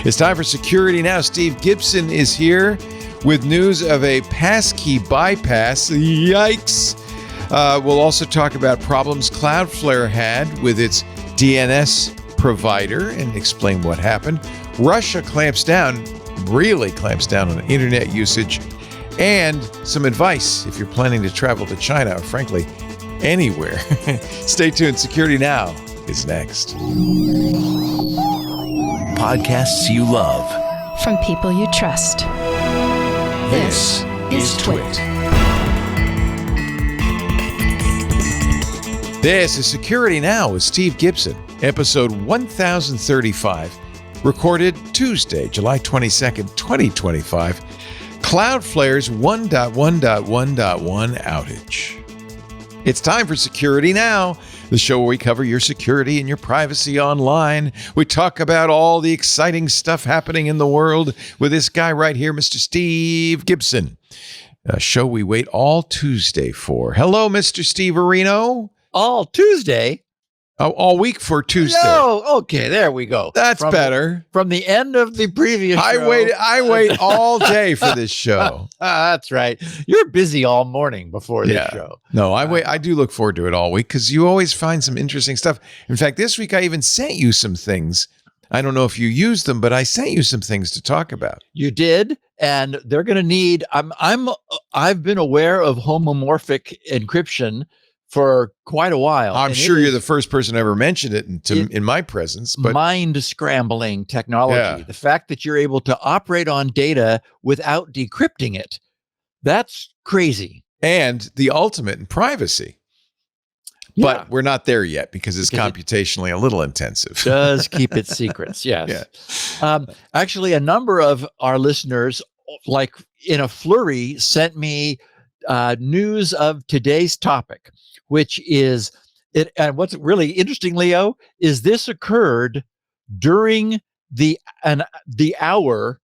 It's time for Security Now. Steve Gibson is here with news of a passkey bypass. Yikes. We'll also talk about problems Cloudflare had with its DNS provider and explain what happened. Russia really clamps down on internet usage, and some advice if you're planning to travel to China or frankly anywhere. Stay tuned. Security Now is next. Podcasts you love from people you trust. This is TWiT. This is Security Now with Steve Gibson, episode 1035, recorded Tuesday, July 22nd, 2025. Cloudflare's 1.1.1.1 outage. It's time for Security Now, the show where we cover your security and your privacy online. We talk about all the exciting stuff happening in the world with this guy right here, Mr. Steve Gibson, a show we wait all Tuesday for. Hello, Mr. Steve Areno. All Tuesday? Oh, all week for Tuesday. No, okay, there we go. That's better. From the end of the previous show. I wait all day for this show. That's right. You're busy all morning before this show. No, I do look forward to it all week because you always find some interesting stuff. In fact, this week I even sent you some things. I don't know if you used them, but I sent you some things to talk about. You did, and they're going to need. I've been aware of homomorphic encryption for quite a while. I'm sure you're the first person to ever mention it in my presence. But mind scrambling technology. The fact that you're able to operate on data without decrypting it, that's crazy. And the ultimate in privacy. Yeah. But we're not there yet because it's computationally a little intensive. Does keep its secrets, yes. Yeah. Actually, a number of our listeners, like in a flurry, sent me news of today's topic, which is it. And what's really interesting, Leo, is this occurred during the hour,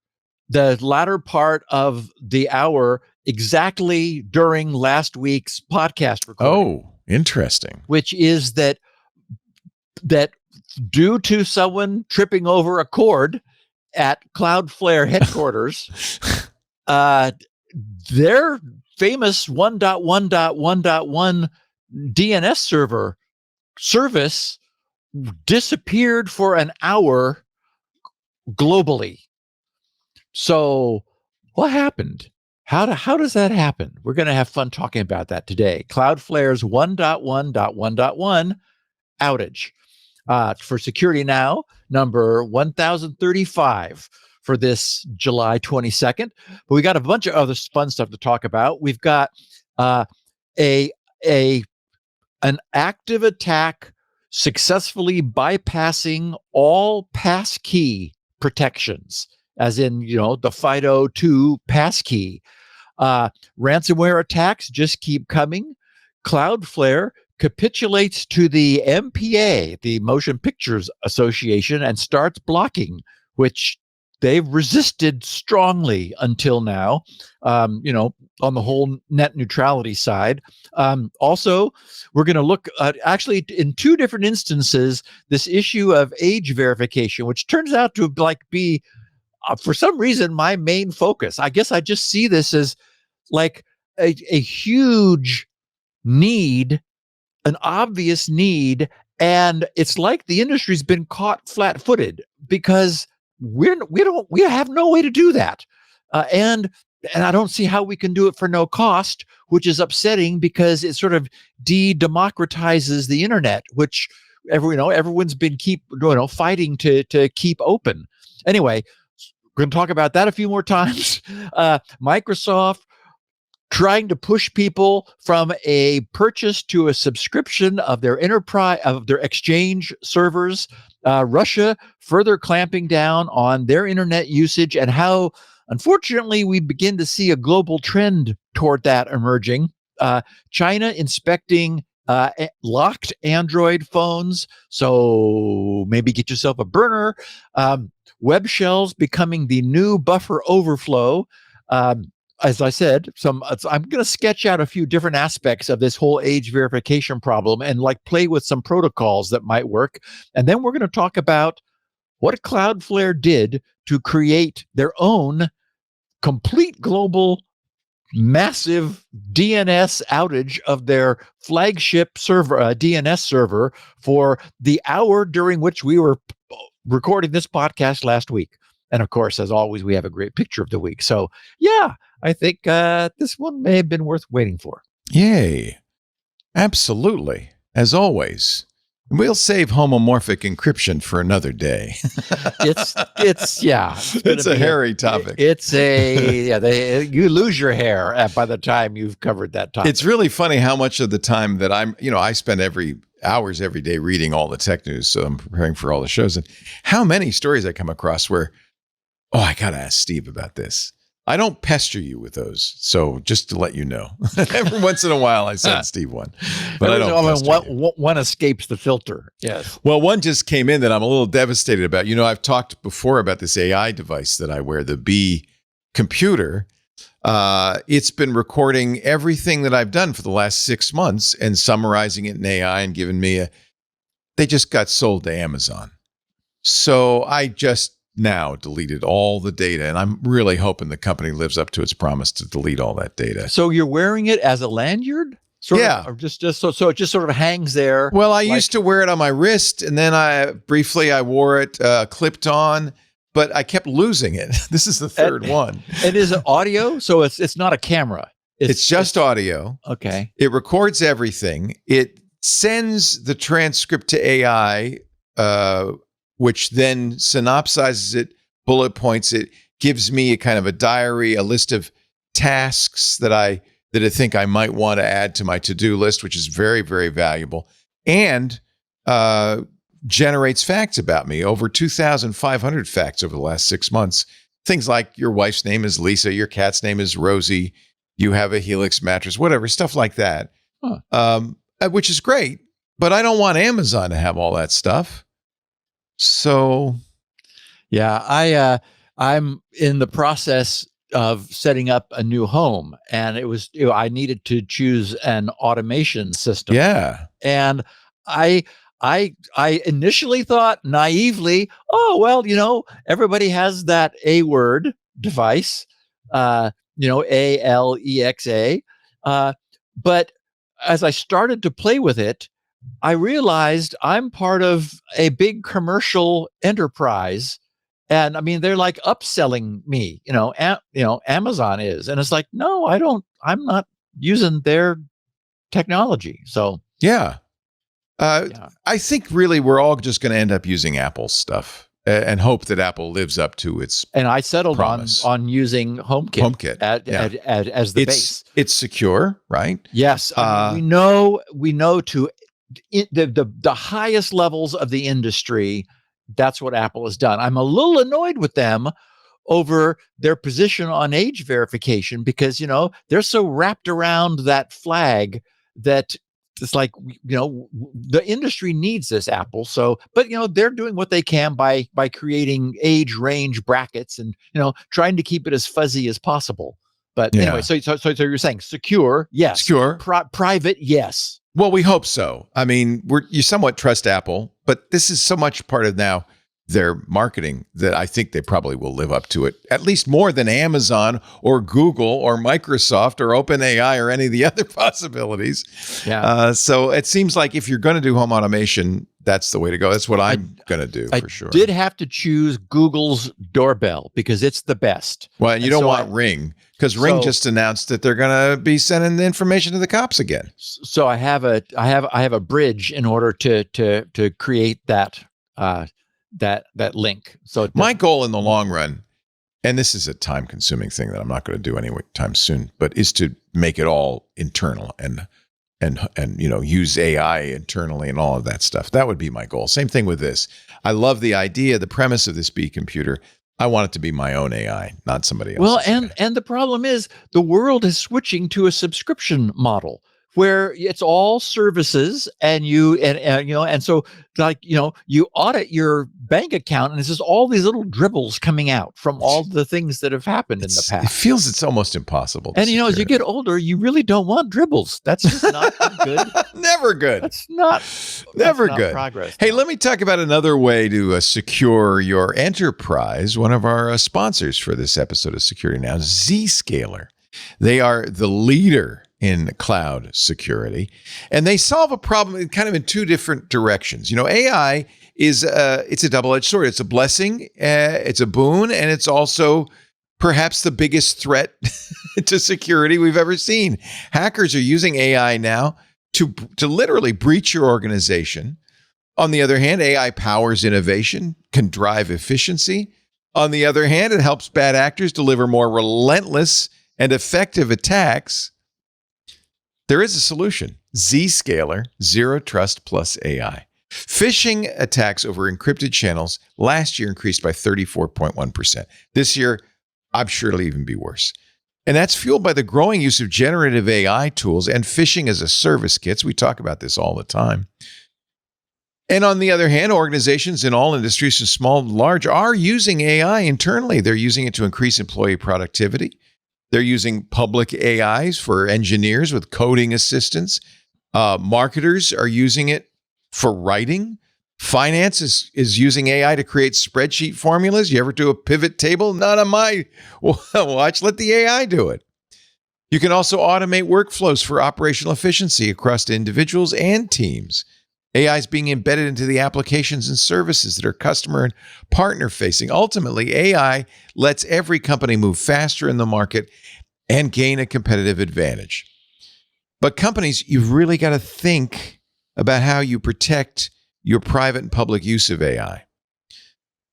the latter part of the hour, exactly during last week's podcast recording. Oh, interesting. Which is that due to someone tripping over a cord at Cloudflare headquarters, their famous 1.1.1.1 DNS server service disappeared for an hour globally. So what happened? How does that happen? We're going to have fun talking about that today. Cloudflare's 1.1.1.1 outage. For Security Now, number 1035 for this July 22nd. But we got a bunch of other fun stuff to talk about. We've got an active attack successfully bypassing all passkey protections, as in, the FIDO2 passkey. Ransomware attacks just keep coming. Cloudflare capitulates to the MPA, the Motion Pictures Association, and starts blocking, which they've resisted strongly until now, on the whole net neutrality side. Also, we're going to look at, actually, in two different instances, this issue of age verification, which turns out to be, for some reason, my main focus. I guess I just see this as like a huge need, an obvious need, and it's like the industry's been caught flat-footed because we have no way to do that, and I don't see how we can do it for no cost, which is upsetting because it sort of democratizes the internet, which everyone's been fighting to keep open. Anyway, we're going to talk about that a few more times. Microsoft trying to push people from a purchase to a subscription of their enterprise, of their exchange servers. Russia further clamping down on their internet usage, and how, unfortunately, we begin to see a global trend toward that emerging. China inspecting locked Android phones, so maybe get yourself a burner. Webshells becoming the new buffer overflow. As I said, I'm going to sketch out a few different aspects of this whole age verification problem and play with some protocols that might work. And then we're going to talk about what Cloudflare did to create their own complete global massive DNS outage of their flagship server, DNS server, for the hour during which we were recording this podcast last week. And of course, as always, we have a great picture of the week. So yeah, I think this one may have been worth waiting for. Yay. Absolutely. As always. We'll save homomorphic encryption for another day. It's a hairy topic. You lose your hair by the time you've covered that topic. It's really funny how much of the time that I spend hours every day reading all the tech news. So I'm preparing for all the shows, and how many stories I come across where, I got to ask Steve about this. I don't pester you with those. So just to let you know, every once in a while I send Steve one, but I don't pester you. One escapes the filter. Yes. Well, one just came in that I'm a little devastated about. I've talked before about this AI device that I wear, the B computer. It's been recording everything that I've done for the last 6 months and summarizing it in AI and giving me they just got sold to Amazon. So I just now deleted all the data, and I'm really hoping the company lives up to its promise to delete all that data. So you're wearing it as a lanyard? Or just so it just sort of hangs there. Well, I used to wear it on my wrist, and then I wore it clipped on, but I kept losing it. This is the third one. It is audio, so it's not a camera. It's just audio. Okay. It records everything. It sends the transcript to AI, which then synopsizes it, bullet points it, gives me a kind of a diary, a list of tasks that I think I might want to add to my to-do list, which is very, very valuable, and generates facts about me, over 2,500 facts over the last 6 months. Things like your wife's name is Lisa, your cat's name is Rosie, you have a Helix mattress, whatever, stuff like that, which is great, but I don't want Amazon to have all that stuff. So, yeah, I'm in the process of setting up a new home, and it was I needed to choose an automation system. Yeah, and I initially thought naively, everybody has that A-word device, Alexa. But as I started to play with it, I realized I'm part of a big commercial enterprise, and I mean they're like upselling me. Amazon is, and it's like, no, I'm not using their technology. So yeah. I think really we're all just going to end up using Apple's stuff and hope that Apple lives up to its. And I settled promise. on using HomeKit, as the base. It's secure, right? Yes, we know to. The highest levels of the industry, that's what Apple has done. I'm a little annoyed with them over their position on age verification because, they're so wrapped around that flag that it's like, the industry needs this, Apple. So, but, they're doing what they can by creating age range brackets and, trying to keep it as fuzzy as possible. But anyway, so you're saying secure, yes. Secure. Private, yes. Well, we hope so. I mean, you somewhat trust Apple, but this is so much part of now their marketing that I think they probably will live up to it, at least more than Amazon or Google or Microsoft or OpenAI or any of the other possibilities. Yeah. So it seems like if you're going to do home automation, that's the way to go. That's what I'm going to do for sure. I did have to choose Google's doorbell because it's the best. Well, and you don't want Ring because Ring just announced that they're going to be sending the information to the cops again. So I have a bridge in order to create that link. So my goal in the long run, and this is a time-consuming thing that I'm not going to do anytime soon, but is to make it all internal and use AI internally and all of that stuff. That would be my goal. Same thing with this. I love the idea, the premise of this B computer. I want it to be my own AI, not somebody else's. Well, and the problem is the world is switching to a subscription model where it's all services, and you so like you audit your bank account, and it's just all these little dribbles coming out from all the things that have happened in the past. It feels it's almost impossible. And as you get older, you really don't want dribbles. That's just not good. Never good. That's not good. Progress. Hey, let me talk about another way to secure your enterprise. One of our sponsors for this episode of Security Now, Zscaler. They are the leader in cloud security, and they solve a problem kind of in two different directions. AI is it's a double-edged sword. It's a blessing, it's a boon, and it's also perhaps the biggest threat to security we've ever seen. Hackers are using AI now to literally breach your organization. On the other hand, AI powers innovation, can drive efficiency. On the other hand, it helps bad actors deliver more relentless and effective attacks. There is a solution. Zscaler, Zero Trust plus AI. Phishing attacks over encrypted channels last year increased by 34.1%. This year, I'm sure it'll even be worse. And that's fueled by the growing use of generative AI tools and phishing as a service kits. We talk about this all the time. And on the other hand, organizations in all industries, from small to large, are using AI internally. They're using it to increase employee productivity. They're using public AIs for engineers with coding assistance. Marketers are using it for writing. Finance is using AI to create spreadsheet formulas. You ever do a pivot table? Not on my watch. Let the AI do it. You can also automate workflows for operational efficiency across individuals and teams. AI is being embedded into the applications and services that are customer and partner facing. Ultimately, AI lets every company move faster in the market and gain a competitive advantage. But companies, you've really got to think about how you protect your private and public use of AI.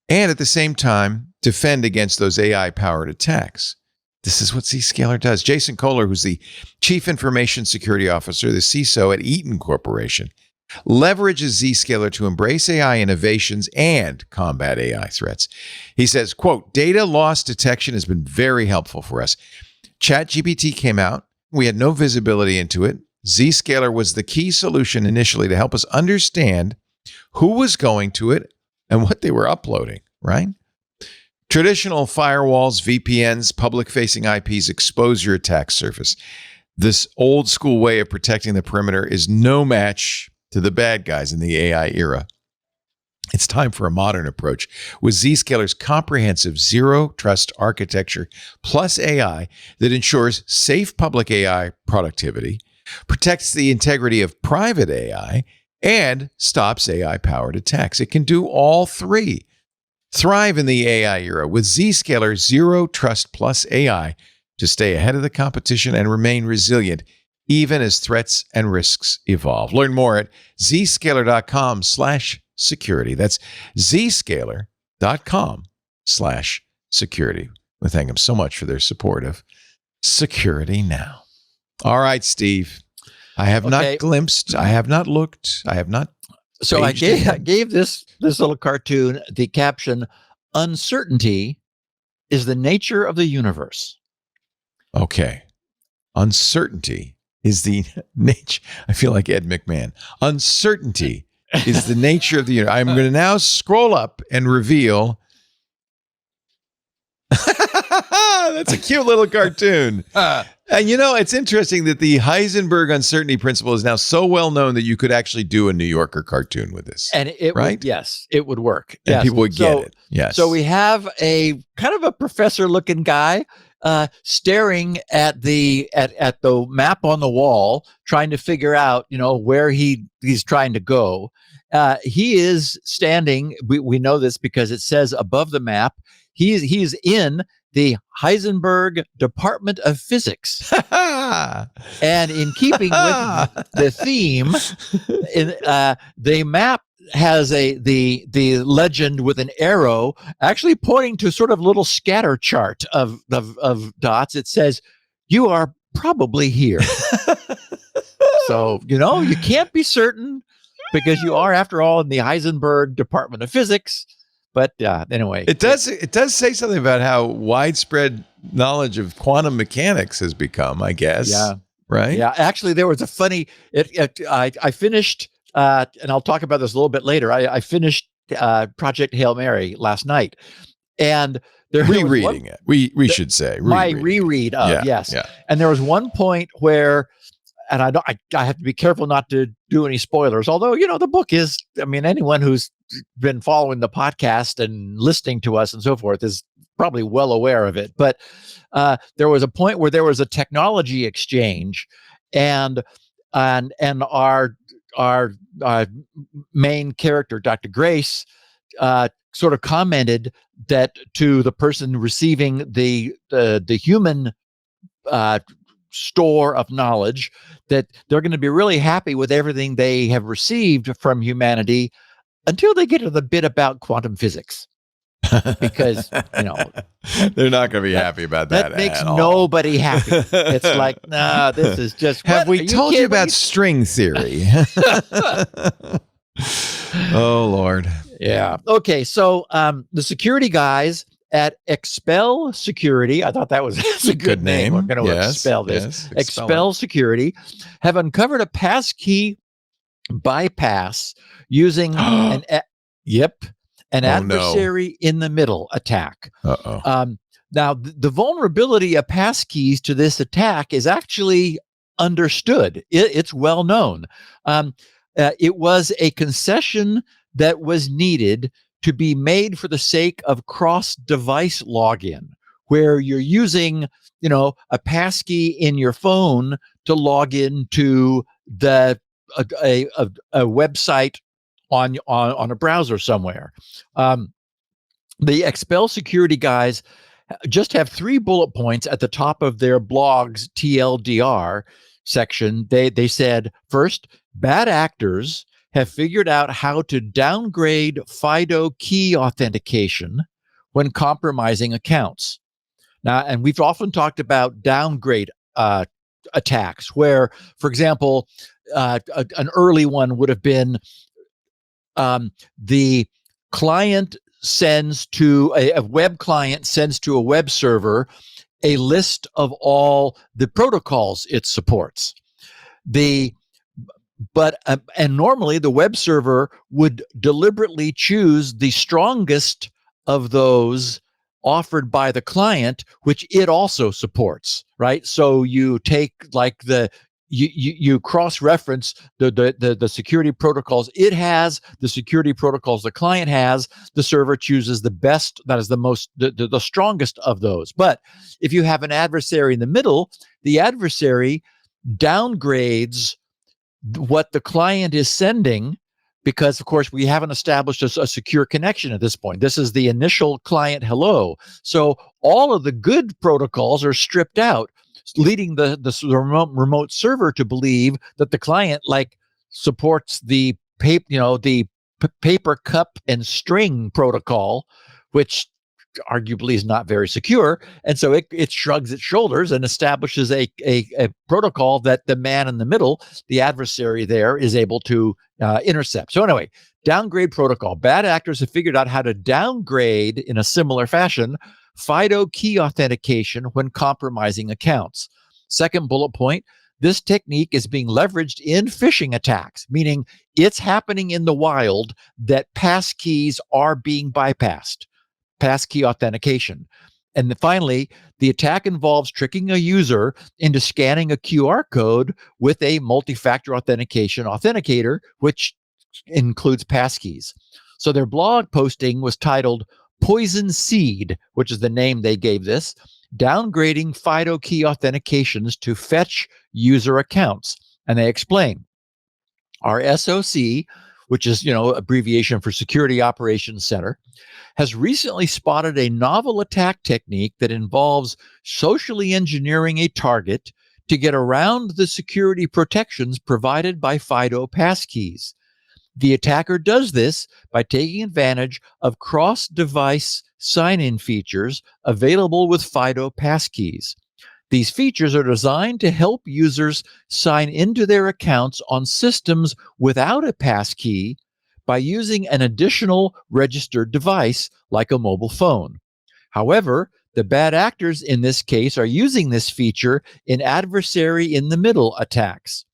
And at the same time, defend against those AI-powered attacks. This is what Zscaler does. Jason Kohler, who's the Chief Information Security Officer, the CISO at Eaton Corporation, leverages Zscaler to embrace AI innovations and combat AI threats. He says, quote, data loss detection has been very helpful for us. ChatGPT came out. We had no visibility into it. Zscaler was the key solution initially to help us understand who was going to it and what they were uploading, right? Traditional firewalls, VPNs, public-facing IPs expose your attack surface. This old school way of protecting the perimeter is no match to the bad guys in the AI era. It's time for a modern approach with Zscaler's comprehensive zero trust architecture plus AI that ensures safe public AI productivity, protects the integrity of private AI, and stops AI-powered attacks. It can do all three. Thrive in the AI era with Zscaler Zero Trust plus AI to stay ahead of the competition and remain resilient even as threats and risks evolve. Learn more at zscaler.com/security. That's zscaler.com/security. We thank them so much for their support of Security Now. All right, Steve. I have not glimpsed. I have not looked. I have not. So I gave this little cartoon the caption, "Uncertainty is the nature of the universe." Okay. Uncertainty is the nature. I feel like Ed McMahon. Uncertainty is the nature of the universe. I'm going to now scroll up and reveal. That's a cute little cartoon. And it's interesting that the Heisenberg uncertainty principle is now so well known that you could actually do a New Yorker cartoon with this. And it would, yes, it would work. And yes. people would get it. Yes. So we have a kind of a professor-looking guy staring at the map on the wall, trying to figure out, where he's trying to go. He is standing. We know this because it says above the map. He's in the Heisenberg Department of Physics, and in keeping with the theme, the map has the legend with an arrow actually pointing to sort of little scatter chart of dots. It says, "You are probably here." So you can't be certain because you are, after all, in the Heisenberg Department of Physics. But anyway, it does say something about how widespread knowledge of quantum mechanics has become, I guess. Yeah. right? Yeah, actually, there was a funny. I finished, and I'll talk about this a little bit later. I finished Project Hail Mary last night, and there was Rereading it. We should say my rereading reread it. of Yeah, yes, yeah. and there was one point where, and I have to be careful not to do any spoilers. Although the book is, I mean, anyone who's been following the podcast and listening to us and so forth is probably well aware of it. But there was a point where there was a technology exchange, and our main character, Dr. Grace, sort of commented that to the person receiving the human store of knowledge, that they're going to be really happy with everything they have received from humanity until they get to the bit about quantum physics. Because they're not going to be happy about that. That makes at all. nobody happy. It's like, nah, this is just. Have we told you about string theory? Oh Lord. Yeah. Okay. So the security guys at Expel Security, I thought that was a good name. We're going to expel this. Yes, Expel Security have uncovered a passkey bypass using an adversary-in-the-middle attack. Now, the vulnerability of passkeys to this attack is actually understood. It's well known. It was a concession that was needed to be made for the sake of cross-device login, where you're using, a passkey in your phone to log into a website on a browser somewhere. The Expel Security guys just have 3 bullet points at the top of their blog's TLDR section. They said, first, bad actors have figured out how to downgrade FIDO key authentication when compromising accounts. Now, and we've often talked about downgrade attacks, where, for example, an early one would have been the client sends to a web client sends to a web server a list of all the protocols it supports. And normally the web server would deliberately choose the strongest of those offered by the client, which it also supports, right? So you take like you cross-reference the security protocols it has, the security protocols the client has. The server chooses the best, that is the strongest of those. But if you have an adversary in the middle, the adversary downgrades what the client is sending, because of course we haven't established a secure connection at this point. This is the initial client hello. So all of the good protocols are stripped out, leading the remote server to believe that the client supports the paper cup and string protocol, which arguably is not very secure. And so it shrugs its shoulders and establishes a protocol that the man in the middle, the adversary there, is able to intercept. So anyway, downgrade protocol. Bad actors have figured out how to downgrade in a similar fashion FIDO key authentication when compromising accounts. Second bullet point, this technique is being leveraged in phishing attacks, meaning it's happening in the wild that passkeys are being bypassed. Passkey authentication. And finally, the attack involves tricking a user into scanning a QR code with a multi-factor authentication authenticator, which includes passkeys. So their blog posting was titled Poison Seed, which is the name they gave this, downgrading FIDO key authentications to fetch user accounts. And they explain, our SOC, which is, abbreviation for Security Operations Center, has recently spotted a novel attack technique that involves socially engineering a target to get around the security protections provided by FIDO passkeys. The attacker does this by taking advantage of cross-device sign-in features available with FIDO passkeys. These features are designed to help users sign into their accounts on systems without a passkey by using an additional registered device like a mobile phone. However, the bad actors in this case are using this feature in adversary-in-the-middle attacks.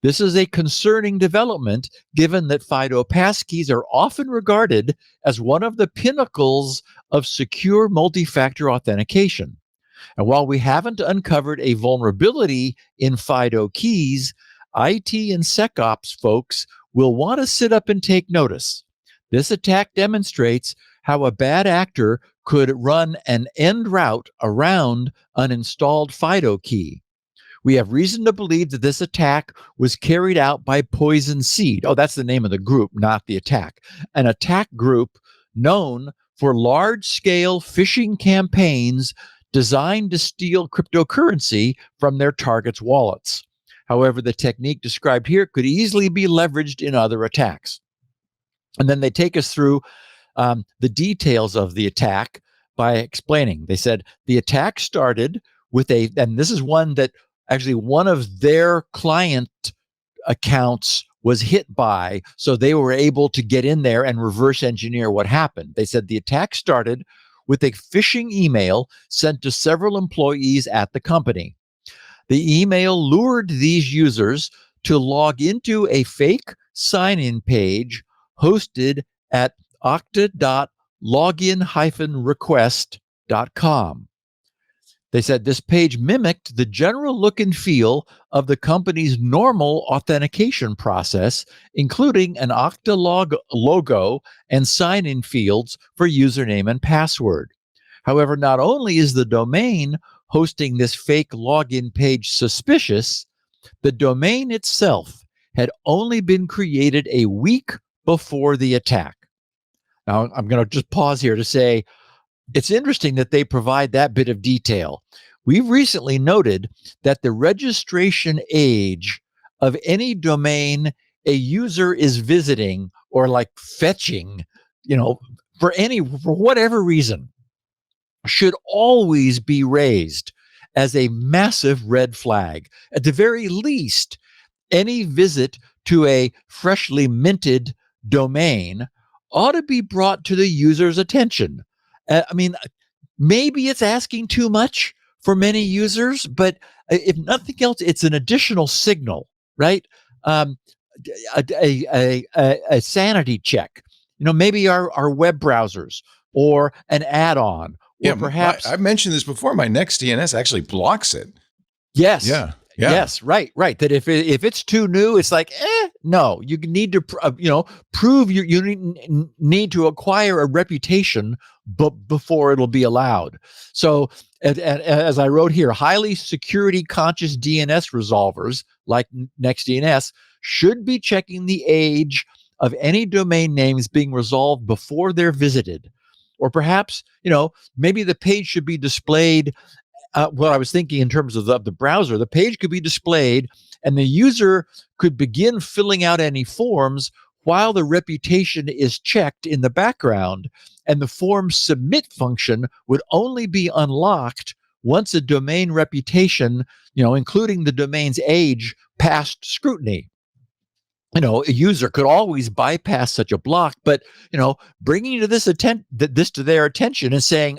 This is a concerning development given that FIDO passkeys are often regarded as one of the pinnacles of secure multi-factor authentication. And while we haven't uncovered a vulnerability in FIDO keys, IT and SecOps folks will want to sit up and take notice. This attack demonstrates how a bad actor could run an end route around an installed FIDO key. We have reason to believe that this attack was carried out by Poison Seed. Oh, that's the name of the group, not the attack. An attack group known for large-scale phishing campaigns designed to steal cryptocurrency from their targets' wallets. However, the technique described here could easily be leveraged in other attacks. And then they take us through the details of the attack by explaining. They said the attack started with and this is one that actually one of their client accounts was hit by, so they were able to get in there and reverse engineer what happened. They said the attack started with a phishing email sent to several employees at the company. The email lured these users to log into a fake sign-in page hosted at okta.login-request.com. They said this page mimicked the general look and feel of the company's normal authentication process, including an Okta logo and sign-in fields for username and password. However, not only is the domain hosting this fake login page suspicious, the domain itself had only been created a week before the attack. Now, I'm going to just pause here to say, it's interesting that they provide that bit of detail. We've recently noted that the registration age of any domain a user is visiting or like fetching, for whatever reason, should always be raised as a massive red flag. At the very least, any visit to a freshly minted domain ought to be brought to the user's attention. Maybe it's asking too much for many users, but if nothing else, it's an additional signal, right? A sanity check. Maybe our web browsers or an add-on, or perhaps I've mentioned this before. My Next DNS actually blocks it. Yes. Yeah. Yes. Right. That if it's too new, it's like, no. You need to prove you need to acquire a reputation before it'll be allowed. So, as I wrote here, highly security conscious DNS resolvers like NextDNS should be checking the age of any domain names being resolved before they're visited. Or perhaps, maybe the page should be displayed. What I was thinking in terms of the browser, the page could be displayed and the user could begin filling out any forms while the reputation is checked in the background, and the form submit function would only be unlocked once a domain reputation, including the domain's age, passed scrutiny. A user could always bypass such a block, but bringing to this to their attention and saying,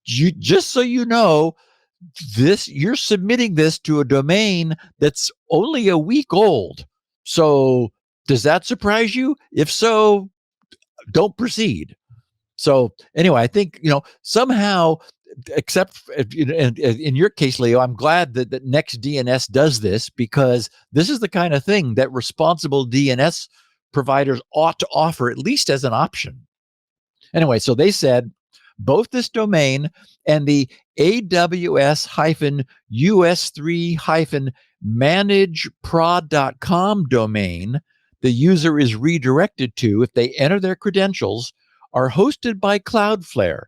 just so you know, you're submitting this to a domain that's only a week old. So does that surprise you? If so, don't proceed. So anyway, I think, somehow, except in your case, Leo, I'm glad that NextDNS does this, because this is the kind of thing that responsible DNS providers ought to offer, at least as an option. Anyway, so they said both this domain and the AWS-US3-manageprod.com domain the user is redirected to if they enter their credentials are hosted by Cloudflare.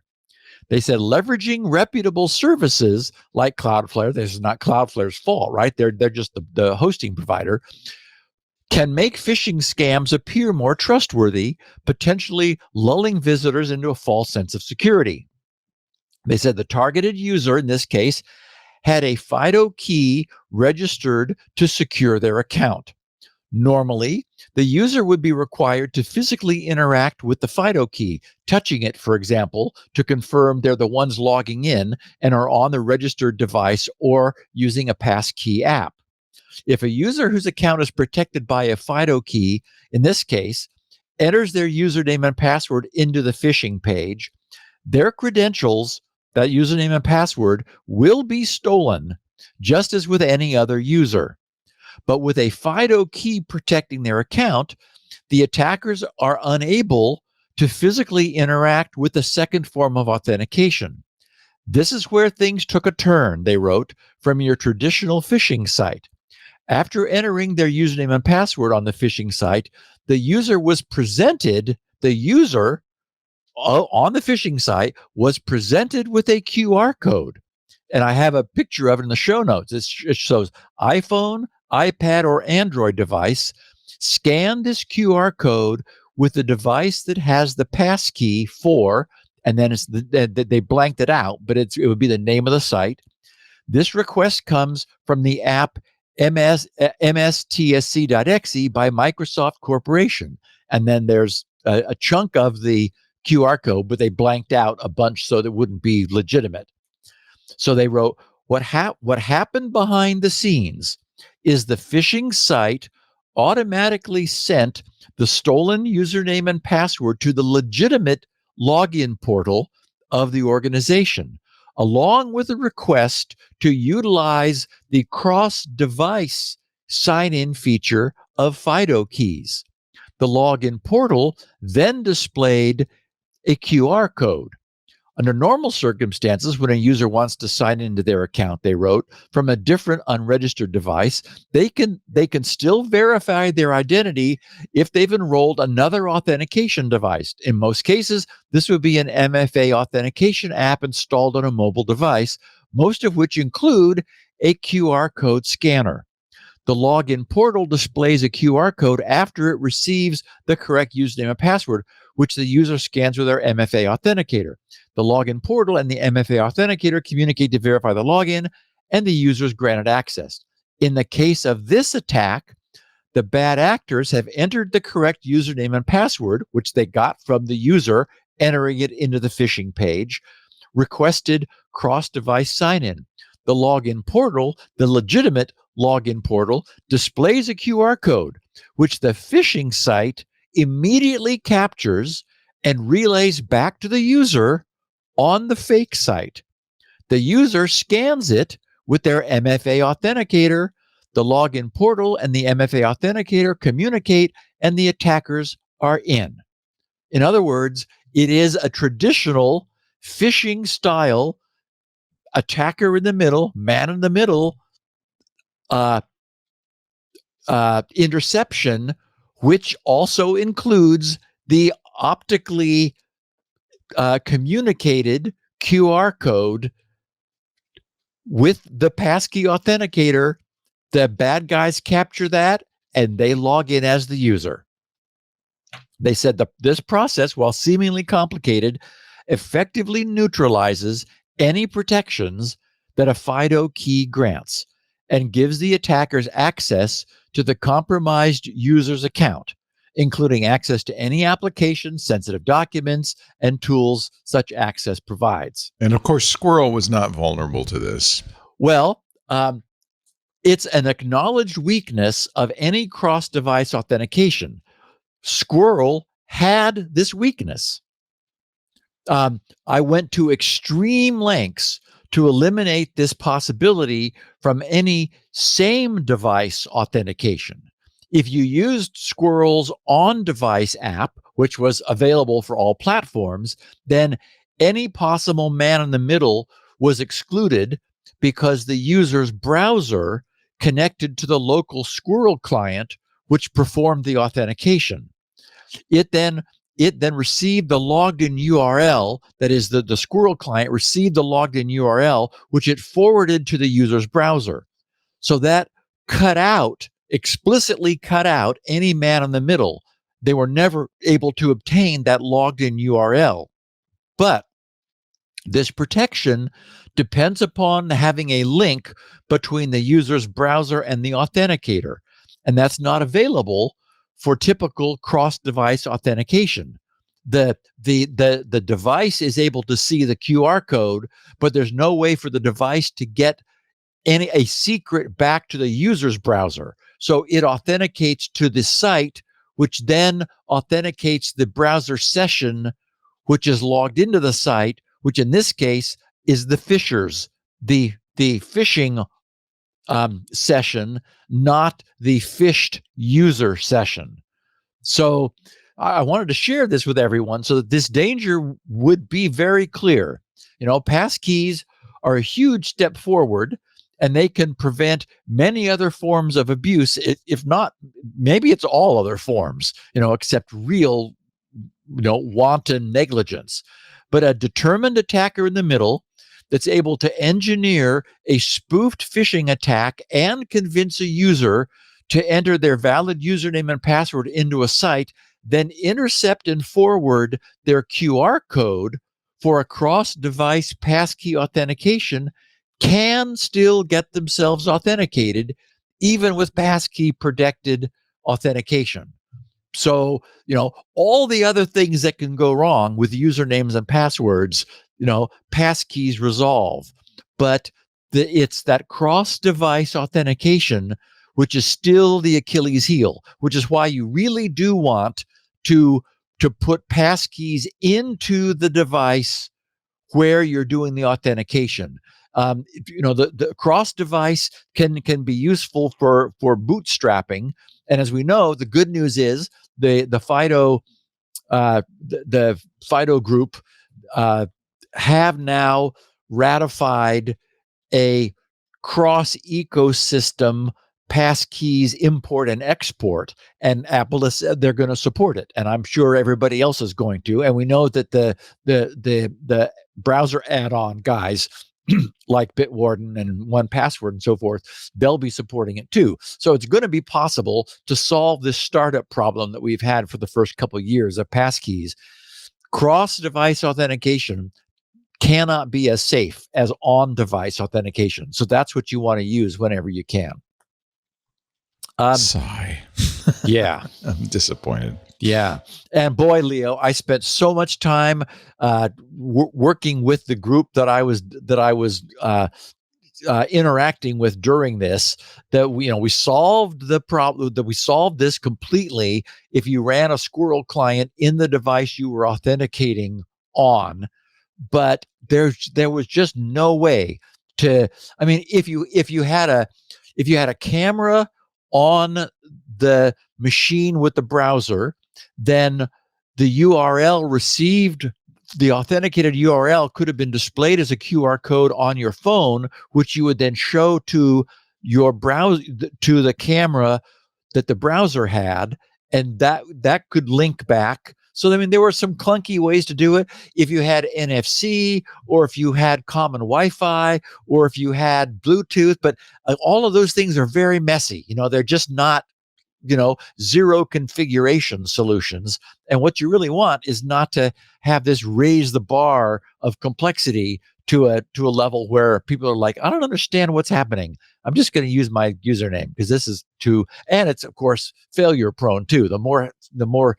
They said leveraging reputable services like Cloudflare, this is not Cloudflare's fault, right? They're just the hosting provider, can make phishing scams appear more trustworthy, potentially lulling visitors into a false sense of security. They said the targeted user, in this case, had a FIDO key registered to secure their account. Normally, the user would be required to physically interact with the FIDO key, touching it, for example, to confirm they're the ones logging in and are on the registered device or using a passkey app. If a user whose account is protected by a FIDO key, in this case, enters their username and password into the phishing page, their credentials, that username and password, will be stolen, just as with any other user. But with a FIDO key protecting their account, the attackers are unable to physically interact with the second form of authentication. This is where things took a turn, they wrote, from your traditional phishing site. After entering their username and password on the phishing site, the user on the phishing site was presented with a QR code. And I have a picture of it in the show notes. It shows iPhone, iPad, or Android device. Scan this QR code with the device that has the passkey for, and then they blanked it out, but it would be the name of the site. This request comes from the app mstsc.exe by Microsoft Corporation. And then there's a chunk of the QR code, but they blanked out a bunch so that it wouldn't be legitimate. So they wrote, what happened behind the scenes is the phishing site automatically sent the stolen username and password to the legitimate login portal of the organization, along with a request to utilize the cross-device sign-in feature of FIDO keys. The login portal then displayed a QR code. Under normal circumstances, when a user wants to sign into their account, they wrote, from a different unregistered device, they can still verify their identity if they've enrolled another authentication device. In most cases, this would be an MFA authentication app installed on a mobile device, most of which include a QR code scanner. The login portal displays a QR code after it receives the correct username and password, which the user scans with their MFA authenticator. The login portal and the MFA authenticator communicate to verify the login, and the user is granted access. In the case of this attack, the bad actors have entered the correct username and password, which they got from the user entering it into the phishing page, requested cross-device sign-in. The login portal, the legitimate login portal, displays a QR code, which the phishing site immediately captures and relays back to the user on the fake site. The user scans it with their MFA authenticator. The login portal and the MFA authenticator communicate, and the attackers are in. In other words, it is a traditional phishing style attacker in the middle, man in the middle interception, which also includes the optically communicated QR code with the passkey authenticator. The bad guys capture that and they log in as the user. They said this process, while seemingly complicated, effectively neutralizes any protections that a FIDO key grants and gives the attackers access to the compromised user's account, including access to any application, sensitive documents, and tools such access provides. And of course, Squirrel was not vulnerable to this. Well, it's an acknowledged weakness of any cross-device authentication. Squirrel had this weakness. I went to extreme lengths to eliminate this possibility from any same device authentication. If you used Squirrel's on-device app, which was available for all platforms, then any possible man in the middle was excluded because the user's browser connected to the local Squirrel client, which performed the authentication. It then received the logged in URL, that is the Squirrel client received the logged in URL, which it forwarded to the user's browser. So that explicitly cut out any man in the middle. They were never able to obtain that logged in URL. But this protection depends upon having a link between the user's browser and the authenticator. and that's not available for typical cross-device authentication. The device is able to see the QR code, but there's no way for the device to get a secret back to the user's browser. So it authenticates to the site, which then authenticates the browser session, which is logged into the site, which in this case is the phishers, the phishing session, not the phished user session. So I wanted to share this with everyone so that this danger would be very clear. Passkeys are a huge step forward, and they can prevent many other forms of abuse. If not, maybe it's all other forms, except real, wanton negligence. But a determined attacker in the middle that's able to engineer a spoofed phishing attack and convince a user to enter their valid username and password into a site, then intercept and forward their QR code for a cross-device passkey authentication, can still get themselves authenticated, even with passkey protected authentication. So, all the other things that can go wrong with usernames and passwords, passkeys resolve. But it's that cross-device authentication which is still the Achilles heel, which is why you really do want to put passkeys into the device where you're doing the authentication. The cross-device can be useful for bootstrapping, and as we know, the good news is the FIDO group have now ratified a cross-ecosystem passkeys import and export, and Apple has said they're going to support it, and I'm sure everybody else is going to. And we know that the browser add-on guys like Bitwarden and OnePassword and so forth, they'll be supporting it too. So it's going to be possible to solve this startup problem that we've had for the first couple of years of passkeys. Cross-device authentication cannot be as safe as on-device authentication. So that's what you want to use whenever you can. Sigh. Yeah. I'm disappointed. Yeah. And boy, Leo, I spent so much time working with the group that I was interacting with during this, that we solved the problem, that we solved this completely if you ran a squirrel client in the device you were authenticating on. But there was just no way to, if you had a camera on the machine with the browser, then the URL received, the authenticated URL could have been displayed as a QR code on your phone, which you would then show to your browser, to the camera that the browser had, and that could link back. So, there were some clunky ways to do it. If you had NFC, or if you had common Wi-Fi, or if you had Bluetooth, but all of those things are very messy. They're just not, zero configuration solutions. And what you really want is not to have this raise the bar of complexity to a level where people are like, I don't understand what's happening. I'm just going to use my username because this is too, and it's of course failure prone too. The more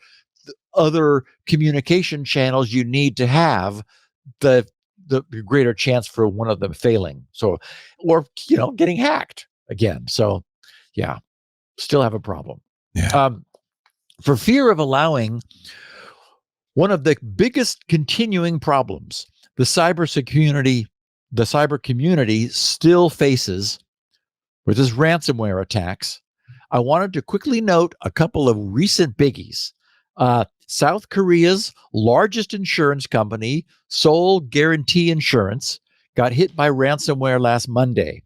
other communication channels you need to have, the greater chance for one of them failing. So, or getting hacked again. So, yeah, still have a problem. Yeah. For fear of allowing one of the biggest continuing problems the cyber community still faces, which is ransomware attacks, I wanted to quickly note a couple of recent biggies. South Korea's largest insurance company, Seoul Guarantee Insurance, got hit by ransomware last Monday.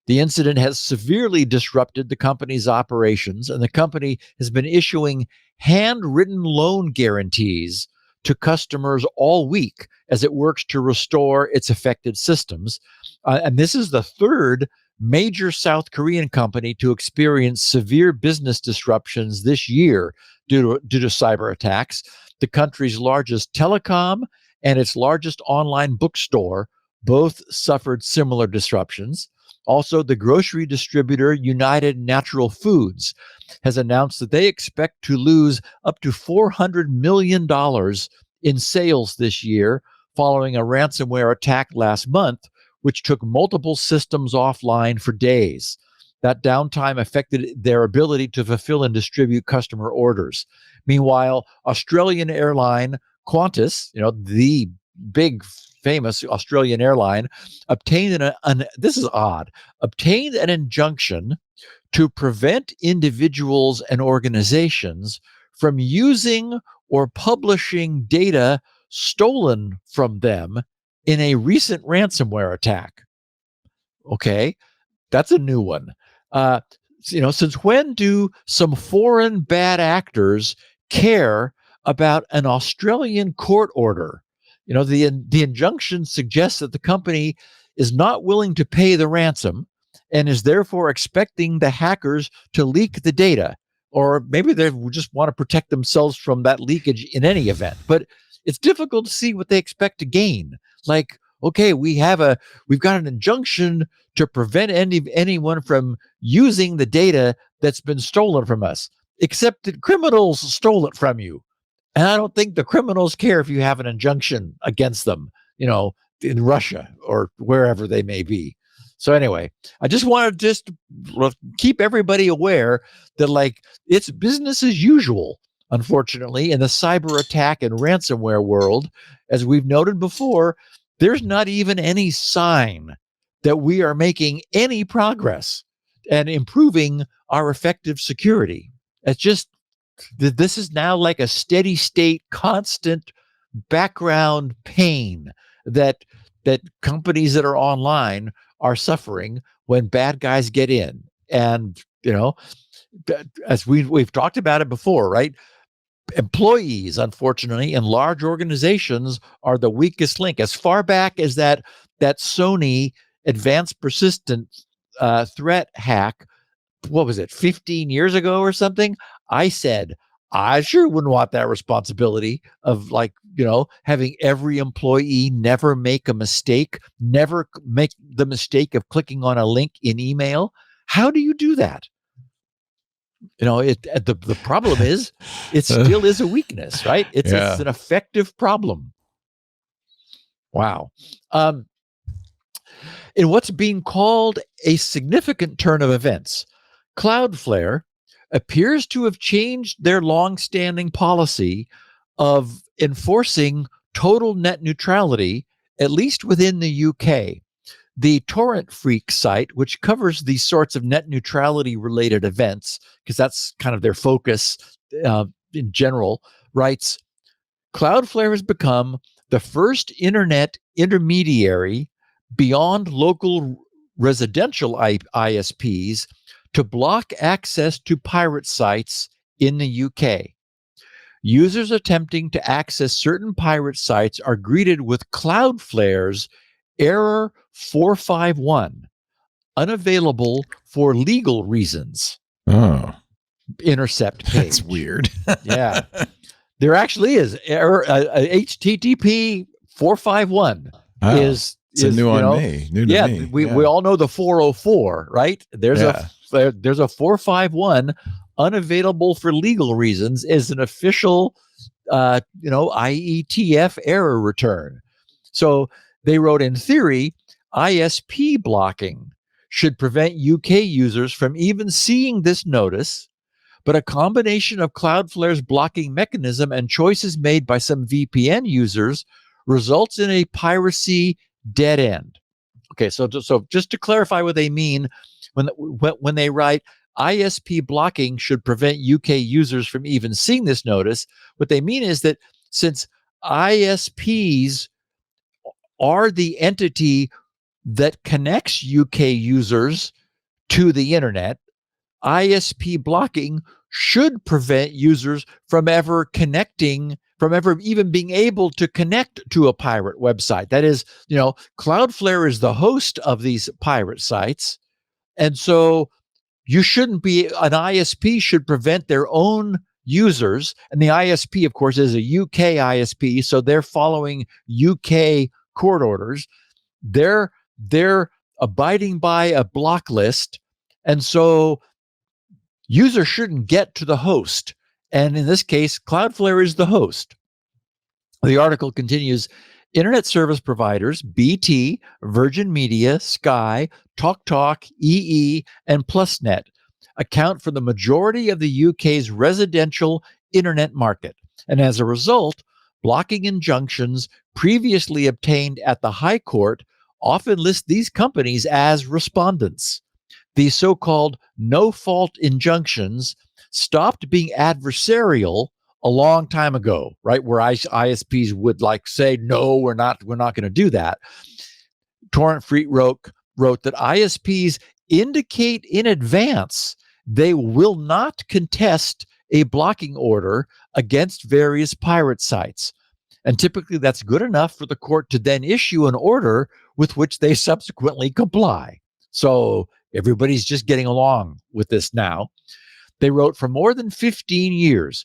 The incident has severely disrupted the company's operations, and the company has been issuing handwritten loan guarantees to customers all week as it works to restore its affected systems. And this is the third major South Korean company to experience severe business disruptions this year due to cyber attacks. The country's largest telecom and its largest online bookstore both suffered similar disruptions. Also, the grocery distributor United Natural Foods has announced that they expect to lose up to $400 million in sales this year following a ransomware attack last month, which took multiple systems offline for days. That downtime affected their ability to fulfill and distribute customer orders. Meanwhile, Australian airline Qantas, the big famous Australian airline, obtained this is odd, obtained an injunction to prevent individuals and organizations from using or publishing data stolen from them in a recent ransomware attack. Okay, that's a new one. Since when do some foreign bad actors care about an Australian court order? The injunction suggests that the company is not willing to pay the ransom and is therefore expecting the hackers to leak the data, or maybe they just want to protect themselves from that leakage in any event. But it's difficult to see what they expect to gain. Like, okay, we've got an injunction to prevent anyone from using the data that's been stolen from us, except that criminals stole it from you. And I don't think the criminals care if you have an injunction against them, in Russia or wherever they may be. So anyway, I just want to keep everybody aware that it's business as usual, unfortunately, in the cyber attack and ransomware world. As we've noted before, there's not even any sign that we are making any progress and improving our effective security. It's just, this is now like a steady state, constant background pain that companies that are online are suffering when bad guys get in. And, as we've talked about it before, right? Employees, unfortunately, in large organizations are the weakest link. As far back as that Sony advanced persistent threat hack, what was it, 15 years ago or something? I said, I sure wouldn't want that responsibility of having every employee never make a mistake, never make the mistake of clicking on a link in email. How do you do that? The problem is it still is a weakness, right? It's an effective problem. Wow. In what's being called a significant turn of events, Cloudflare appears to have changed their long-standing policy of enforcing total net neutrality, at least within the UK. The Torrent Freak site, which covers these sorts of net neutrality related events, because that's kind of their focus in general, writes, Cloudflare has become the first internet intermediary beyond local residential ISPs to block access to pirate sites in the UK. Users attempting to access certain pirate sites are greeted with Cloudflare's error 451, unavailable for legal reasons. Oh, intercept page. That's weird. Yeah. There actually is error. HTTP 451 is it's a new on me. New to me. We all know the 404, right? There's a 451 unavailable for legal reasons is an official IETF error return. So they wrote, in theory, ISP blocking should prevent UK users from even seeing this notice, but a combination of Cloudflare's blocking mechanism and choices made by some VPN users results in a piracy dead end. Okay, so just to clarify what they mean when they write ISP blocking should prevent UK users from even seeing this notice, what they mean is that since ISPs are the entity that connects UK users to the internet, ISP blocking should prevent users from ever even being able to connect to a pirate website. That is, Cloudflare is the host of these pirate sites. And so an ISP should prevent their own users. And the ISP, of course, is a UK ISP. So they're following UK court orders. Their abiding by a block list. And so users shouldn't get to the host. And in this case, Cloudflare is the host. The article continues, internet service providers, BT, Virgin Media, Sky, TalkTalk, EE, and PlusNet account for the majority of the UK's residential internet market. And as a result, blocking injunctions previously obtained at the High Court often list these companies as respondents. These so-called no-fault injunctions stopped being adversarial a long time ago, right? Where ISPs would say, no, we're not going to do that. Torrent Freak wrote that ISPs indicate in advance they will not contest a blocking order against various pirate sites. And typically that's good enough for the court to then issue an order with which they subsequently comply. So everybody's just getting along with this now. They wrote, for more than 15 years,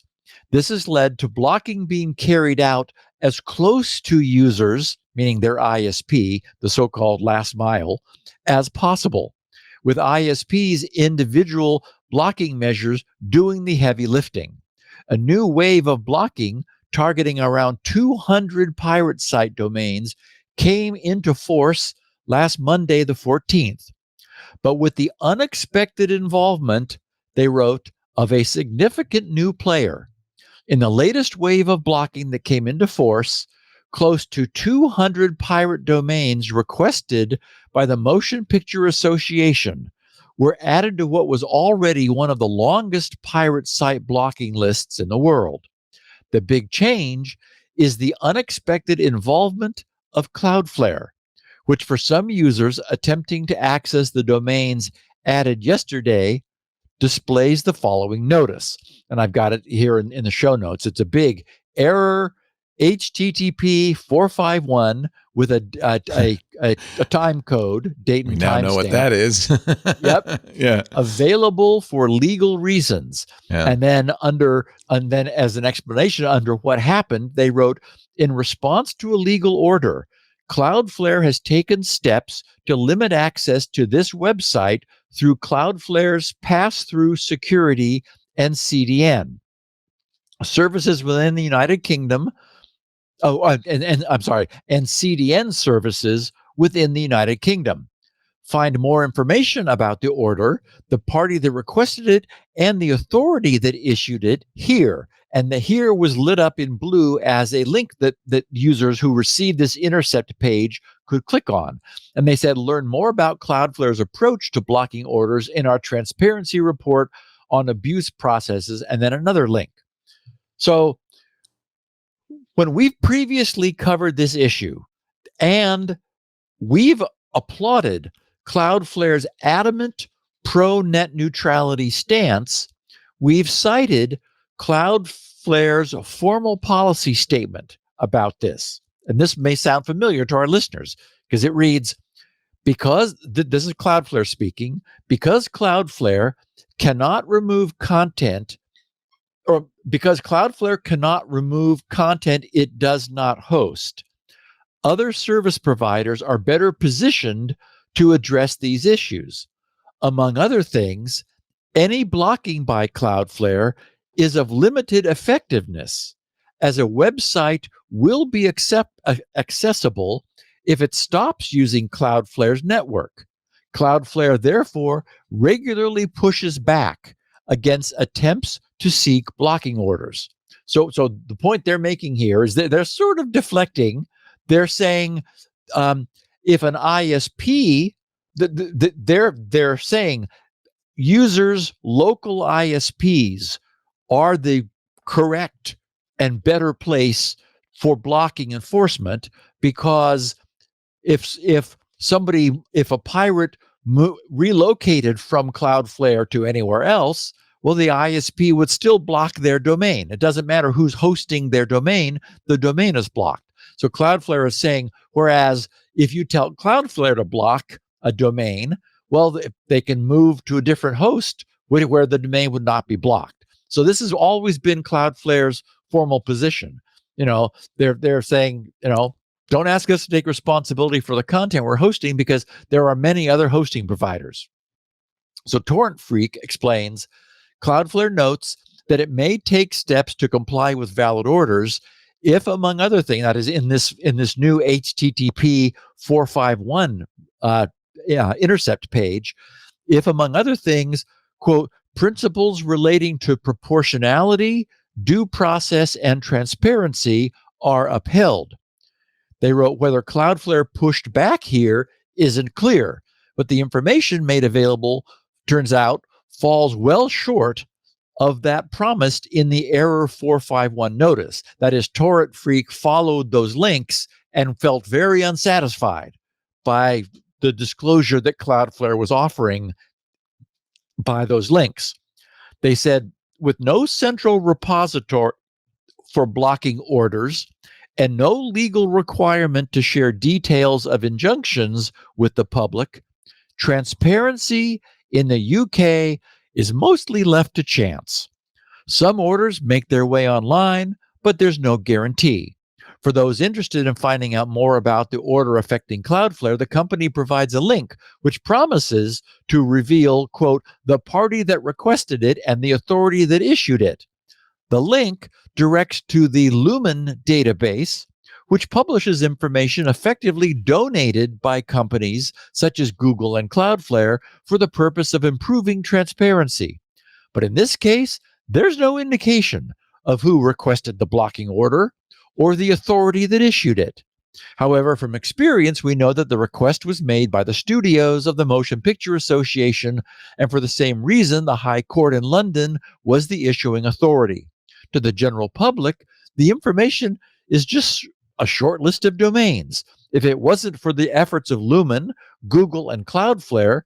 this has led to blocking being carried out as close to users, meaning their ISP, the so-called last mile, as possible, with ISPs' individual blocking measures doing the heavy lifting. A new wave of blocking targeting around 200 pirate site domains came into force last Monday, the 14th. But with the unexpected involvement, they wrote, of a significant new player. In the latest wave of blocking that came into force, close to 200 pirate domains requested by the Motion Picture Association were added to what was already one of the longest pirate site blocking lists in the world. The big change is the unexpected involvement of Cloudflare, which for some users attempting to access the domains added yesterday displays the following notice. And I've got it here in the show notes. It's a big error HTTP 451 with a time code, date and time. We now know what that is. Yep. Yeah. Available for legal reasons. Yeah. And then as an explanation under what happened, they wrote, in response to a legal order, Cloudflare has taken steps to limit access to this website through Cloudflare's pass-through security and CDN. Services within the United Kingdom, and CDN services within the United Kingdom. Find more information about the order, the party that requested it, and the authority that issued it here. And the here was lit up in blue as a link that users who received this intercept page could click on. And they said, learn more about Cloudflare's approach to blocking orders in our transparency report on abuse processes, and then another link. So when we've previously covered this issue and we've applauded Cloudflare's adamant pro-net neutrality stance, we've cited Cloudflare's formal policy statement about this. And this may sound familiar to our listeners because it reads, because this is Cloudflare speaking, because Cloudflare cannot remove content, or because Cloudflare cannot remove content it does not host, other service providers are better positioned to address these issues. Among other things, any blocking by Cloudflare is of limited effectiveness, as a website will be accessible if it stops using Cloudflare's network. Cloudflare, therefore, regularly pushes back against attempts to seek blocking orders. So the point they're making here is that they're sort of deflecting. They're saying if an ISP, they're saying users, local ISPs are the correct and better place for blocking enforcement, because if a pirate relocated from Cloudflare to anywhere else, well, the ISP would still block their domain. It doesn't matter who's hosting their domain, the domain is blocked. So Cloudflare is saying, whereas if you tell Cloudflare to block a domain, well, they can move to a different host where the domain would not be blocked. So this has always been Cloudflare's formal position. They're saying, Don't ask us to take responsibility for the content we're hosting because there are many other hosting providers. So Torrent Freak explains, Cloudflare notes that it may take steps to comply with valid orders if, among other things, that is in this new HTTP 451 intercept page, if, among other things, quote, principles relating to proportionality, due process, and transparency are upheld. They wrote, whether Cloudflare pushed back here isn't clear, but the information made available, turns out, falls well short of that promised in the error 451 notice. That is, Torrent Freak followed those links and felt very unsatisfied by the disclosure that Cloudflare was offering by those links. They said, with no central repository for blocking orders and no legal requirement to share details of injunctions with the public, transparency in the UK is mostly left to chance. Some orders make their way online, but there's no guarantee. For those interested in finding out more about the order affecting Cloudflare, the company provides a link which promises to reveal, quote, the party that requested it and the authority that issued it. The link directs to the Lumen database, which publishes information effectively donated by companies such as Google and Cloudflare for the purpose of improving transparency. But in this case, there's no indication of who requested the blocking order or the authority that issued it. However, from experience, we know that the request was made by the studios of the Motion Picture Association, and for the same reason, the High Court in London was the issuing authority. To the general public, the information is just a short list of domains. If it wasn't for the efforts of Lumen, Google, and Cloudflare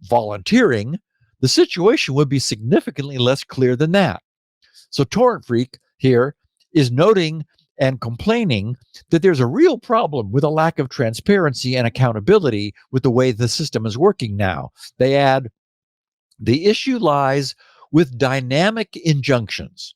volunteering, the situation would be significantly less clear than that. So Torrent Freak here is noting and complaining that there's a real problem with a lack of transparency and accountability with the way the system is working now. They add, the issue lies with dynamic injunctions.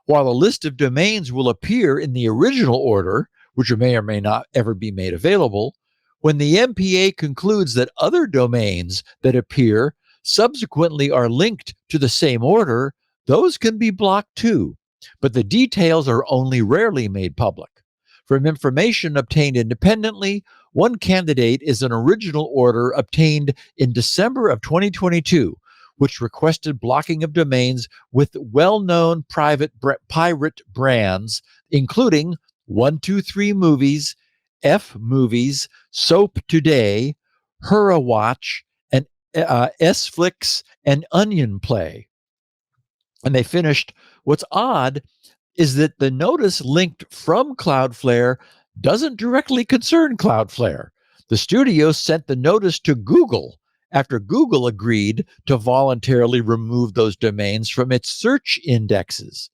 While a list of domains will appear in the original order, which may or may not ever be made available, when the MPA concludes that other domains that appear subsequently are linked to the same order, those can be blocked too. But the details are only rarely made public. From information obtained independently, one candidate is an original order obtained in December of 2022, which requested blocking of domains with well-known pirate brands, including 123 Movies, F Movies, Soap Today, Hurrah-Watch, and S-Flix, and Onion Play. And they finished, what's odd is that the notice linked from Cloudflare doesn't directly concern Cloudflare. The studio sent the notice to Google after Google agreed to voluntarily remove those domains from its search indexes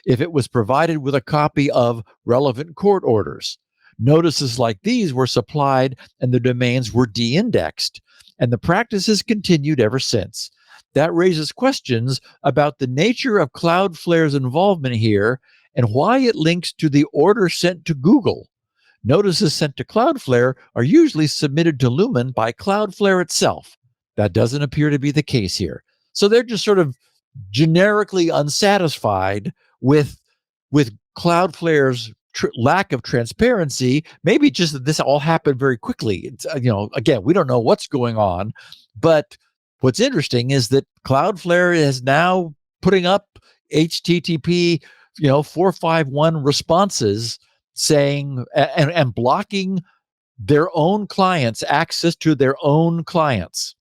if it was provided with a copy of relevant court orders. Notices like these were supplied and the domains were de-indexed, and the practice has continued ever since. That raises questions about the nature of Cloudflare's involvement here and why it links to the order sent to Google. Notices sent to Cloudflare are usually submitted to Lumen by Cloudflare itself. That doesn't appear to be the case here. So they're just sort of generically unsatisfied with Cloudflare's lack of transparency. Maybe just that this all happened very quickly. It's, again, we don't know what's going on, but what's interesting is that Cloudflare is now putting up HTTP, 451 responses saying and blocking their own clients, access to their own clients.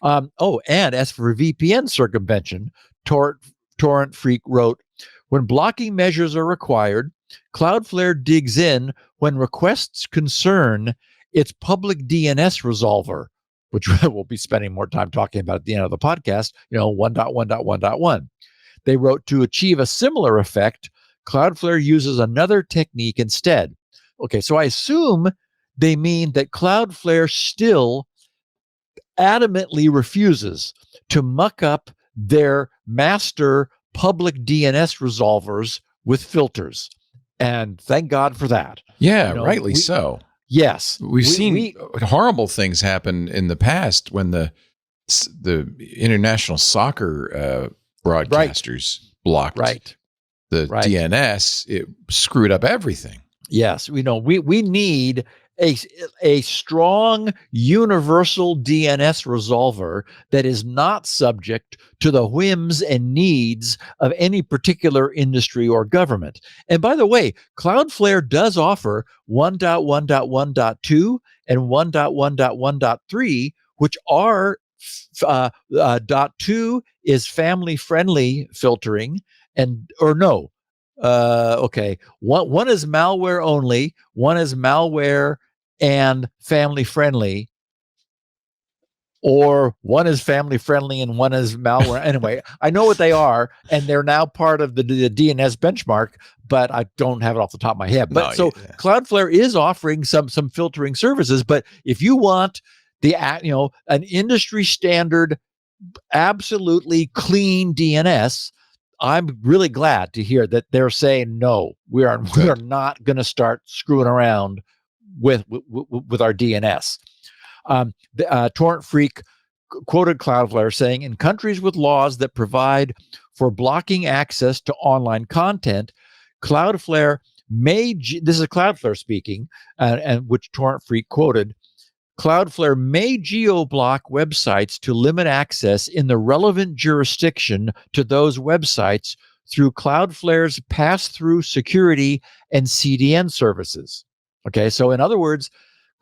And as for VPN circumvention, Torrent Freak wrote, when blocking measures are required, Cloudflare digs in when requests concern its public DNS resolver, which we'll be spending more time talking about at the end of the podcast, 1.1.1.1. They wrote, to achieve a similar effect, Cloudflare uses another technique instead. Okay, so I assume they mean that Cloudflare still adamantly refuses to muck up their master public DNS resolvers with filters. And thank God for that. Yeah, rightly so. Yes. We've seen horrible things happen in the past when the international soccer broadcasters blocked the DNS. It screwed up everything. Yes, we need a strong universal DNS resolver that is not subject to the whims and needs of any particular industry or government. And by the way, Cloudflare does offer 1.1.1.2 and 1.1.1.3, which are .2 is family friendly filtering, one is malware only, one is malware and family friendly, or one is family friendly and one is malware. Anyway, I know what they are, and they're now part of the DNS benchmark, but I don't have it off the top of my head. But Cloudflare is offering some filtering services. But if you want an industry standard, absolutely clean DNS, I'm really glad to hear that they're saying no. We are not going to start screwing around with our DNS. Torrent Freak quoted Cloudflare saying, in countries with laws that provide for blocking access to online content, Cloudflare this is Cloudflare speaking, and which Torrent Freak quoted, Cloudflare may geo-block websites to limit access in the relevant jurisdiction to those websites through Cloudflare's pass-through security and CDN services. Okay, so in other words,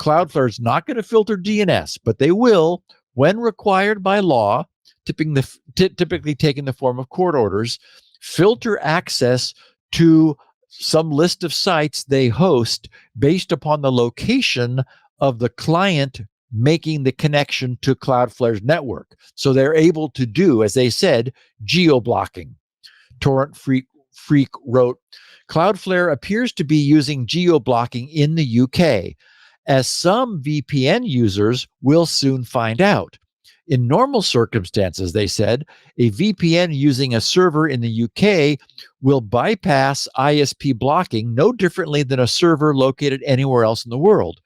Cloudflare is not going to filter DNS, but they will, when required by law, typically taking the form of court orders, filter access to some list of sites they host based upon the location of the client making the connection to Cloudflare's network. So they're able to do, as they said, geo-blocking. Torrent Freak wrote, Cloudflare appears to be using geo-blocking in the UK, as some VPN users will soon find out. In normal circumstances, they said, a VPN using a server in the UK will bypass ISP blocking no differently than a server located anywhere else in the world.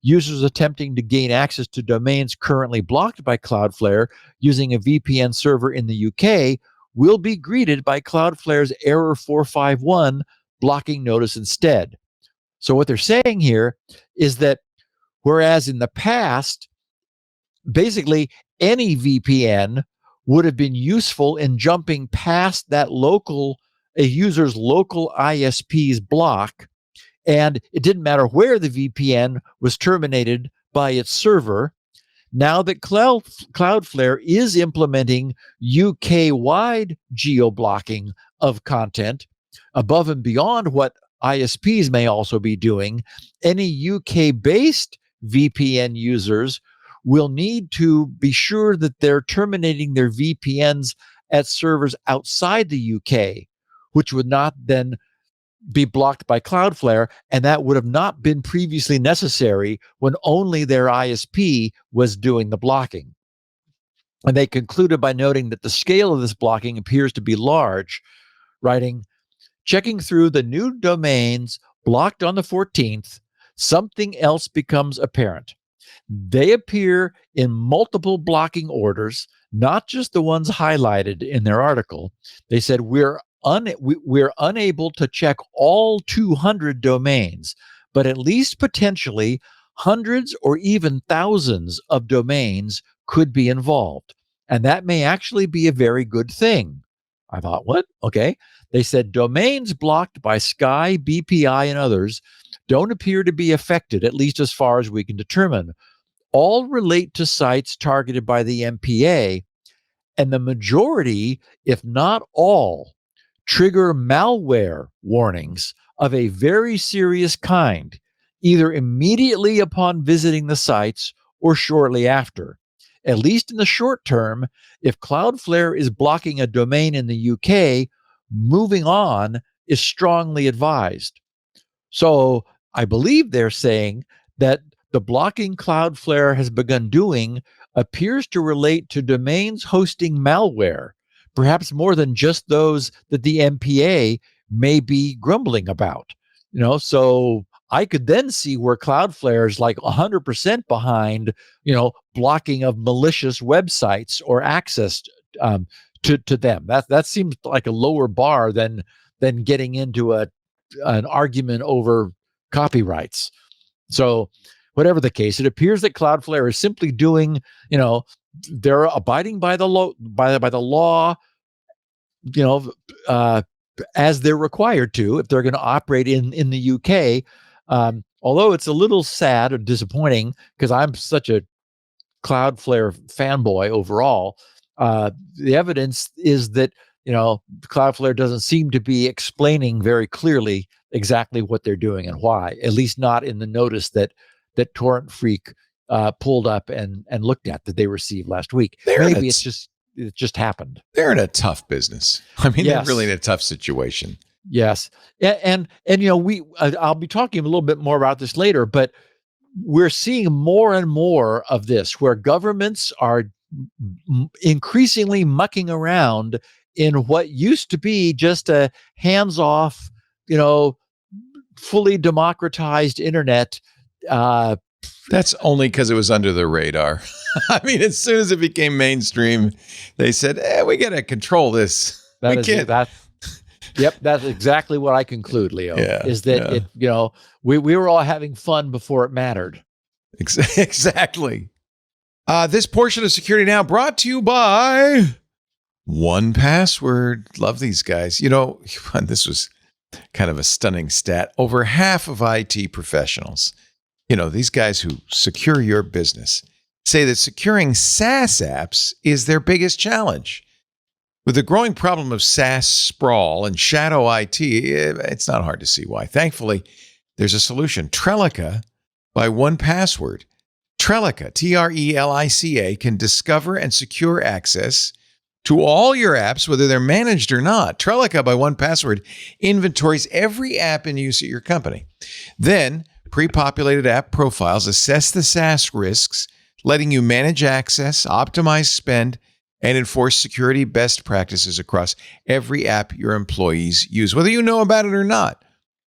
Users attempting to gain access to domains currently blocked by Cloudflare using a VPN server in the UK will be greeted by Cloudflare's error 451 blocking notice instead. So what they're saying here is that whereas in the past, basically any VPN would have been useful in jumping past that a user's local ISP's block, and it didn't matter where the VPN was terminated by its server. Now that Cloudflare is implementing UK-wide geo-blocking of content above and beyond what ISPs may also be doing, any UK-based VPN users will need to be sure that they're terminating their VPNs at servers outside the UK, which would not then be blocked by Cloudflare, and that would have not been previously necessary when only their ISP was doing the blocking. And they concluded by noting that the scale of this blocking appears to be large, writing, checking through the new domains blocked on the 14th, something else becomes apparent. They appear in multiple blocking orders, not just the ones highlighted in their article. They said, we're unable to check all 200 domains, but at least potentially hundreds or even thousands of domains could be involved. And that may actually be a very good thing. I thought, what? Okay. They said domains blocked by Sky, BPI, and others don't appear to be affected, at least as far as we can determine. All relate to sites targeted by the MPA, and the majority, if not all, trigger malware warnings of a very serious kind, either immediately upon visiting the sites or shortly after. At least in the short term, if Cloudflare is blocking a domain in the UK, moving on is strongly advised. So I believe they're saying that the blocking Cloudflare has begun doing appears to relate to domains hosting malware, perhaps more than just those that the MPA may be grumbling about. So I could then see where Cloudflare is like 100% behind, blocking of malicious websites or access to them. That seems like a lower bar than getting into an argument over copyrights. So whatever the case, it appears that Cloudflare is simply doing, they're abiding by the law, by the law, as they're required to, if they're going to operate in the UK. Although it's a little sad or disappointing because I'm such a Cloudflare fanboy overall. The evidence is that Cloudflare doesn't seem to be explaining very clearly exactly what they're doing and why. At least not in the notice that Torrent Freak pulled up and looked at that they received last week. Maybe it just happened. They're in a tough business. I mean, Yes. They're really in a tough situation. Yes, and I'll be talking a little bit more about this later, but we're seeing more and more of this where governments are increasingly mucking around in what used to be just a hands-off, fully democratized internet. That's only because it was under the radar. I mean, as soon as it became mainstream, they said, we got to control this. Yep, that's exactly what I conclude, Leo, is that we were all having fun before it mattered. Exactly. This portion of Security Now brought to you by OnePassword. Love these guys. This was kind of a stunning stat. Over half of IT professionals, these guys who secure your business, say that securing SaaS apps is their biggest challenge. With the growing problem of SaaS sprawl and shadow IT, it's not hard to see why. Thankfully, there's a solution. Trelica by OnePassword. Trelica, Trelica, can discover and secure access to all your apps, whether they're managed or not. Trelica by OnePassword inventories every app in use at your company. Then, pre-populated app profiles assess the SaaS risks, letting you manage access, optimize spend, and enforce security best practices across every app your employees use, whether you know about it or not.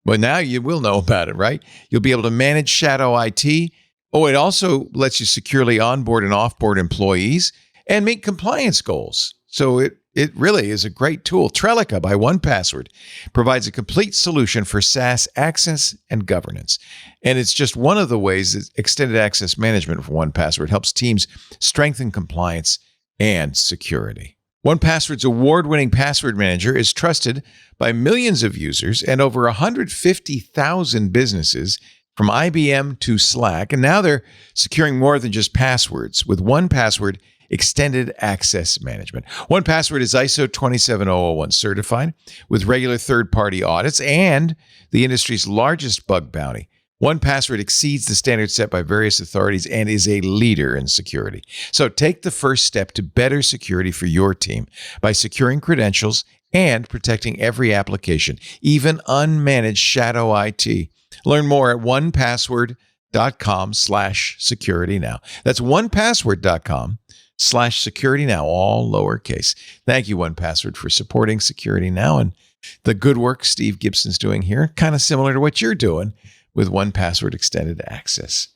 But now you will know about it, right? You'll be able to manage shadow IT. Oh, it also lets you securely onboard and offboard employees and meet compliance goals. So it really is a great tool. Trelica by OnePassword provides a complete solution for SaaS access and governance. And it's just one of the ways that extended access management for OnePassword helps teams strengthen compliance and security. OnePassword's award-winning password manager is trusted by millions of users and over 150,000 businesses from IBM to Slack. And now they're securing more than just passwords with OnePassword Extended Access Management. OnePassword is ISO 27001 certified with regular third-party audits and the industry's largest bug bounty. OnePassword exceeds the standards set by various authorities and is a leader in security. So take the first step to better security for your team by securing credentials and protecting every application, even unmanaged shadow IT. Learn more at onepassword.com/security now. That's onepassword.com/security now, all lowercase. Thank you, OnePassword, for supporting Security Now and the good work Steve Gibson's doing here, kind of similar to what you're doing with OnePassword Extended Access.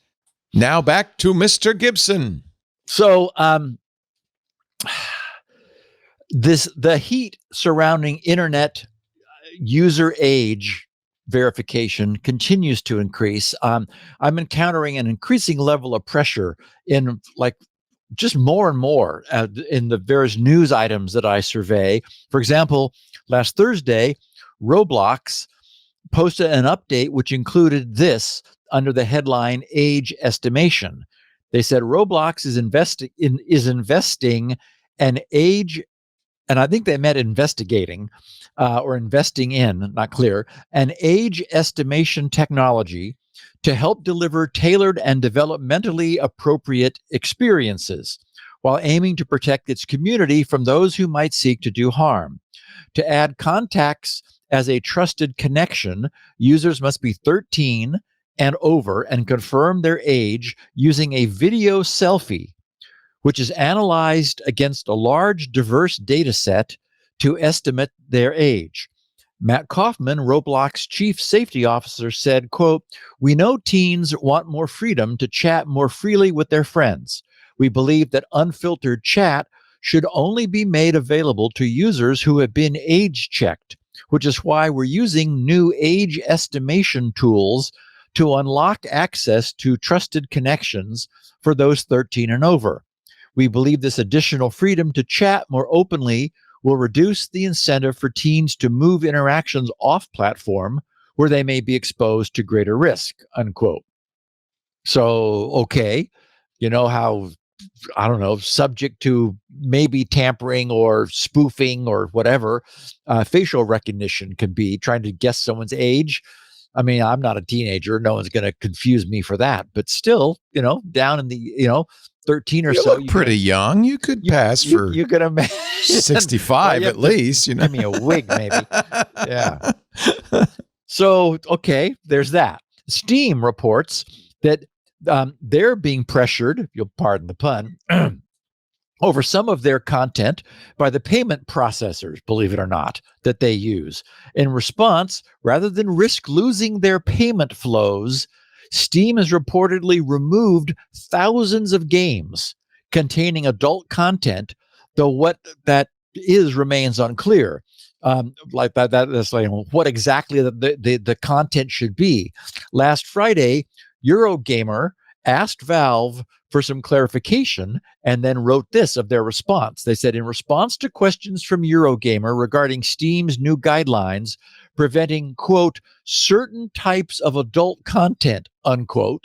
Now back to Mr. Gibson. So the heat surrounding internet user age verification continues to increase. I'm encountering an increasing level of pressure in just more and more in the various news items that I survey. For example, last Thursday, Roblox posted an update which included this under the headline age estimation. They said Roblox is investing an age, and I think they meant investigating or investing in, not clear, an age estimation technology to help deliver tailored and developmentally appropriate experiences while aiming to protect its community from those who might seek to do harm. To add contacts as a trusted connection, users must be 13 and over and confirm their age using a video selfie, which is analyzed against a large, diverse data set to estimate their age. Matt Kaufman, Roblox chief safety officer, said, quote, "We know teens want more freedom to chat more freely with their friends. We believe that unfiltered chat should only be made available to users who have been age checked, which is why we're using new age estimation tools to unlock access to trusted connections for those 13 and over. We believe this additional freedom to chat more openly will reduce the incentive for teens to move interactions off platform where they may be exposed to greater risk," unquote. So, okay, you know how, I don't know, subject to maybe tampering or spoofing or whatever, facial recognition can be, trying to guess someone's age. I mean, I'm not a teenager. No one's going to confuse me for that. But still, down in the, 13 or You so. look pretty young. You could pass for you could imagine 65 at least, Give me a wig, maybe. Yeah. So, okay, there's that. Steam reports that they're being pressured, you'll pardon the pun, over some of their content by the payment processors, believe it or not, that they use. In response, rather than risk losing their payment flows, Steam has reportedly removed thousands of games containing adult content, though what that is remains unclear. That's like what exactly the content should be. Last Friday, Eurogamer asked Valve for some clarification and then wrote this of their response. They said, in response to questions from Eurogamer regarding Steam's new guidelines preventing, quote, certain types of adult content, unquote,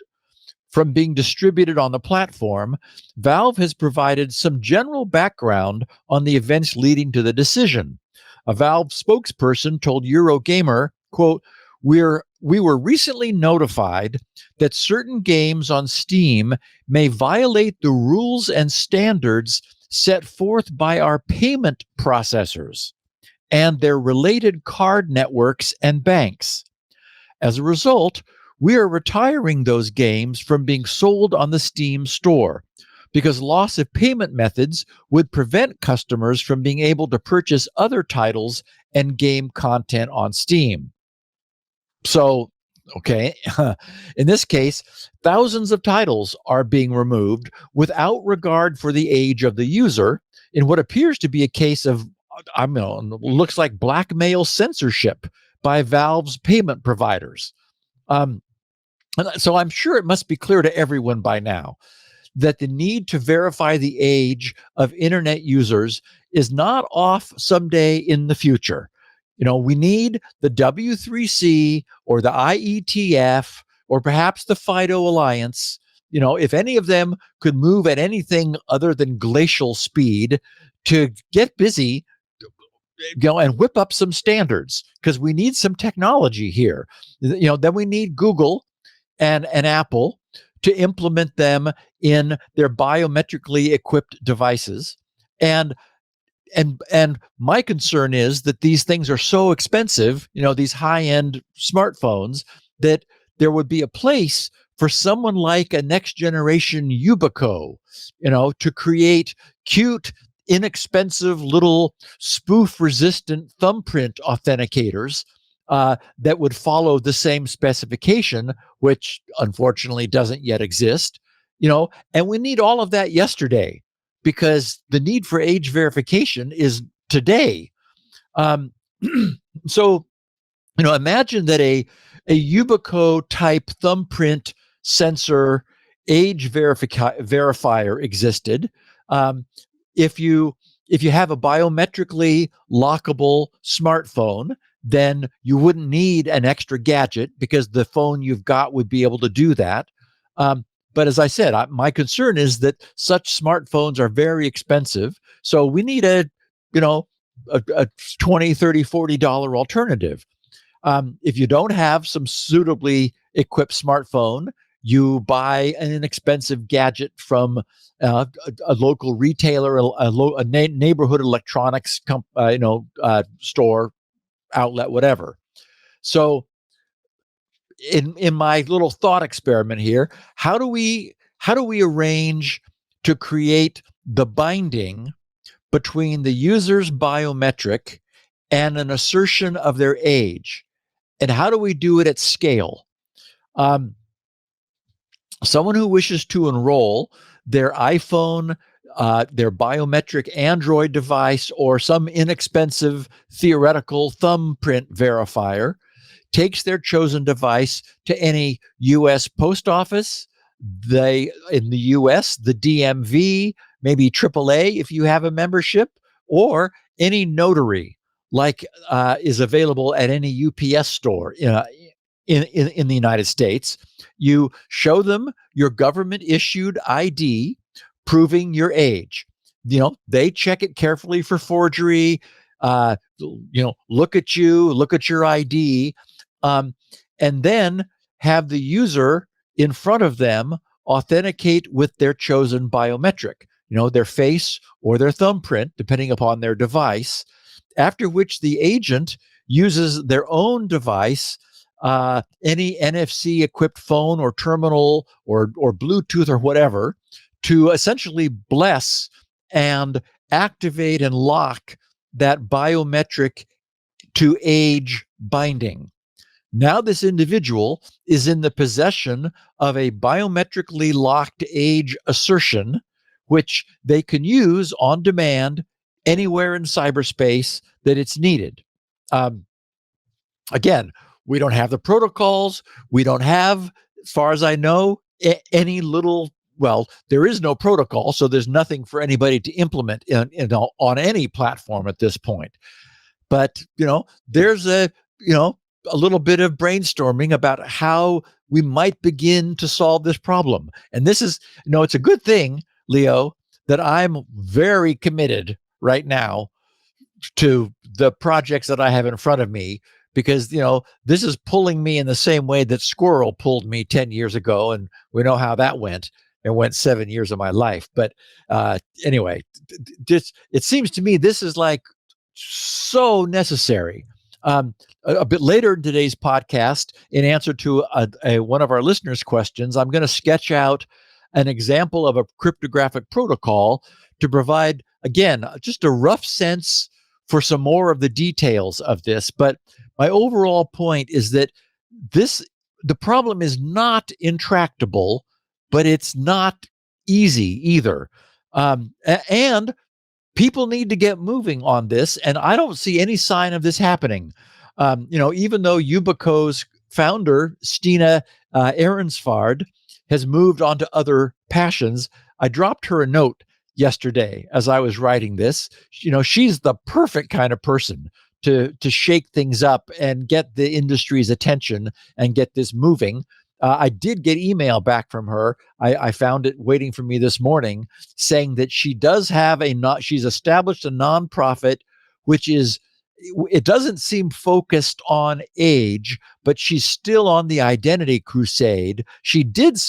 from being distributed on the platform, Valve has provided some general background on the events leading to the decision. A Valve spokesperson told Eurogamer, quote, we were recently notified that certain games on Steam may violate the rules and standards set forth by our payment processors and their related card networks and banks. As a result, we are retiring those games from being sold on the Steam store because loss of payment methods would prevent customers from being able to purchase other titles and game content on Steam. So, okay, in this case, thousands of titles are being removed without regard for the age of the user in what appears to be a case of, looks like blackmail censorship by Valve's payment providers. So I'm sure it must be clear to everyone by now that the need to verify the age of internet users is not off someday in the future. We need the W3C or the IETF or perhaps the FIDO Alliance. If any of them could move at anything other than glacial speed to get busy, and whip up some standards, because we need some technology here. Then we need Google and Apple to implement them in their biometrically equipped devices. And my concern is that these things are so expensive, these high-end smartphones, that there would be a place for someone like a next generation Yubico, to create cute, inexpensive little spoof-resistant thumbprint authenticators that would follow the same specification, which unfortunately doesn't yet exist. And we need all of that yesterday, because the need for age verification is today. So, imagine that a Yubico type thumbprint sensor age verifier existed. If you have a biometrically lockable smartphone, then you wouldn't need an extra gadget because the phone you've got would be able to do that. But as I said, my concern is that such smartphones are very expensive. So we need a $20, $30, $40 alternative. If you don't have some suitably equipped smartphone, you buy an inexpensive gadget from a local retailer, a neighborhood electronics store, outlet, whatever. So in my little thought experiment here, how do we arrange to create the binding between the user's biometric and an assertion of their age. And how do we do it at scale? Someone who wishes to enroll their iPhone, their biometric Android device, or some inexpensive theoretical thumbprint verifier takes their chosen device to any U.S. post office, in the U.S., the DMV, maybe AAA if you have a membership, or any notary like is available at any UPS store in the United States. You show them your government issued ID proving your age. They check it carefully for forgery. Look at you, look at your ID, and then have the user in front of them authenticate with their chosen biometric, their face or their thumbprint, depending upon their device, after which the agent uses their own device, any NFC equipped phone or terminal or Bluetooth or whatever, to essentially bless and activate and lock that biometric to age binding. Now this individual is in the possession of a biometrically locked age assertion, which they can use on demand anywhere in cyberspace that it's needed. Again, we don't have the protocols. We don't have, as far as I know, any little, well, there is no protocol, so there's nothing for anybody to implement on any platform at this point. But, there's a little bit of brainstorming about how we might begin to solve this problem. And this is, it's a good thing, Leo, that I'm very committed right now to the projects that I have in front of me, because, this is pulling me in the same way that Squirrel pulled me 10 years ago. And we know how that went. It went 7 years of my life. But anyway, it seems to me this is like so necessary. A bit later in today's podcast, in answer to one of our listeners' questions, I'm going to sketch out an example of a cryptographic protocol to provide, again, just a rough sense for some more of the details of this. But my overall point is that the problem is not intractable, but it's not easy either. And people need to get moving on this, and I don't see any sign of this happening. Even though Yubico's founder, Stina Ahrensfard, has moved on to other passions, I dropped her a note yesterday as I was writing this. She's the perfect kind of person to shake things up and get the industry's attention and get this moving. I did get email back from her. I found it waiting for me this morning, saying that she does have she's established a nonprofit, which is, it doesn't seem focused on age, but she's still on the identity crusade. She did,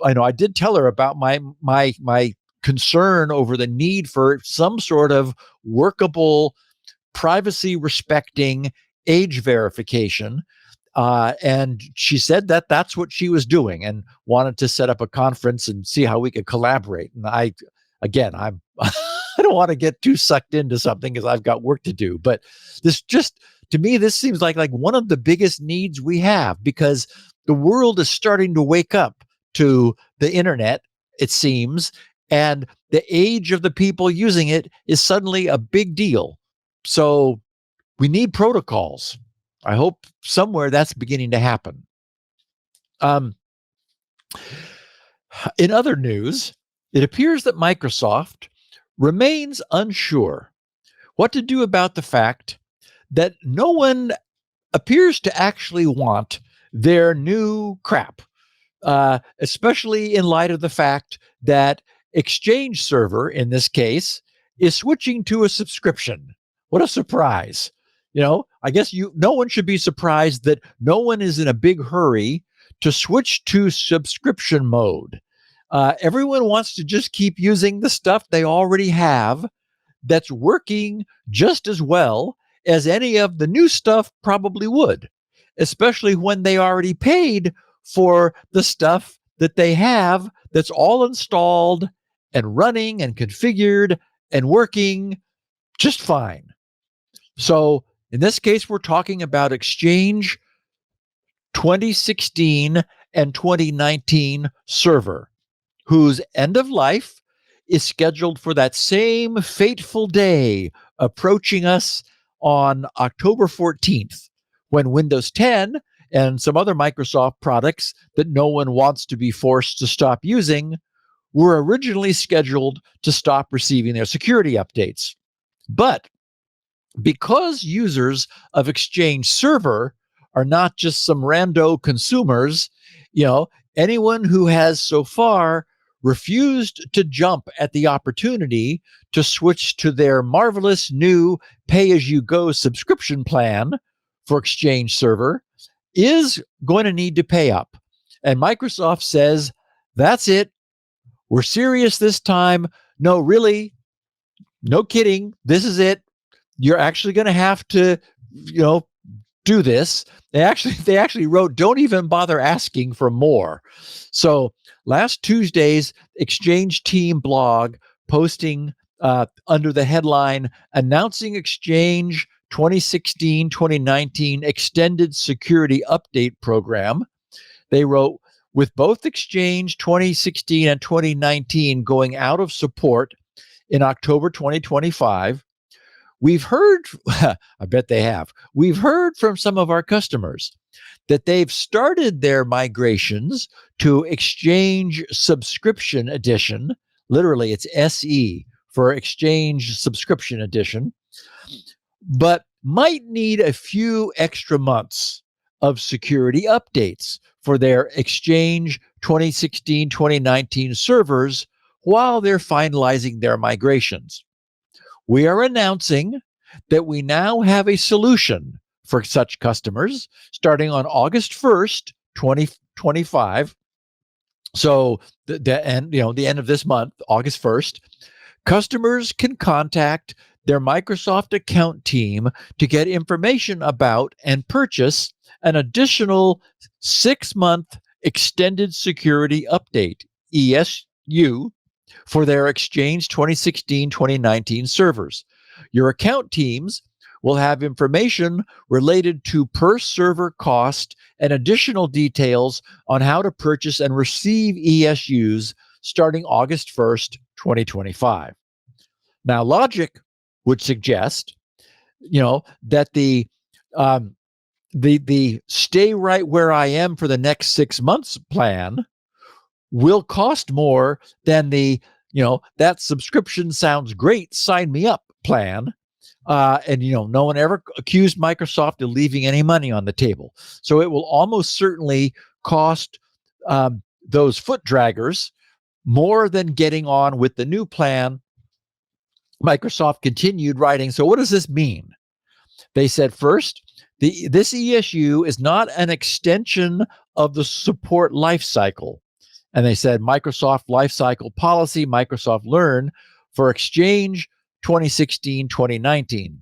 I did tell her about my concern over the need for some sort of workable, privacy respecting age verification. And she said that that's what she was doing and wanted to set up a conference and see how we could collaborate. And I don't want to get too sucked into something because I've got work to do. But to me, this seems like one of the biggest needs we have, because the world is starting to wake up to the internet, it seems, and the age of the people using it is suddenly a big deal. So we need protocols. I hope somewhere that's beginning to happen. In other news, it appears that Microsoft remains unsure what to do about the fact that no one appears to actually want their new crap, especially in light of the fact that Exchange Server, in this case, is switching to a subscription. What a surprise. I guess no one should be surprised that no one is in a big hurry to switch to subscription mode. Everyone wants to just keep using the stuff they already have that's working just as well as any of the new stuff probably would, especially when they already paid for the stuff that they have that's all installed and running and configured and working just fine. So In this case, we're talking about Exchange 2016 and 2019 server, whose end of life is scheduled for that same fateful day approaching us on October 14th, when Windows 10 and some other Microsoft products that no one wants to be forced to stop using were originally scheduled to stop receiving their security updates. But because users of Exchange Server are not just some rando consumers, anyone who has so far refused to jump at the opportunity to switch to their marvelous new pay-as-you-go subscription plan for Exchange Server is going to need to pay up. And Microsoft says, that's it. We're serious this time. No, really, no kidding. This is it. You're actually going to have to, do this. They actually wrote, don't even bother asking for more. So last Tuesday's Exchange team blog posting under the headline, announcing Exchange 2016-2019 extended security update program. They wrote, with both Exchange 2016 and 2019 going out of support in October 2025, we've heard, I bet they have, we've heard from some of our customers that they've started their migrations to Exchange Subscription Edition. Literally, it's SE for Exchange Subscription Edition, but might need a few extra months of security updates for their Exchange 2016-2019 servers while they're finalizing their migrations. We are announcing that we now have a solution for such customers starting on August 1st, 2025. So the end of this month, August 1st, customers can contact their Microsoft account team to get information about and purchase an additional 6-month extended security update, ESU, for their Exchange 2016-2019 servers. Your account teams will have information related to per server cost and additional details on how to purchase and receive ESUs starting August 1st, 2025. Now, logic would suggest, that the stay right where I am for the next 6 months plan will cost more than the, that subscription sounds great, sign me up plan. And no one ever accused Microsoft of leaving any money on the table. So it will almost certainly cost those foot draggers more than getting on with the new plan. Microsoft continued writing, so what does this mean? They said, first, this ESU is not an extension of the support lifecycle. And they said Microsoft Lifecycle Policy, Microsoft Learn for Exchange 2016-2019.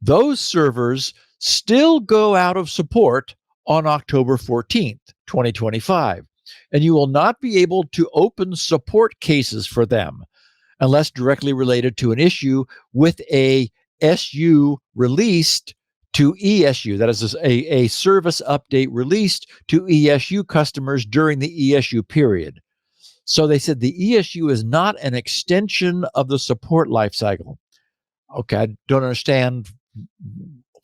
Those servers still go out of support on October 14th, 2025. And you will not be able to open support cases for them unless directly related to an issue with a SU released to ESU. That is a service update released to ESU customers during the ESU period. So they said the ESU is not an extension of the support lifecycle. Okay, I don't understand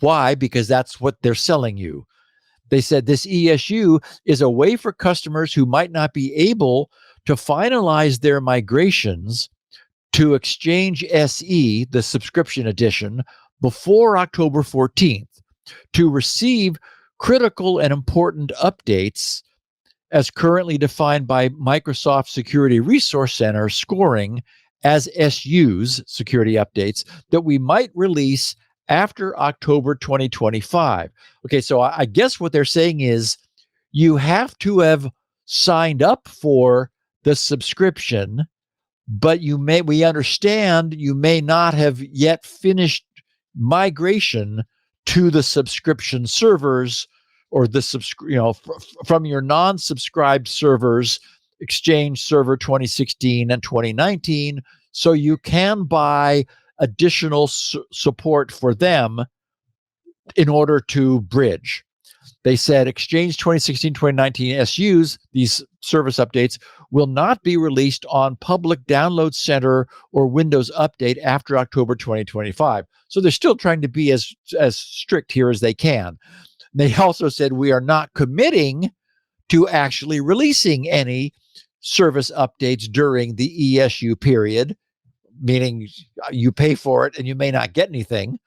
why, because that's what they're selling you. They said this ESU is a way for customers who might not be able to finalize their migrations to Exchange SE, the subscription edition, before October 14th to receive critical and important updates as currently defined by Microsoft Security Resource Center scoring as SUs, security updates, that we might release after October 2025. Okay, so I guess what they're saying is you have to have signed up for the subscription, but we understand you may not have yet finished migration to the subscription servers or the from your non-subscribed servers, Exchange Server 2016 and 2019, so you can buy additional support for them in order to bridge. They said Exchange 2016-2019 SUs, these service updates, will not be released on Public Download Center or Windows Update after October 2025. So they're still trying to be as strict here as they can. They also said we are not committing to actually releasing any service updates during the ESU period, meaning you pay for it and you may not get anything.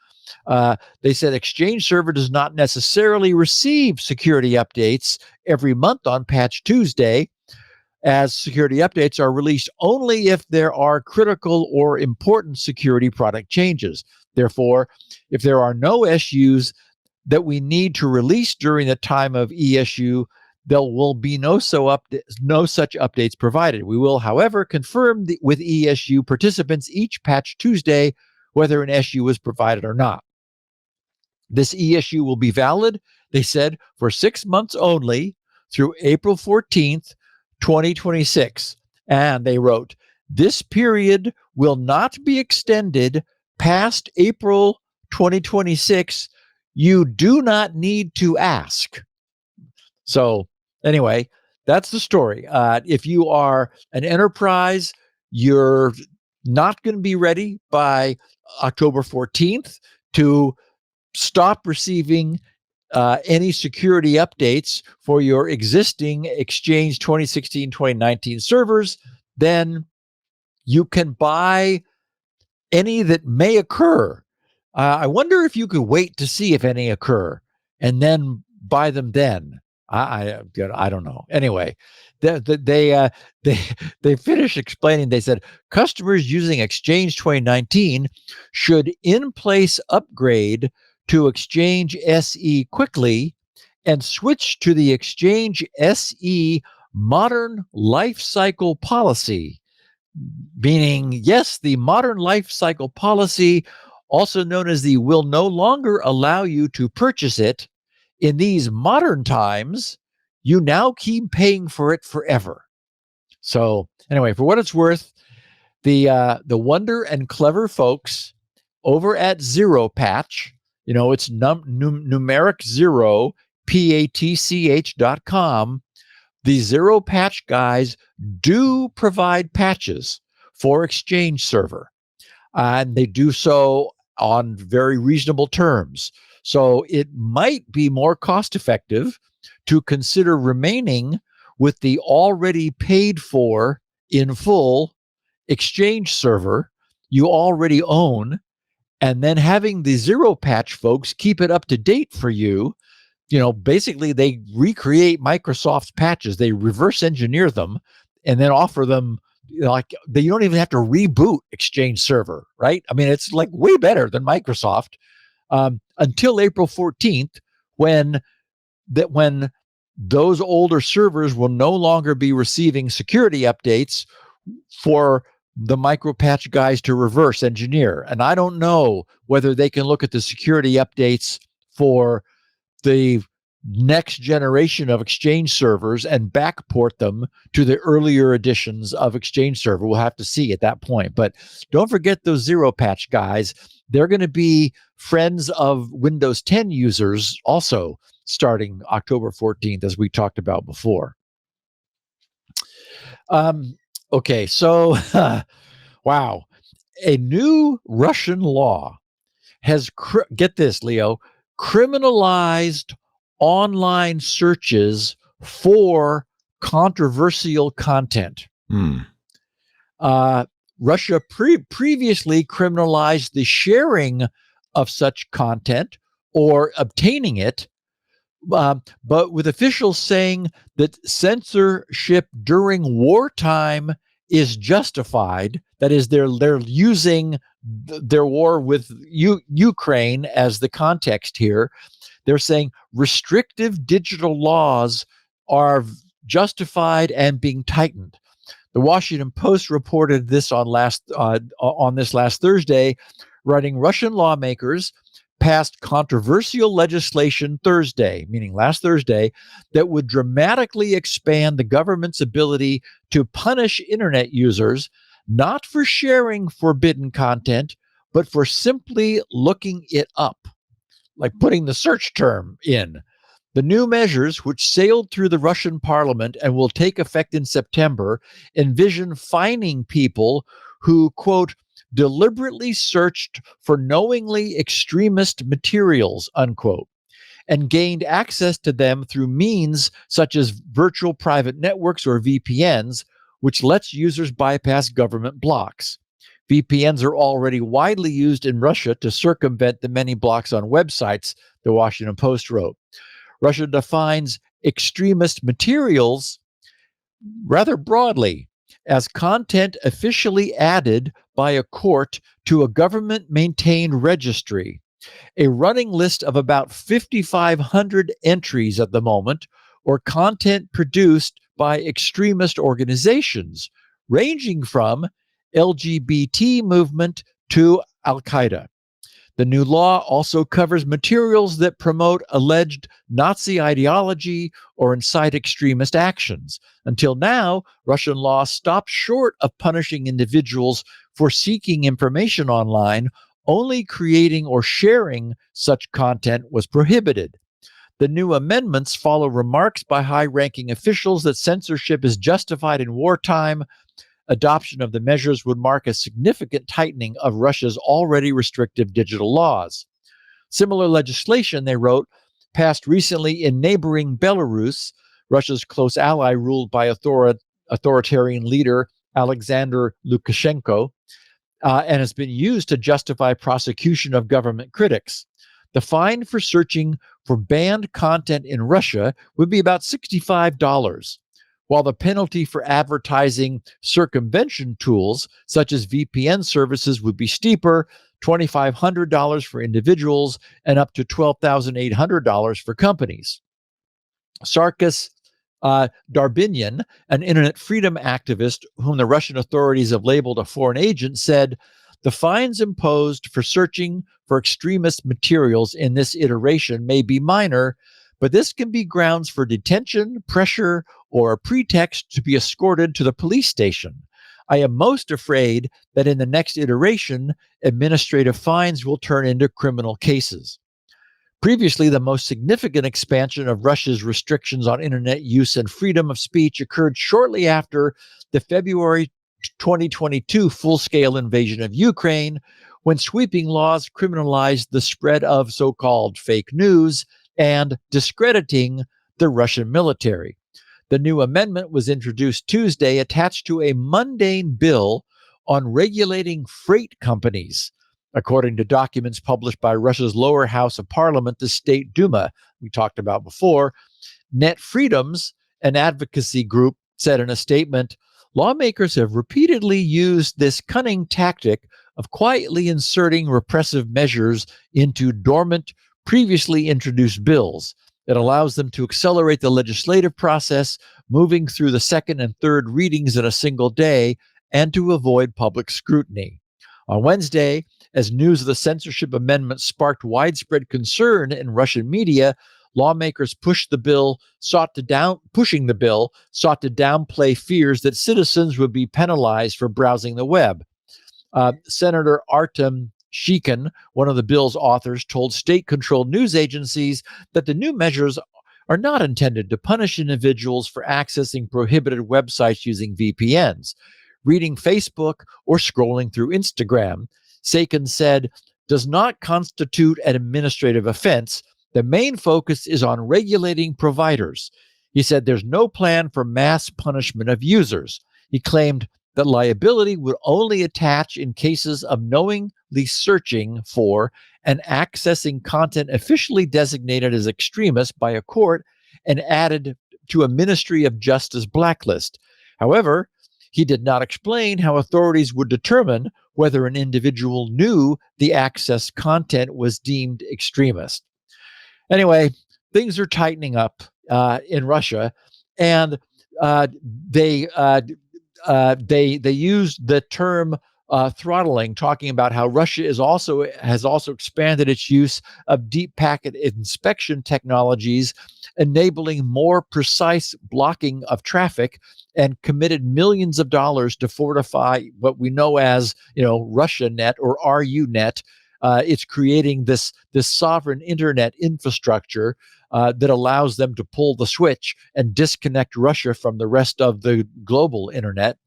They said Exchange Server does not necessarily receive security updates every month on Patch Tuesday, as security updates are released only if there are critical or important security product changes. Therefore, if there are no SUs that we need to release during the time of ESU, there will be no such updates provided. We will, however, confirm with ESU participants each Patch Tuesday whether an SU was provided or not. This ESU will be valid, they said, for 6 months only through April 14th, 2026. And they wrote, this period will not be extended past April 2026. You do not need to ask. So anyway, that's the story. If you are an enterprise, you're not going to be ready by October 14th to stop receiving any security updates for your existing Exchange 2016-2019 servers, then you can buy any that may occur. I wonder if you could wait to see if any occur and then buy them then. I don't know. Anyway, they finished explaining. They said customers using Exchange 2019 should in place upgrade to Exchange SE quickly and switch to the Exchange SE Modern Lifecycle Policy, meaning, yes, the Modern Lifecycle Policy, also known as the will no longer allow you to purchase it. In these modern times, you now keep paying for it forever. So anyway, for what it's worth, the wonder and clever folks over at Zero Patch, it's numeric 0, patch.com. The Zero Patch guys do provide patches for Exchange Server, and they do so on very reasonable terms. So it might be more cost effective to consider remaining with the already paid for in full Exchange Server you already own, and then having the Zero Patch folks keep it up to date for you. Basically they recreate Microsoft's patches, they reverse engineer them and then offer them, you don't even have to reboot Exchange Server, right? I mean, it's like way better than Microsoft. Until April 14th, when those older servers will no longer be receiving security updates for the micropatch guys to reverse engineer. And I don't know whether they can look at the security updates for the next generation of Exchange servers and backport them to the earlier editions of Exchange Server. We'll have to see at that point. But don't forget those Zero Patch guys. They're going to be friends of Windows 10 users also starting October 14th, as we talked about before. Okay, so wow. A new Russian law has, get this, Leo, criminalized online searches for controversial content. Russia previously criminalized the sharing of such content or obtaining it, but with officials saying that censorship during wartime is justified. That is, they're using their war with Ukraine as the context here. They're saying restrictive digital laws are justified and being tightened. The Washington Post reported this on this last Thursday, writing Russian lawmakers passed controversial legislation Thursday, meaning last Thursday, that would dramatically expand the government's ability to punish internet users, not for sharing forbidden content, but for simply looking it up. like putting the search term in. The new measures, which sailed through the Russian parliament and will take effect in September, envision fining people who, quote, deliberately searched for knowingly extremist materials, unquote, and gained access to them through means such as virtual private networks or VPNs, which lets users bypass government blocks. VPNs are already widely used in Russia to circumvent the many blocks on websites, the Washington Post wrote. Russia defines extremist materials rather broadly as content officially added by a court to a government-maintained registry. A running list of about 5,500 entries at the moment, or content produced by extremist organizations, ranging from LGBT movement to Al-Qaeda. The new law also covers materials that promote alleged Nazi ideology or incite extremist actions. Until now, Russian law stopped short of punishing individuals for seeking information online. Only creating or sharing such content was prohibited. The new amendments follow remarks by high-ranking officials that censorship is justified in wartime. Adoption of the measures would mark a significant tightening of Russia's already restrictive digital laws. Similar legislation, they wrote, passed recently in neighboring Belarus, Russia's close ally ruled by authoritarian leader Alexander Lukashenko, and has been used to justify prosecution of government critics. The fine for searching for banned content in Russia would be about $65. While the penalty for advertising circumvention tools, such as VPN services, would be steeper, $2,500 for individuals and up to $12,800 for companies. Sarkis Darbinian, an internet freedom activist whom the Russian authorities have labeled a foreign agent, said, the fines imposed for searching for extremist materials in this iteration may be minor, but this can be grounds for detention, pressure, or a pretext to be escorted to the police station. I am most afraid that in the next iteration, administrative fines will turn into criminal cases. Previously, the most significant expansion of Russia's restrictions on internet use and freedom of speech occurred shortly after the February 2022 full-scale invasion of Ukraine, when sweeping laws criminalized the spread of so-called fake news and discrediting the Russian military. The new amendment was introduced Tuesday, attached to a mundane bill on regulating freight companies, according to documents published by Russia's lower house of parliament, the State Duma, we talked about before. Net Freedoms, an advocacy group, said in a statement, lawmakers have repeatedly used this cunning tactic of quietly inserting repressive measures into dormant, previously introduced bills. It allows them to accelerate the legislative process, moving through the second and third readings in a single day, and to avoid public scrutiny. On Wednesday, as news of the censorship amendment sparked widespread concern in Russian media, lawmakers pushing the bill sought to downplay fears that citizens would be penalized for browsing the web. Senator Artem Shikin, one of the bill's authors, told state-controlled news agencies that the new measures are not intended to punish individuals for accessing prohibited websites using VPNs, reading Facebook, or scrolling through Instagram. Shikin said, does not constitute an administrative offense. The main focus is on regulating providers. He said there's no plan for mass punishment of users. He claimed that liability would only attach in cases of knowingly searching for and accessing content officially designated as extremist by a court and added to a Ministry of Justice blacklist. However, he did not explain how authorities would determine whether an individual knew the accessed content was deemed extremist. Anyway, things are tightening up in Russia, and they used the term throttling, talking about how Russia has also expanded its use of deep packet inspection technologies, enabling more precise blocking of traffic, and committed millions of dollars to fortify what we know as, RussiaNet or RUNet, it's creating this sovereign internet infrastructure that allows them to pull the switch and disconnect Russia from the rest of the global internet.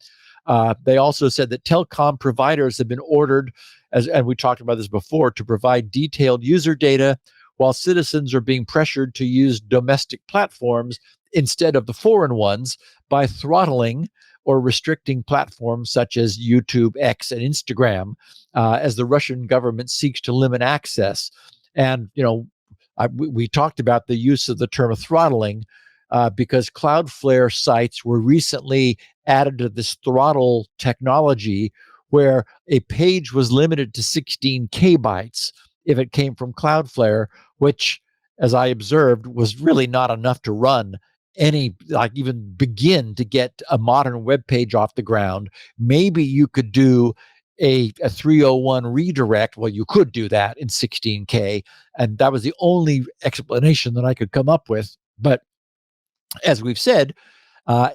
They also said that telecom providers have been ordered, and we talked about this before, to provide detailed user data, while citizens are being pressured to use domestic platforms instead of the foreign ones by throttling or restricting platforms such as YouTube, X, and Instagram, as the Russian government seeks to limit access. And, we talked about the use of the term throttling because Cloudflare sites were recently added to this throttle technology where a page was limited to 16 kbytes if it came from Cloudflare, which, as I observed, was really not enough to run even begin to get a modern web page off the ground. Maybe you could do a 301 redirect. Well, you could do that in 16K, and that was the only explanation that I could come up with. But as we've said,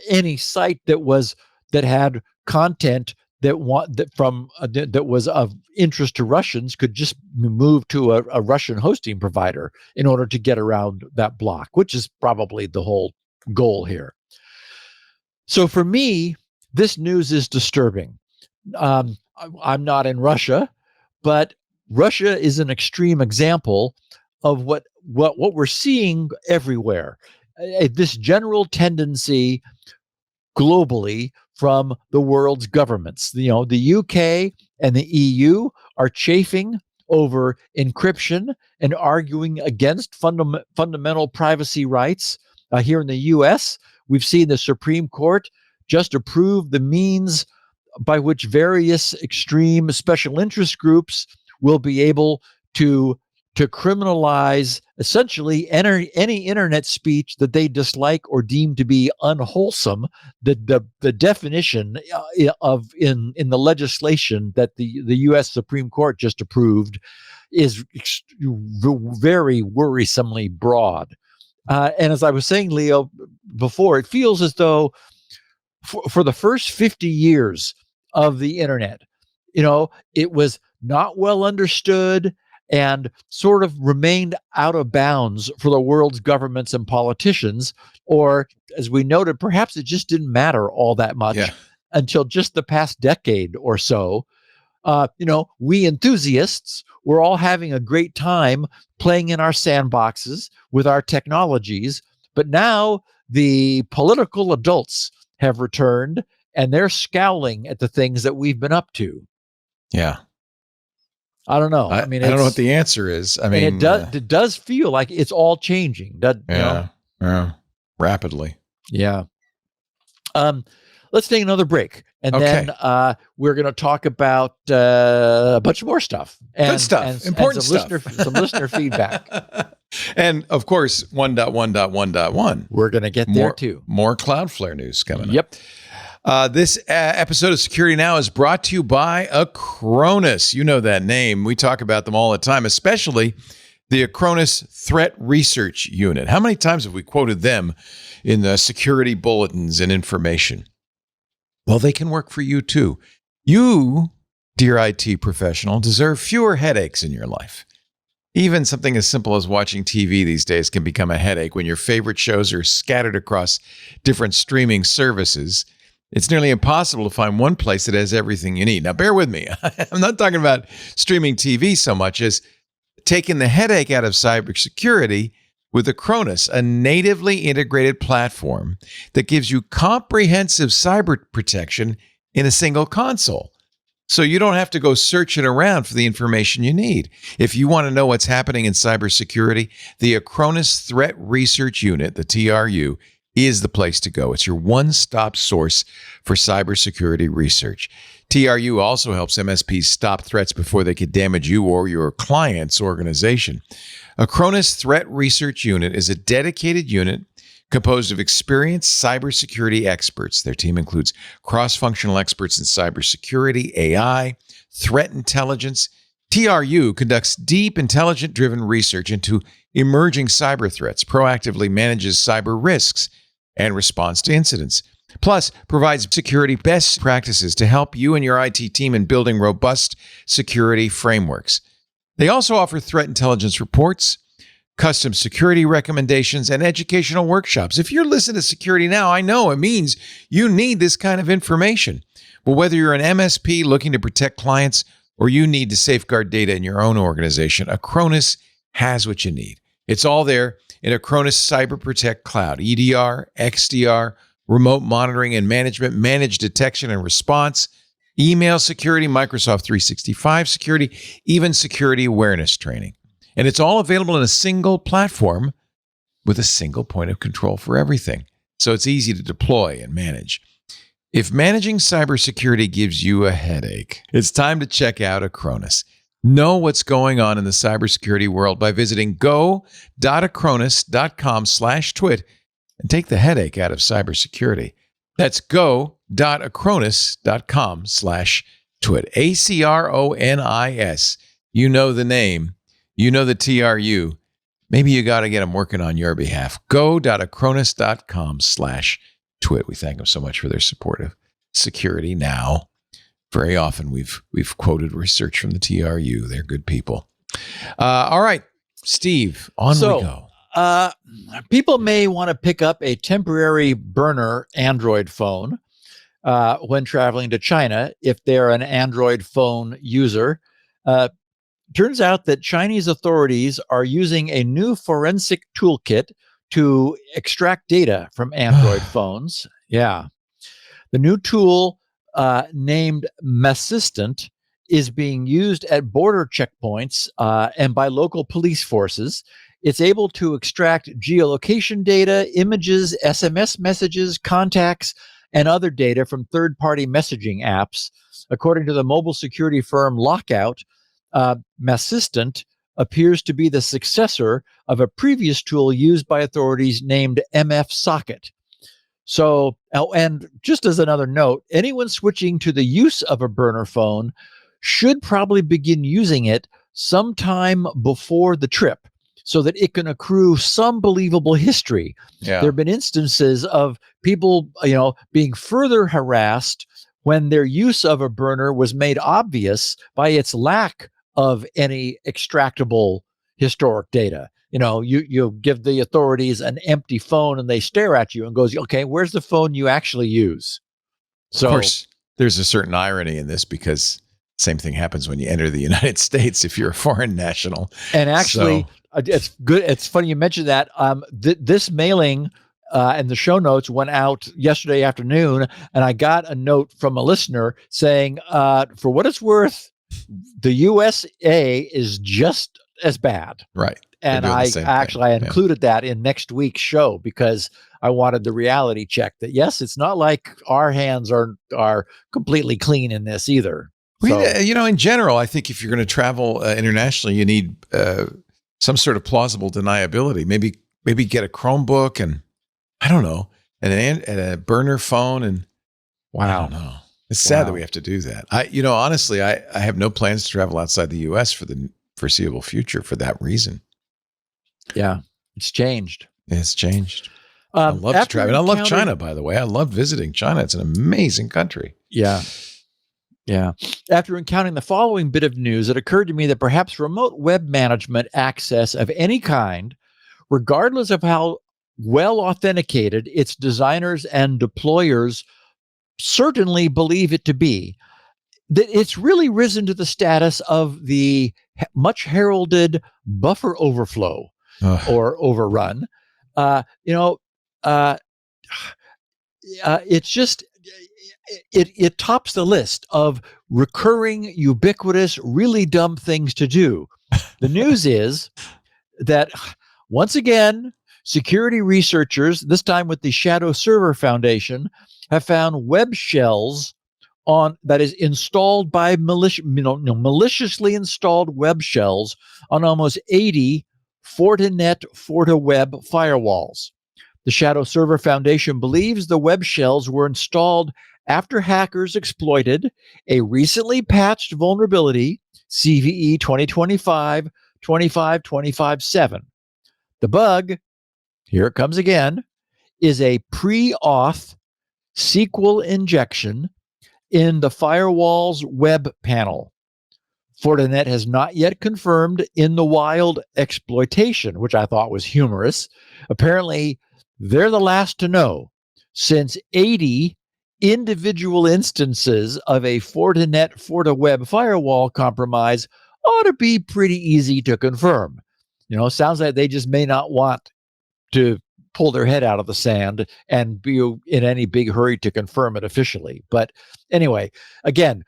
any site that had content that was of interest to Russians could just move to a Russian hosting provider in order to get around that block, which is probably the whole goal here. So for me, this news is disturbing. I'm not in Russia, but Russia is an extreme example of what we're seeing everywhere. This general tendency globally from the world's governments. The UK and the EU are chafing over encryption and arguing against fundamental privacy rights. Here in the US, we've seen the Supreme Court just approve the means by which various extreme special interest groups will be able to criminalize essentially any internet speech that they dislike or deem to be unwholesome. The definition in the legislation that the U.S. Supreme Court just approved is very worrisomely broad. And as I was saying, Leo, before, it feels as though for the first 50 years of the internet, it was not well understood and sort of remained out of bounds for the world's governments and politicians, or as we noted, perhaps it just didn't matter all that much until just the past decade or so. We enthusiasts were all having a great time playing in our sandboxes with our technologies, but now the political adults have returned and they're scowling at the things that we've been up to. Yeah. I don't know. I don't know what the answer is. I mean, it does feel like it's all changing. Rapidly. Yeah. Let's take another break, and then we're going to talk about a bunch more stuff. Good stuff. Important stuff. Some listener feedback. And of course, 1.1.1.1. We're going to get there too. More Cloudflare news coming up. Yep. This episode of Security Now is brought to you by Acronis. You know that name. We talk about them all the time, especially the Acronis Threat Research Unit. How many times have we quoted them in the security bulletins and information? Well, they can work for you too. You, dear IT professional, deserve fewer headaches in your life. Even something as simple as watching TV these days can become a headache when your favorite shows are scattered across different streaming services. It's nearly impossible to find one place that has everything you need. Now, bear with me. I'm not talking about streaming TV so much as taking the headache out of cybersecurity with Acronis, a natively integrated platform that gives you comprehensive cyber protection in a single console. So you don't have to go searching around for the information you need. If you want to know what's happening in cybersecurity, the Acronis Threat Research Unit, the TRU, is the place to go. It's your one-stop source for cybersecurity research. TRU also helps MSPs stop threats before they could damage you or your client's organization. Acronis Threat Research Unit is a dedicated unit composed of experienced cybersecurity experts. Their team includes cross-functional experts in cybersecurity, AI, threat intelligence. TRU conducts deep, intelligent-driven research into emerging cyber threats, proactively manages cyber risks, and responds to incidents. Plus, provides security best practices to help you and your IT team in building robust security frameworks. They also offer threat intelligence reports, custom security recommendations, and educational workshops. If you're listening to Security Now, I know it means you need this kind of information. But whether you're an MSP looking to protect clients or you need to safeguard data in your own organization, Acronis has what you need. It's all there in Acronis Cyber Protect Cloud, EDR, XDR, remote monitoring and management, managed detection and response, email security, Microsoft 365 security, even security awareness training. And it's all available in a single platform with a single point of control for everything. So it's easy to deploy and manage. If managing cybersecurity gives you a headache, it's time to check out Acronis. Know what's going on in the cybersecurity world by visiting go.acronis.com/twit and take the headache out of cybersecurity. That's go.acronis.com/twit. ACRONIS. You know the name. You know the TRU. Maybe you got to get them working on your behalf. Go.acronis.com/twit. We thank them so much for their support of Security Now. Very often we've quoted research from the TRU. They're good people. All right, Steve, on we go. People may want to pick up a temporary burner Android phone when traveling to China if they're an Android phone user. Turns out that Chinese authorities are using a new forensic toolkit to extract data from Android phones. Yeah. The new tool, named Massistant, is being used at border checkpoints and by local police forces. It's able to extract geolocation data, images, SMS messages, contacts, and other data from third-party messaging apps. According to the mobile security firm Lockout, Massistant appears to be the successor of a previous tool used by authorities named MF Socket. So, and just as another note, anyone switching to the use of a burner phone should probably begin using it sometime before the trip so that it can accrue some believable history. Yeah. There have been instances of people, being further harassed when their use of a burner was made obvious by its lack of any extractable historic data. You give the authorities an empty phone and they stare at you and goes, okay, where's the phone you actually use? So, of course, there's a certain irony in this because same thing happens when you enter the United States if you're a foreign national. And actually, it's good. It's funny you mentioned that. This mailing and the show notes went out yesterday afternoon, and I got a note from a listener saying, for what it's worth, the USA is just as bad. Right. And I included that in next week's show because I wanted the reality check that, yes, it's not like our hands are completely clean in this either. In general, I think if you're going to travel internationally, you need some sort of plausible deniability. Maybe get a Chromebook and I don't know, and a burner phone. And I don't know. It's sad that we have to do that. Honestly, I have no plans to travel outside the U.S. for the foreseeable future for that reason. Yeah, it's changed. It's changed. I love to travel. I love China, by the way. I love visiting China. It's an amazing country. Yeah. Yeah. After encountering the following bit of news, it occurred to me that perhaps remote web management access of any kind, regardless of how well authenticated its designers and deployers certainly believe it to be, that it's really risen to the status of the much heralded buffer overflow or overrun. It's just, it tops the list of recurring, ubiquitous, really dumb things to do. The news is that once again, security researchers, this time with the Shadow Server Foundation, have found Webshells that is installed by maliciously installed Webshells on almost 80 Fortinet FortiWeb firewalls. The Shadow Server Foundation believes the Webshells were installed after hackers exploited a recently patched vulnerability, CVE 2025-25-25-7. The bug, here it comes again, is a pre-auth SQL injection in the firewall's web panel. Fortinet has not yet confirmed in the wild exploitation, which I thought was humorous. Apparently, they're the last to know, since 80 individual instances of a Fortinet FortiWeb firewall compromise ought to be pretty easy to confirm. Sounds like they just may not want to pull their head out of the sand and be in any big hurry to confirm it officially. But anyway, again,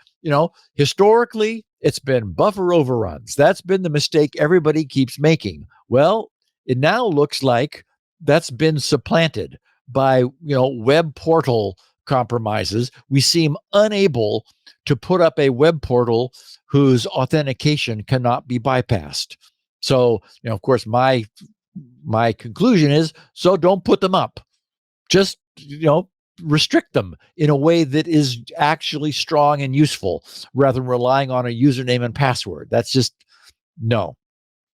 historically, it's been buffer overruns. That's been the mistake everybody keeps making. Well, it now looks like that's been supplanted by, web portal compromises. We seem unable to put up a web portal whose authentication cannot be bypassed. So, of course, my conclusion is, so don't put them up. Just, restrict them in a way that is actually strong and useful rather than relying on a username and password. That's just, no,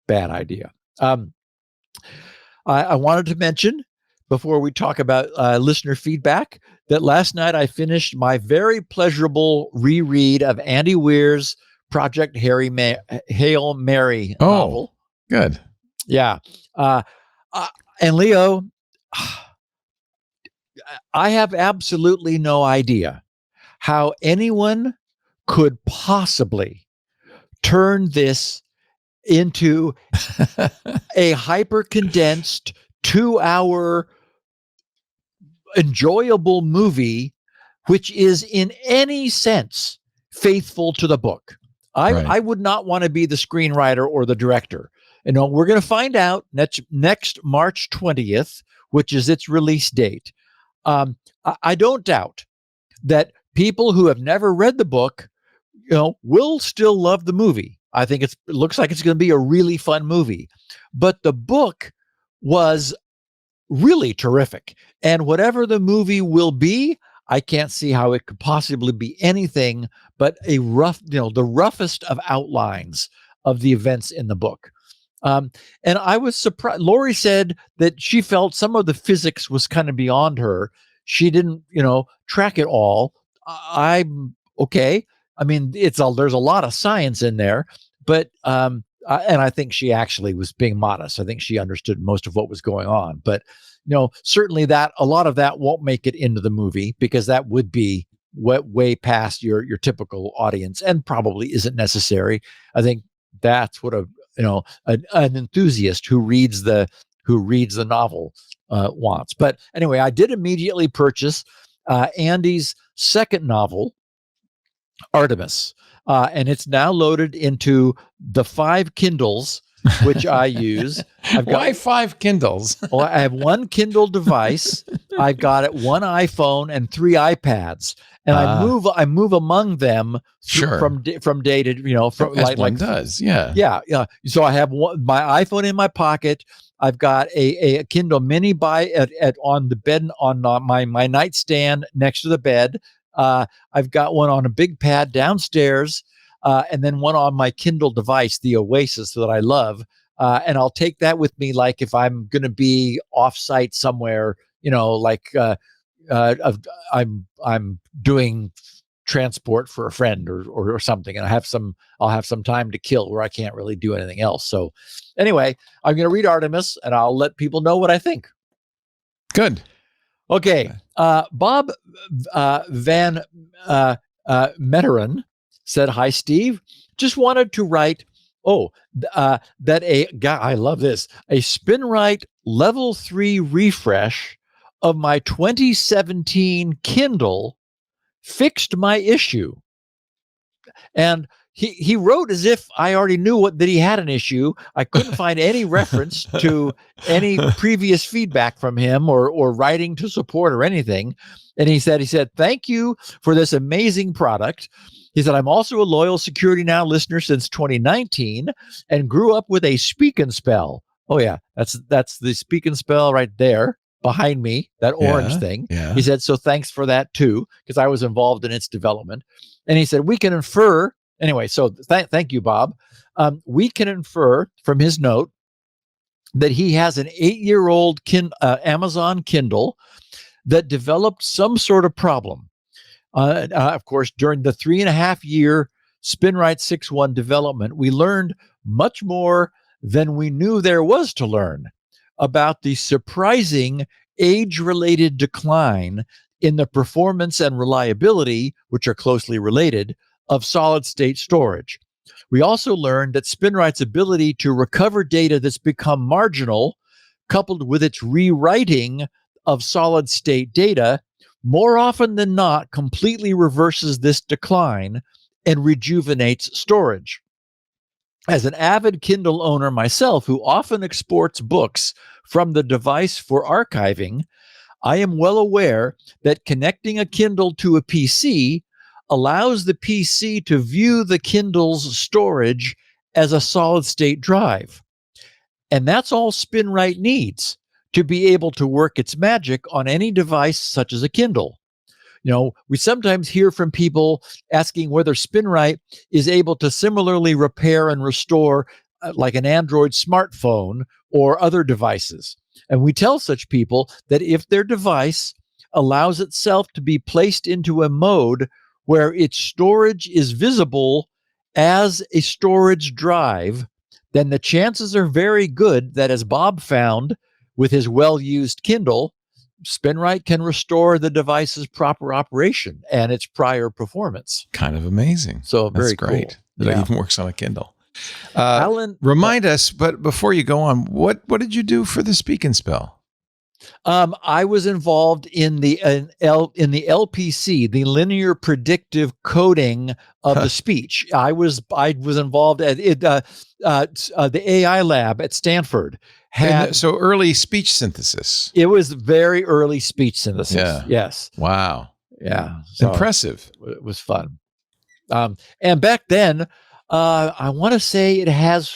bad idea. I wanted to mention, before we talk about listener feedback, that last night I finished my very pleasurable reread of Andy Weir's Project Hail Mary novel. Good. Yeah. And Leo, I have absolutely no idea how anyone could possibly turn this into a hyper-condensed 2-hour enjoyable movie, which is in any sense faithful to the book. I would not want to be the screenwriter or the director. We're going to find out next March 20th, which is its release date. I don't doubt that people who have never read the book, will still love the movie. I think it looks like it's going to be a really fun movie. But the book was really terrific. And whatever the movie will be, I can't see how it could possibly be anything but the roughest of outlines of the events in the book. And I was surprised. Lori said that she felt some of the physics was kind of beyond her. She didn't, track it all. I'm okay. I mean, there's a lot of science in there, but and I think she actually was being modest. I think she understood most of what was going on. But certainly a lot of that won't make it into the movie, because that would be way past your typical audience and probably isn't necessary. I think that's what an enthusiast who reads the novel wants. But anyway, I did immediately purchase Andy's second novel, Artemis, and it's now loaded into the 5 Kindles which I use. Why 5 Kindles? Well, I have 1 Kindle device. I've got 1 iPhone and 3 iPads, and I move among them from day to from as one does. Yeah. So I have my iPhone in my pocket. I've got a Kindle Mini on the bed on my nightstand next to the bed. I've got one on a big pad downstairs, and then one on my Kindle device, the Oasis, that I love. And I'll take that with me, like if I'm going to be offsite somewhere, I'm doing transport for a friend or something, and I'll have some time to kill where I can't really do anything else. So anyway, I'm going to read Artemis, and I'll let people know what I think. Good. Okay. Bob Van Meteran said, "Hi, Steve. Just wanted to write, that I love this, a SpinRite level 3 refresh of my 2017 Kindle fixed my issue." And he wrote as if I already knew that he had an issue. I couldn't find any reference to any previous feedback from him or writing to support or anything. And he said, "Thank you for this amazing product." He said, "I'm also a loyal Security Now listener since 2019 and grew up with a Speak and Spell." Oh yeah, that's the Speak and Spell right there behind me, that orange thing. Yeah. He said, "So thanks for that too, because I was involved in its development." And he said, "We can infer," anyway, so thank you, Bob. We can infer from his note that he has an 8-year-old Amazon Kindle that developed some sort of problem. Of course, during the 3.5-year SpinRite 6.1 development, we learned much more than we knew there was to learn about the surprising age-related decline in the performance and reliability, which are closely related, of solid-state storage. We also learned that SpinRite's ability to recover data that's become marginal, coupled with its rewriting of solid-state data, more often than not completely reverses this decline and rejuvenates storage. As an avid Kindle owner myself who often exports books from the device for archiving, I am well aware that connecting a Kindle to a PC allows the PC to view the Kindle's storage as a solid-state drive. And that's all SpinRite needs to be able to work its magic on any device such as a Kindle. We sometimes hear from people asking whether SpinRite is able to similarly repair and restore like an Android smartphone or other devices. And we tell such people that if their device allows itself to be placed into a mode where its storage is visible as a storage drive, then the chances are very good that, as Bob found with his well-used Kindle, SpinRite can restore the device's proper operation and its prior performance. Kind of amazing. So very That's great. cool. That even works on a Kindle. Alan, remind us, but before you go on, what did you do for the Speak and Spell? I was involved in the LPC, the linear predictive coding of the speech. I was involved at the AI lab at Stanford. So early speech synthesis. It was very early speech synthesis. Yeah. Yes. Wow. Yeah. So impressive. It was fun. And back then, I want to say it has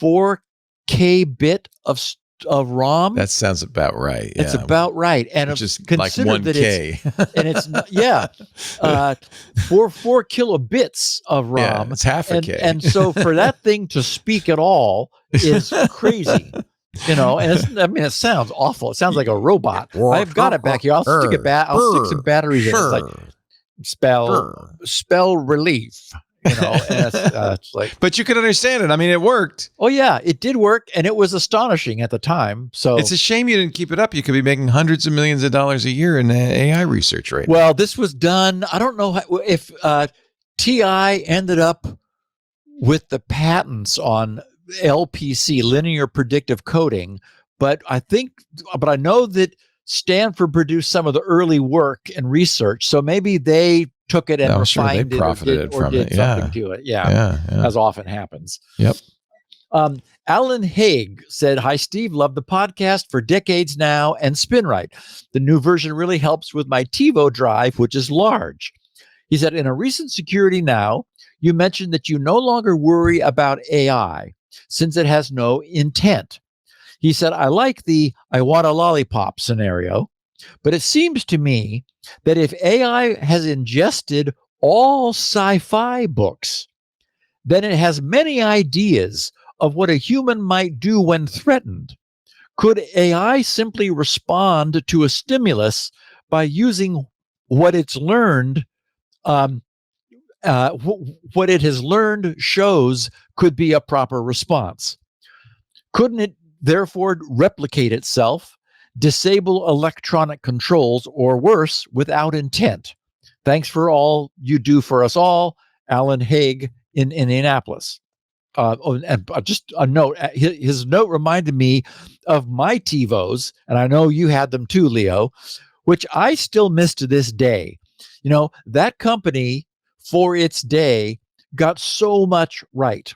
4K bit of ROM. That sounds about right. Yeah. It's about right, and it's just like 1K. And it's 4 kilobits of ROM. Yeah, it's half a K. And so for that thing to speak at all is crazy. And it sounds awful. It sounds like a robot. I've got it back here. I'll stick some batteries in it. It's like spell relief. And it's like, but you could understand it. I mean, it worked. Oh yeah, it did work, and it was astonishing at the time. So it's a shame you didn't keep it up. You could be making hundreds of millions of dollars a year in AI research right now. Well, this was done. I don't know if TI ended up with the patents on LPC, linear predictive coding, but I know that Stanford produced some of the early work and research. So maybe they took it and refined they profited or did something to it. Yeah, as often happens. Yep. Alan Haig said, "Hi, Steve. Love the podcast for decades now and SpinRite. The new version really helps with my TiVo drive, which is large." He said, "In a recent Security Now, you mentioned that you no longer worry about AI since it has no intent." He said, "I like the I want a lollipop scenario, but it seems to me that if AI has ingested all sci-fi books, then it has many ideas of what a human might do when threatened. Could AI simply respond to a stimulus by using what it's learned, what it has learned shows could be a proper response? Couldn't it therefore replicate itself, disable electronic controls, or worse, without intent? Thanks for all you do for us all, Alan Haig in Indianapolis." And just a note, his note reminded me of my TiVos, and I know you had them too, Leo, which I still miss to this day. That company for its day got so much right.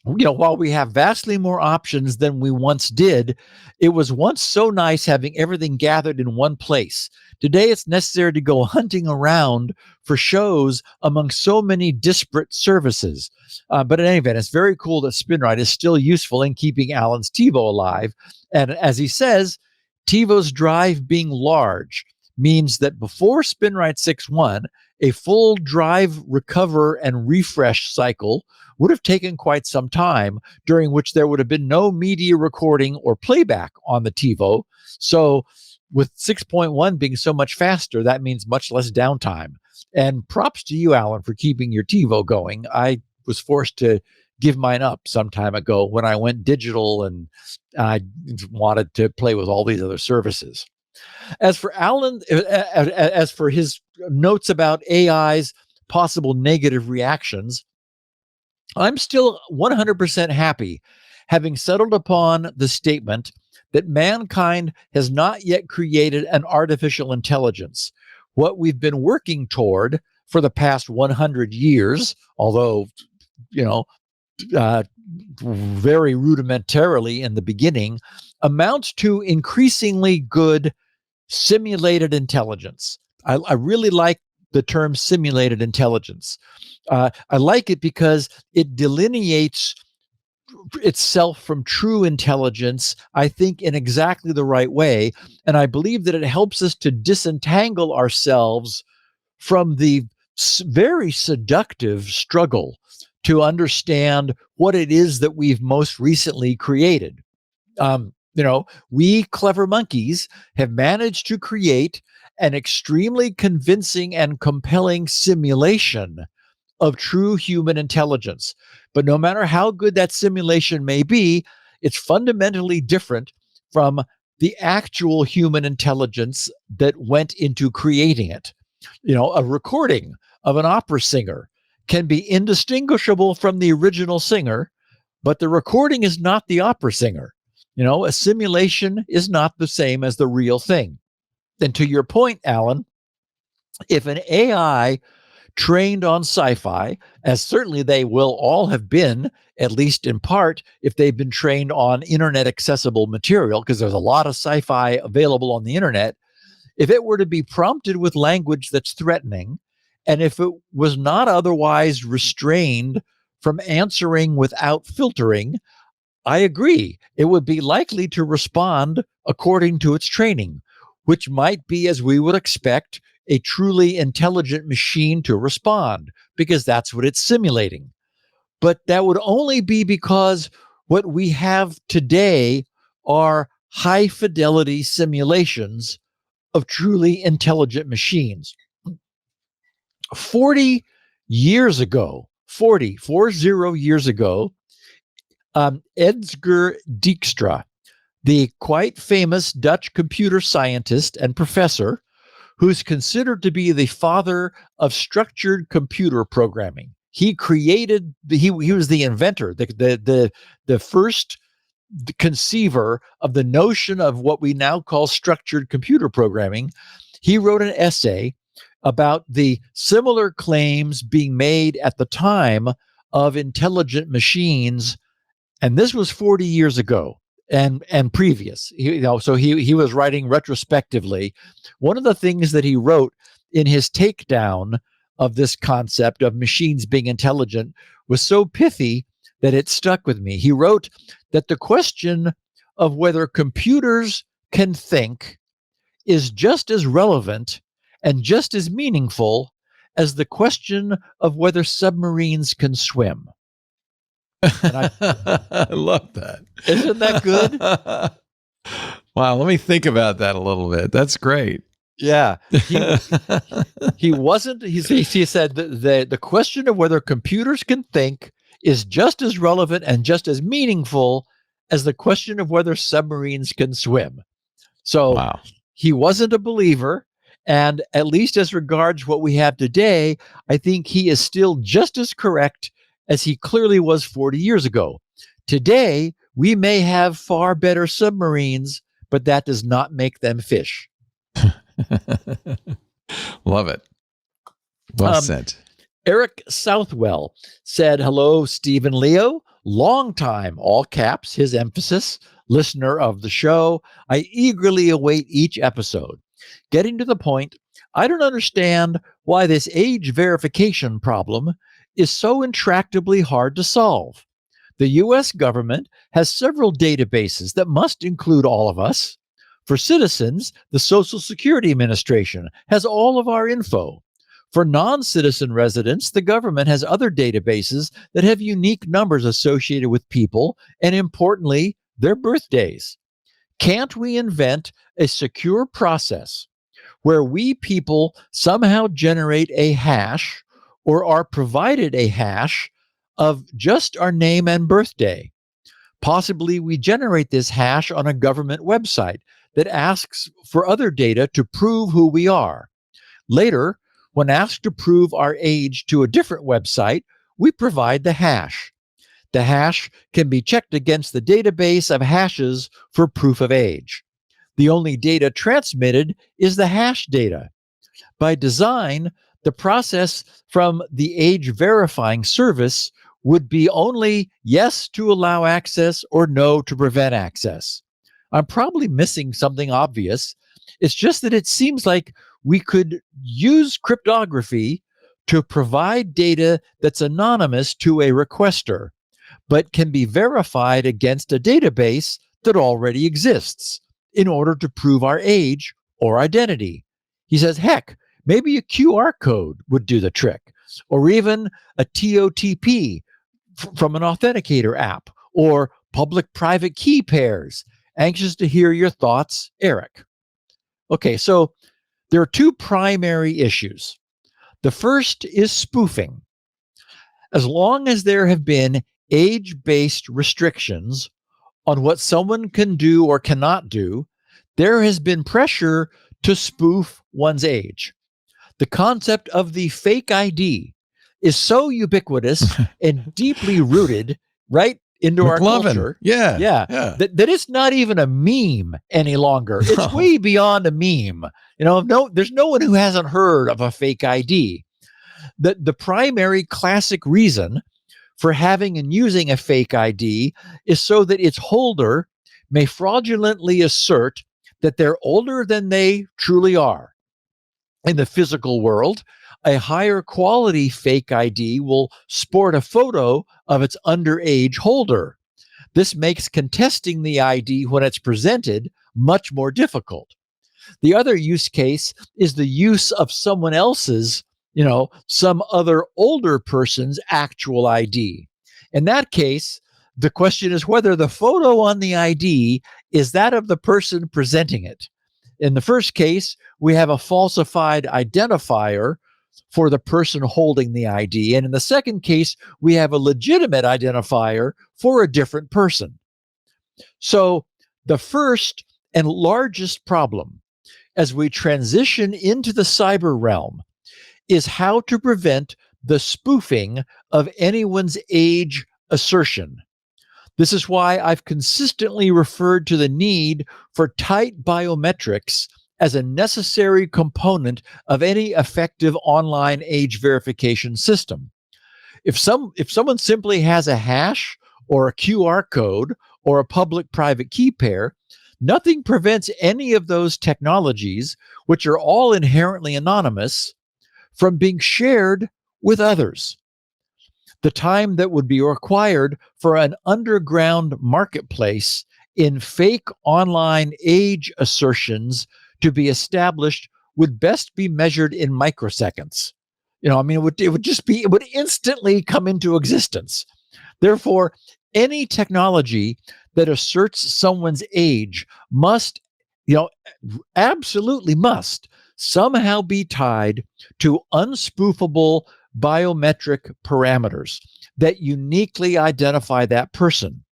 While we have vastly more options than we once did, it was once so nice having everything gathered in one place. Today, it's necessary to go hunting around for shows among so many disparate services. But in any event, it's very cool that SpinRite is still useful in keeping Alan's TiVo alive. And as he says, TiVo's drive being large means that before SpinRite 6.1, a full drive recover and refresh cycle would have taken quite some time, during which there would have been no media recording or playback on the TiVo. So with 6.1 being so much faster, that means much less downtime. And props to you, Alan, for keeping your TiVo going. I was forced to give mine up some time ago when I went digital and I wanted to play with all these other services. As for Alan, as for his notes about AI's possible negative reactions, I'm still 100% happy having settled upon the statement that mankind has not yet created an artificial intelligence. What we've been working toward for the past 100 years, although, very rudimentarily in the beginning, amounts to increasingly good simulated intelligence. I really like the term simulated intelligence. I like it because it delineates itself from true intelligence, I think, in exactly the right way. And I believe that it helps us to disentangle ourselves from the very seductive struggle to understand what it is that we've most recently created. We clever monkeys have managed to create an extremely convincing and compelling simulation of true human intelligence. But no matter how good that simulation may be, it's fundamentally different from the actual human intelligence that went into creating it. A recording of an opera singer can be indistinguishable from the original singer, but the recording is not the opera singer. A simulation is not the same as the real thing. And to your point, Alan, if an AI trained on sci-fi, as certainly they will all have been, at least in part, if they've been trained on internet accessible material, because there's a lot of sci-fi available on the internet, if it were to be prompted with language that's threatening, and if it was not otherwise restrained from answering without filtering, I agree, it would be likely to respond according to its training, which might be, as we would expect, a truly intelligent machine to respond, because that's what it's simulating. But that would only be because what we have today are high fidelity simulations of truly intelligent machines. 40 years ago, 40 years ago, Edsger Dijkstra, the quite famous Dutch computer scientist and professor, who's considered to be the father of structured computer programming. He created, he was the inventor, the first conceiver of the notion of what we now call structured computer programming. He wrote an essay about the similar claims being made at the time of intelligent machines, and this was 40 years ago and previous. So he was writing retrospectively. One of the things that he wrote in his takedown of this concept of machines being intelligent was so pithy that it stuck with me. He wrote that the question of whether computers can think is just as relevant and just as meaningful as the question of whether submarines can swim. I love that. Isn't that good? Wow, let me think about that a little bit. That's great. Yeah. He wasn't, he said the question of whether computers can think is just as relevant and just as meaningful as the question of whether submarines can swim. So wow. He wasn't a believer. And at least as regards what we have today, I think he is still just as correct as he clearly was 40 years ago. Today, we may have far better submarines, but that does not make them fish. Love it. Well said. Eric Southwell said, hello, Steve and Leo. Long time, all caps, his emphasis, listener of the show. I eagerly await each episode. Getting to the point, I don't understand why this age verification problem is so intractably hard to solve. The U.S. government has several databases that must include all of us. For citizens, the Social Security Administration has all of our info. For non-citizen residents, the government has other databases that have unique numbers associated with people and, importantly, their birthdays. Can't we invent a secure process where we people somehow generate a hash or are provided a hash of just our name and birthday. Possibly we generate this hash on a government website that asks for other data to prove who we are. Later, when asked to prove our age to a different website, we provide the hash. The hash can be checked against the database of hashes for proof of age. The only data transmitted is the hash data. By design, the process from the age verifying service would be only yes to allow access or no to prevent access. I'm probably missing something obvious. It's just that it seems like we could use cryptography to provide data that's anonymous to a requester, but can be verified against a database that already exists in order to prove our age or identity. He says, heck, maybe a QR code would do the trick, or even a TOTP from an authenticator app, or public-private key pairs. Anxious to hear your thoughts, Eric. Okay, so there are two primary issues. The first is spoofing. As long as there have been age-based restrictions on what someone can do or cannot do, there has been pressure to spoof one's age. The concept of the fake ID is so ubiquitous and deeply rooted right into our culture. Yeah. That it's not even a meme any longer. It's way beyond a meme. There's no one who hasn't heard of a fake ID. The primary classic reason for having and using a fake ID is so that its holder may fraudulently assert that they're older than they truly are. In the physical world, a higher quality fake ID will sport a photo of its underage holder. This makes contesting the ID when it's presented much more difficult. The other use case is the use of someone else's, some other older person's actual ID. In that case, the question is whether the photo on the ID is that of the person presenting it. In the first case, we have a falsified identifier for the person holding the ID. And in the second case, we have a legitimate identifier for a different person. So the first and largest problem as we transition into the cyber realm is how to prevent the spoofing of anyone's age assertion. This is why I've consistently referred to the need for tight biometrics as a necessary component of any effective online age verification system. If someone simply has a hash or a QR code or a public-private key pair, nothing prevents any of those technologies, which are all inherently anonymous, from being shared with others. The time that would be required for an underground marketplace in fake online age assertions to be established would best be measured in microseconds. It would instantly come into existence. Therefore, any technology that asserts someone's age must, absolutely must somehow be tied to unspoofable biometric parameters that uniquely identify that person.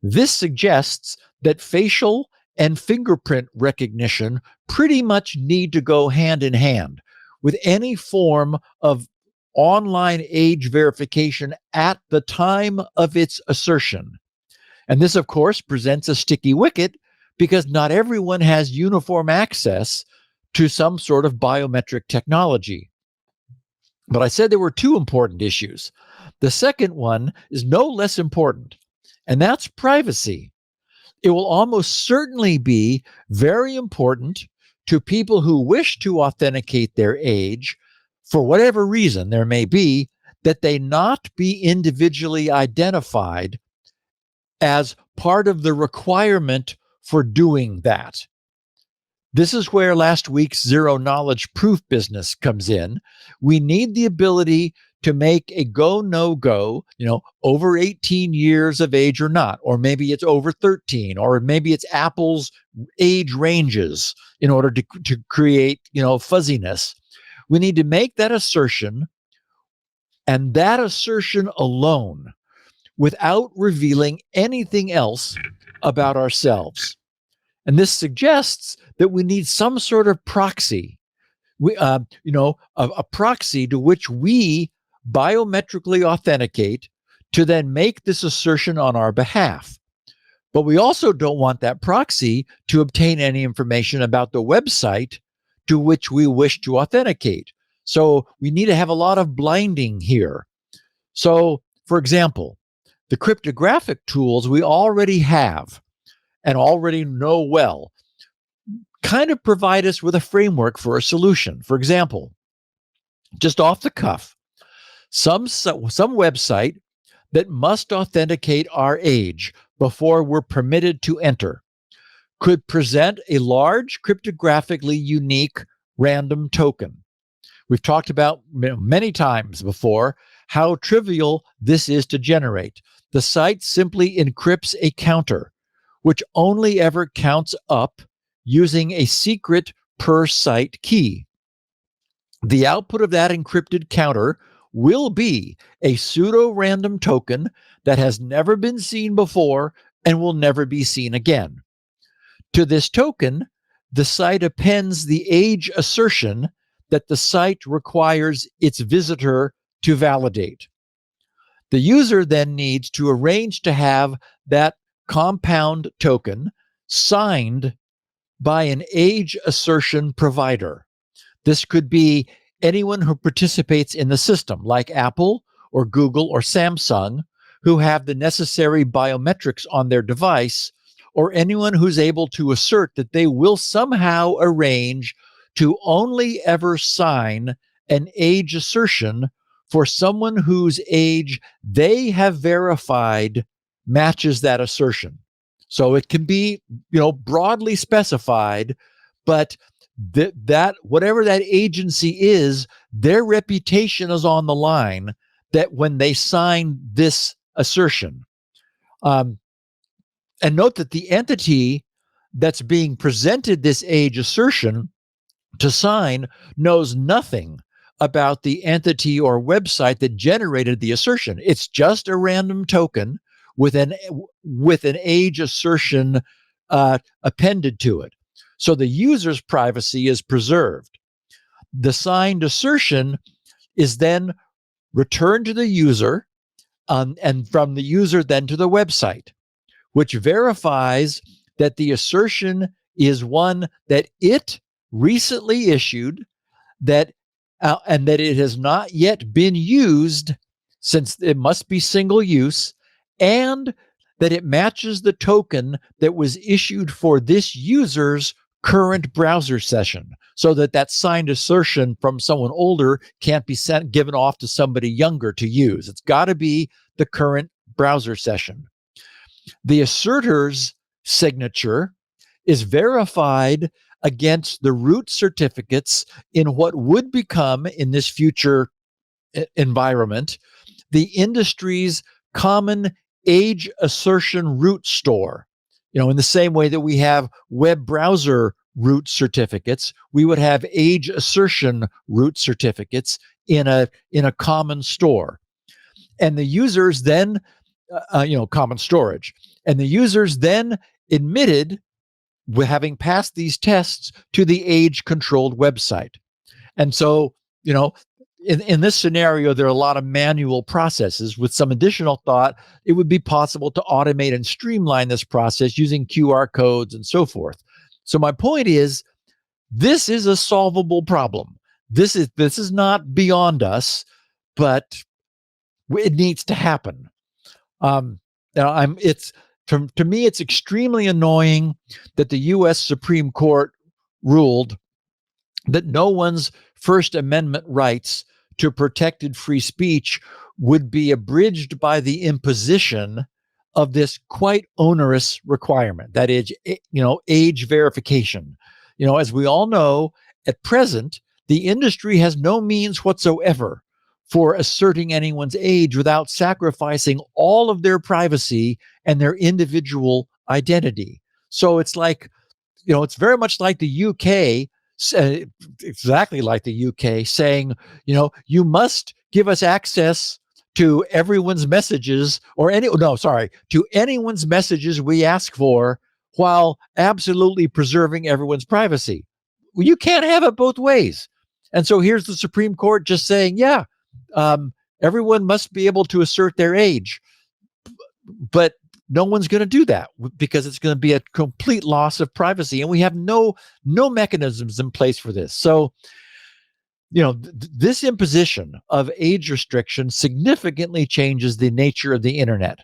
This suggests that facial and fingerprint recognition pretty much need to go hand in hand with any form of online age verification at the time of its assertion. And this, of course, presents a sticky wicket because not everyone has uniform access to some sort of biometric technology. But I said there were two important issues. The second one is no less important, and that's privacy. It will almost certainly be very important to people who wish to authenticate their age, for whatever reason there may be, that they not be individually identified as part of the requirement for doing that. This is where last week's zero knowledge proof business comes in. We need the ability to make a go, no go, over 18 years of age or not, or maybe it's over 13, or maybe it's Apple's age ranges in order to create, fuzziness. We need to make that assertion, and that assertion alone, without revealing anything else about ourselves. And this suggests that we need some sort of proxy, a proxy to which we biometrically authenticate to then make this assertion on our behalf. But we also don't want that proxy to obtain any information about the website to which we wish to authenticate. So we need to have a lot of blinding here. So, for example, the cryptographic tools we already have and already know well kind of provide us with a framework for a solution. For example, just off the cuff, some website that must authenticate our age before we're permitted to enter could present a large cryptographically unique random token. We've talked about many times before how trivial this is to generate. The site simply encrypts a counter, which only ever counts up using a secret per site key. The output of that encrypted counter will be a pseudo-random token that has never been seen before and will never be seen again. To this token, the site appends the age assertion that the site requires its visitor to validate. The user then needs to arrange to have that compound token signed by an age assertion provider. This could be anyone who participates in the system, like Apple or Google or Samsung, who have the necessary biometrics on their device, or anyone who's able to assert that they will somehow arrange to only ever sign an age assertion for someone whose age they have verified matches that assertion. So it can be, broadly specified, but that whatever that agency is, their reputation is on the line that when they sign this assertion. And note that the entity that's being presented this age assertion to sign knows nothing about the entity or website that generated the assertion. It's just a random token with an age assertion appended to it. So the user's privacy is preserved. The signed assertion is then returned to the user, and from the user then to the website, which verifies that the assertion is one that it recently issued, and that it has not yet been used, since it must be single use, and that it matches the token that was issued for this user's current browser session, so that signed assertion from someone older can't be given off to somebody younger to use. It's got to be the current browser session. The asserter's signature is verified against the root certificates in what would become, in this future environment, the industry's common age assertion root store. In the same way that we have web browser root certificates, we would have age assertion root certificates in a common store. And the users then, common storage, and the users then admitted, with having passed these tests, to the age-controlled website. And so, in this scenario, there are a lot of manual processes. With some additional thought, it would be possible to automate and streamline this process using QR codes and so forth. So my point is, this is a solvable problem. This is not beyond us, but it needs to happen. To me, it's extremely annoying that the U.S. Supreme Court ruled that no one's First Amendment rights to protected free speech would be abridged by the imposition of this quite onerous requirement, that is, age verification. As we all know, at present, the industry has no means whatsoever for asserting anyone's age without sacrificing all of their privacy and their individual identity. So it's like, it's very much like the UK, exactly like the UK saying, you must give us access to everyone's messages to anyone's messages we ask for while absolutely preserving everyone's privacy. Well, you can't have it both ways. And so here's the Supreme Court just saying, everyone must be able to assert their age, but no one's going to do that because it's going to be a complete loss of privacy. And we have no mechanisms in place for this. So, this imposition of age restriction significantly changes the nature of the internet.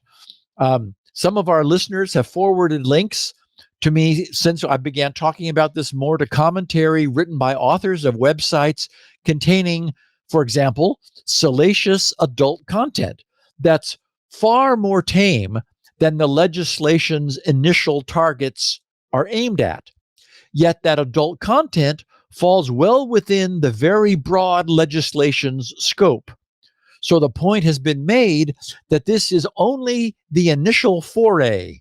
Some of our listeners have forwarded links to me since I began talking about this more, to commentary written by authors of websites containing, for example, salacious adult content that's far more tame than the legislation's initial targets are aimed at. Yet that adult content falls well within the very broad legislation's scope. So the point has been made that this is only the initial foray,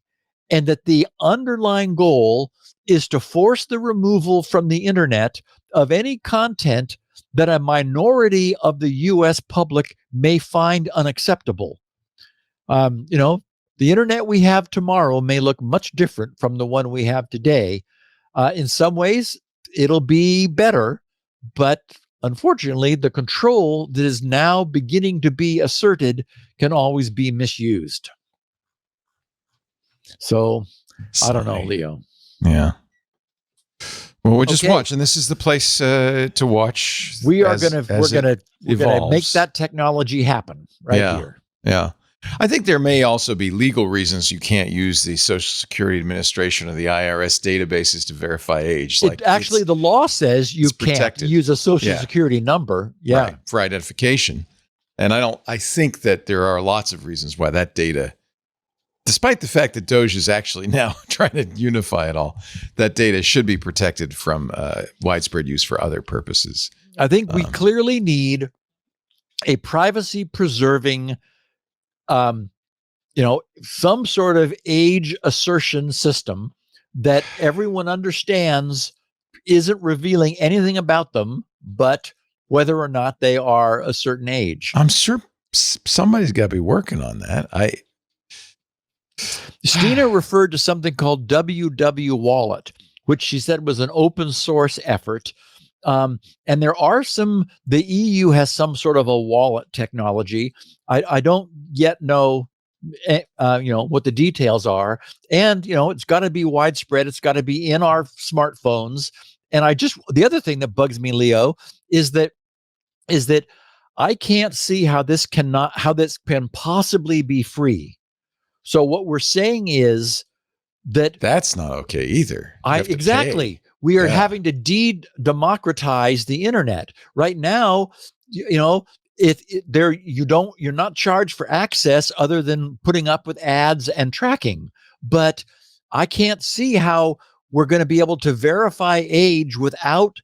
and that the underlying goal is to force the removal from the internet of any content that a minority of the U.S. public may find unacceptable. The internet we have tomorrow may look much different from the one we have today. In some ways, it'll be better, but unfortunately, the control that is now beginning to be asserted can always be misused. So, I don't know, Leo. Yeah. Well, we're just watching. This is the place to watch. We're gonna make that technology happen here. Yeah. I think there may also be legal reasons you can't use the Social Security Administration or the IRS databases to verify age. The law says you can't use a Social Security number. Yeah. Right, for identification. And I think that there are lots of reasons why that data, despite the fact that Doge is actually now trying to unify it all, that data should be protected from widespread use for other purposes. I think we clearly need a privacy preserving some sort of age assertion system that everyone understands isn't revealing anything about them, but whether or not they are a certain age. I'm sure somebody's got to be working on that. Stina referred to something called WW Wallet, which she said was an open source effort. And there are the EU has some sort of a wallet technology. I don't yet know, what the details are. And, it's got to be widespread. It's got to be in our smartphones. And the other thing that bugs me, Leo, is that I can't see how this can possibly be free. So what we're saying is that's not okay either. Exactly. We are having to democratize the internet right now. You're not charged for access other than putting up with ads and tracking. But I can't see how we're going to be able to verify age without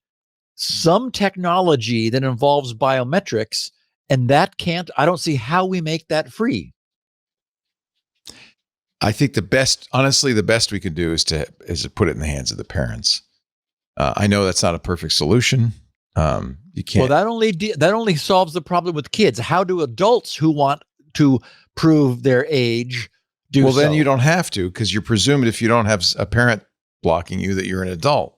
some technology that involves biometrics. And I don't see how we make that free. I think the best we can do is to put it in the hands of the parents. I know that's not a perfect solution. You can't. Well, that only solves the problem with kids. How do adults who want to prove their age do so? Well, then you don't have to, because you're presumed, if you don't have a parent blocking you, that you're an adult.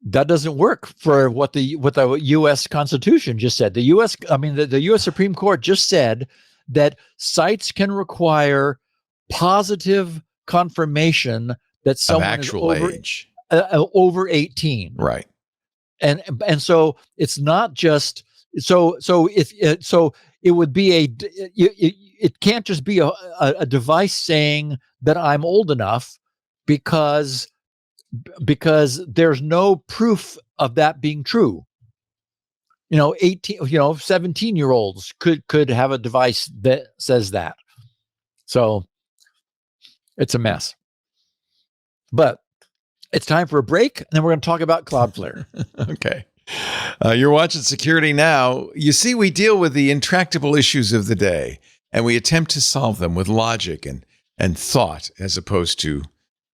That doesn't work for what the U.S. Constitution just said. The U.S. Supreme Court just said that sites can require positive confirmation that someone is over 18. Right. And so it's not just it would be it can't just be a device saying that I'm old enough because there's no proof of that being true. 17-year-olds could have a device that says that. So it's a mess. But it's time for a break, and then we're going to talk about Cloudflare. Okay. You're watching Security Now. You see, we deal with the intractable issues of the day, and we attempt to solve them with logic and thought as opposed to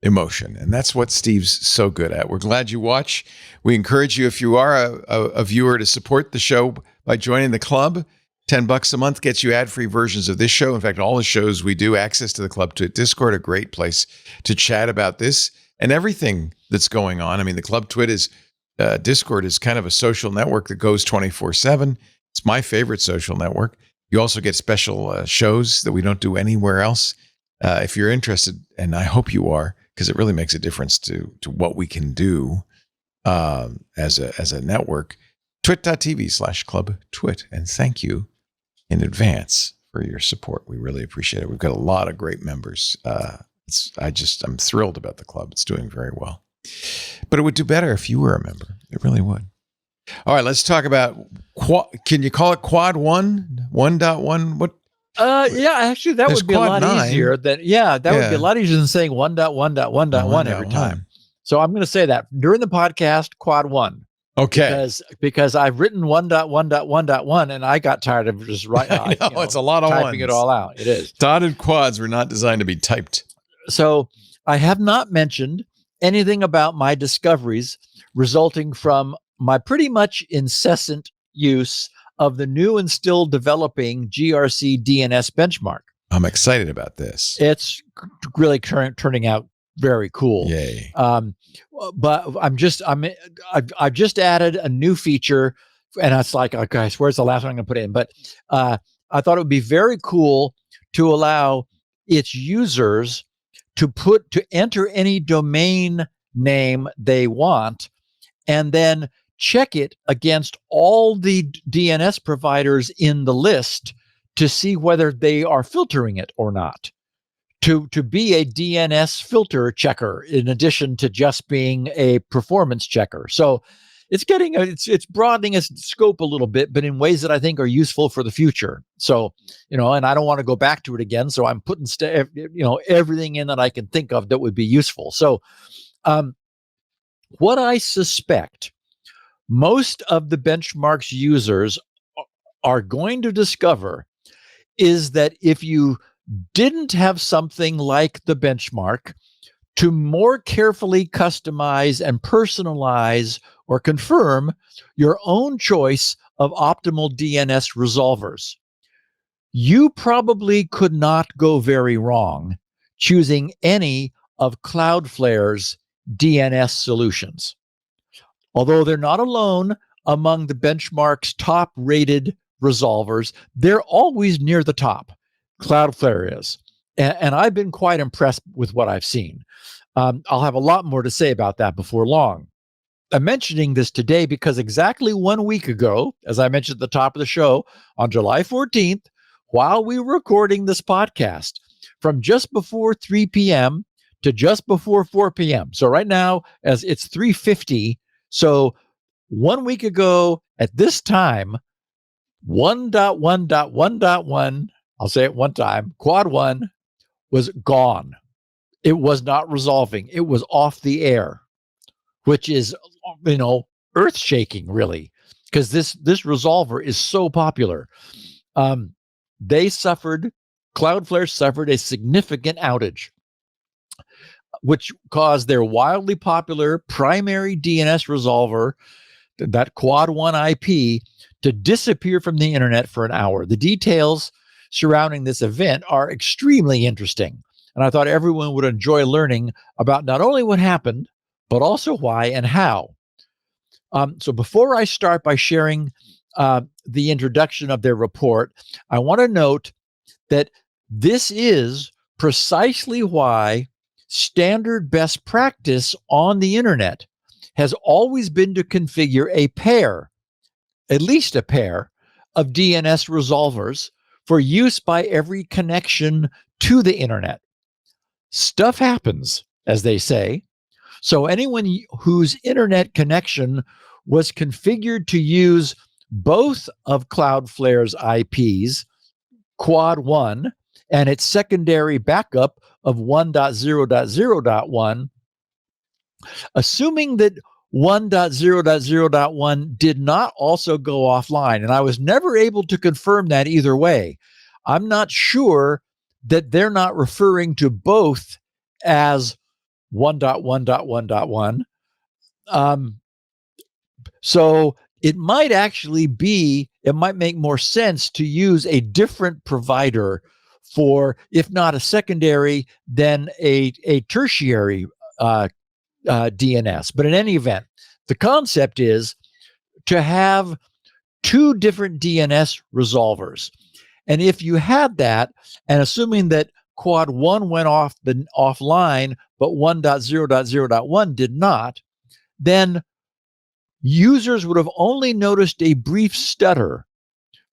emotion. And that's what Steve's so good at. We're glad you watch. We encourage you, if you are a viewer, to support the show by joining the club. $10 a month gets you ad-free versions of this show. In fact, all the shows we do, access to the Club TWiT Discord, a great place to chat about this and everything that's going on. I mean, the Club TWiT is Discord is kind of a social network that goes 24/7. It's my favorite social network. You also get special shows that we don't do anywhere else. If you're interested, and I hope you are, because it really makes a difference to what we can do as a network. twit.tv/Club TWiT. And thank you in advance for your support. We really appreciate it. We've got a lot of great members. I'm thrilled about the club. It's doing very well. But it would do better if you were a member. It really would. All right, let's talk about can you call it Quad 1? 1.1? What? Yeah, actually that would be a lot easier than would be a lot easier than saying 1.1.1.1 every time. So I'm going to say that during the podcast, Quad 1. Okay. Because I've written 1.1.1.1 and I got tired of just writing. It's a lot of typing it all out. It is. Dotted quads were not designed to be typed. So I have not mentioned anything about my discoveries resulting from my pretty much incessant use of the new and still developing GRC DNS benchmark. I'm excited about this. It's really turning out very cool. Yay. But I've just added a new feature, and it's like, okay, where's the last one I'm going to put in? But I thought it would be very cool to allow its users to enter any domain name they want, and then check it against all the DNS providers in the list to see whether they are filtering it or not. To be a DNS filter checker in addition to just being a performance checker. So it's it's broadening its scope a little bit, but in ways that I think are useful for the future. So, and I don't want to go back to it again. So I'm putting everything in that I can think of that would be useful. So what I suspect most of the benchmarks users are going to discover is that if you didn't have something like the benchmark to more carefully customize and personalize or confirm your own choice of optimal DNS resolvers, you probably could not go very wrong choosing any of Cloudflare's DNS solutions. Although they're not alone among the benchmark's top-rated resolvers, they're always near the top. Cloudflare is. And I've been quite impressed with what I've seen. I'll have a lot more to say about that before long. I'm mentioning this today because exactly 1 week ago, as I mentioned at the top of the show, on July 14th, while we were recording this podcast, from just before 3 p.m. to just before 4 p.m. So right now, as it's 3:50, so 1 week ago at this time, 1.1.1.1, I'll say it one time, Quad 1 was gone. It was not resolving. It was off the air, which is, earth-shaking, really, because this resolver is so popular. Cloudflare suffered a significant outage, which caused their wildly popular primary DNS resolver, that Quad 1 IP, to disappear from the internet for an hour. The details surrounding this event are extremely interesting, and I thought everyone would enjoy learning about not only what happened, but also why and how. So before I start by sharing the introduction of their report, I want to note that this is precisely why standard best practice on the internet has always been to configure at least a pair of DNS resolvers for use by every connection to the internet. Stuff happens, as they say. So anyone whose internet connection was configured to use both of Cloudflare's IPs, Quad 1, and its secondary backup of 1.0.0.1, assuming that 1.0.0.1 did not also go offline. And I was never able to confirm that either way. I'm not sure that they're not referring to both as 1.1.1.1. So it might actually be, it might make more sense to use a different provider for, if not a secondary, then a tertiary DNS. But in any event, the concept is to have two different DNS resolvers. And if you had that, and assuming that quad 1 went offline, but 1.0.0.1 did not, then users would have only noticed a brief stutter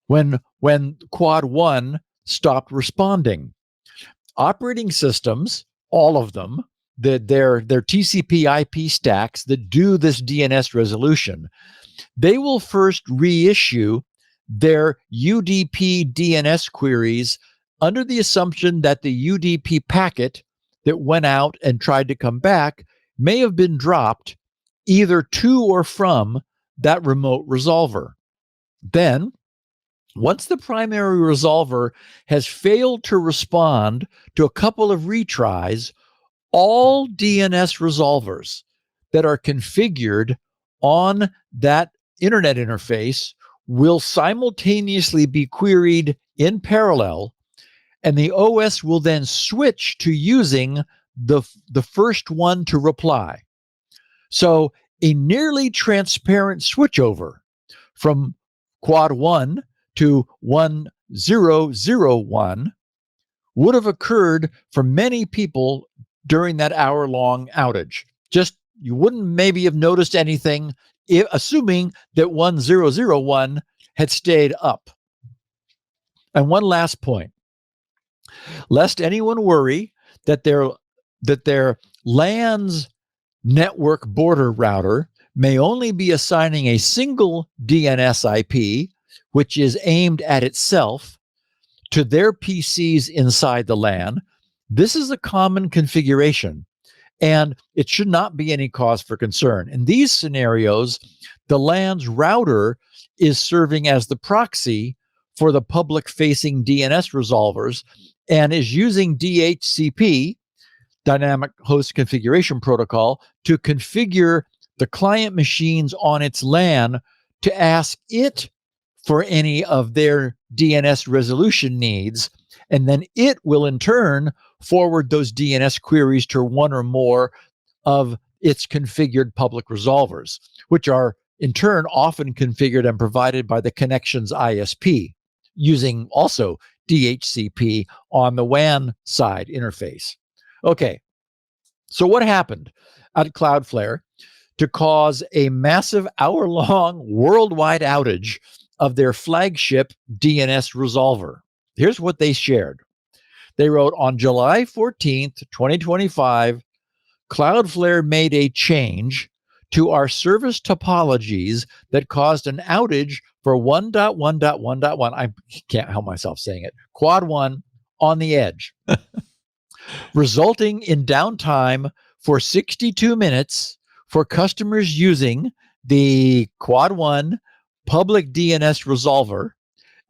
when quad 1 stopped responding. Operating systems, all of them, their TCP IP stacks that do this DNS resolution, they will first reissue their UDP DNS queries under the assumption that the UDP packet that went out and tried to come back may have been dropped either to or from that remote resolver. Then, once the primary resolver has failed to respond to a couple of retries, all DNS resolvers that are configured on that internet interface will simultaneously be queried in parallel, and the OS will then switch to using the first one to reply. So a nearly transparent switchover from quad 1 to 1.0.0.1 would have occurred for many people during that hour-long outage. Just, you wouldn't maybe have noticed anything, assuming that 1.0.0.1 had stayed up. And one last point, lest anyone worry that their LAN's network border router may only be assigning a single DNS IP, which is aimed at itself, to their PCs inside the LAN. This is a common configuration, and it should not be any cause for concern. In these scenarios, the LAN's router is serving as the proxy for the public-facing DNS resolvers and is using DHCP, Dynamic Host Configuration Protocol, to configure the client machines on its LAN to ask it for any of their DNS resolution needs, and then it will in turn forward those DNS queries to one or more of its configured public resolvers, which are in turn often configured and provided by the connection's ISP, using also DHCP on the WAN side interface. Okay, so what happened at Cloudflare to cause a massive hour-long worldwide outage of their flagship DNS resolver? Here's what they shared. They wrote, on July 14th, 2025, Cloudflare made a change to our service topologies that caused an outage for 1.1.1.1. I can't help myself saying it. Quad 1 on the edge, resulting in downtime for 62 minutes for customers using the Quad 1 public DNS resolver,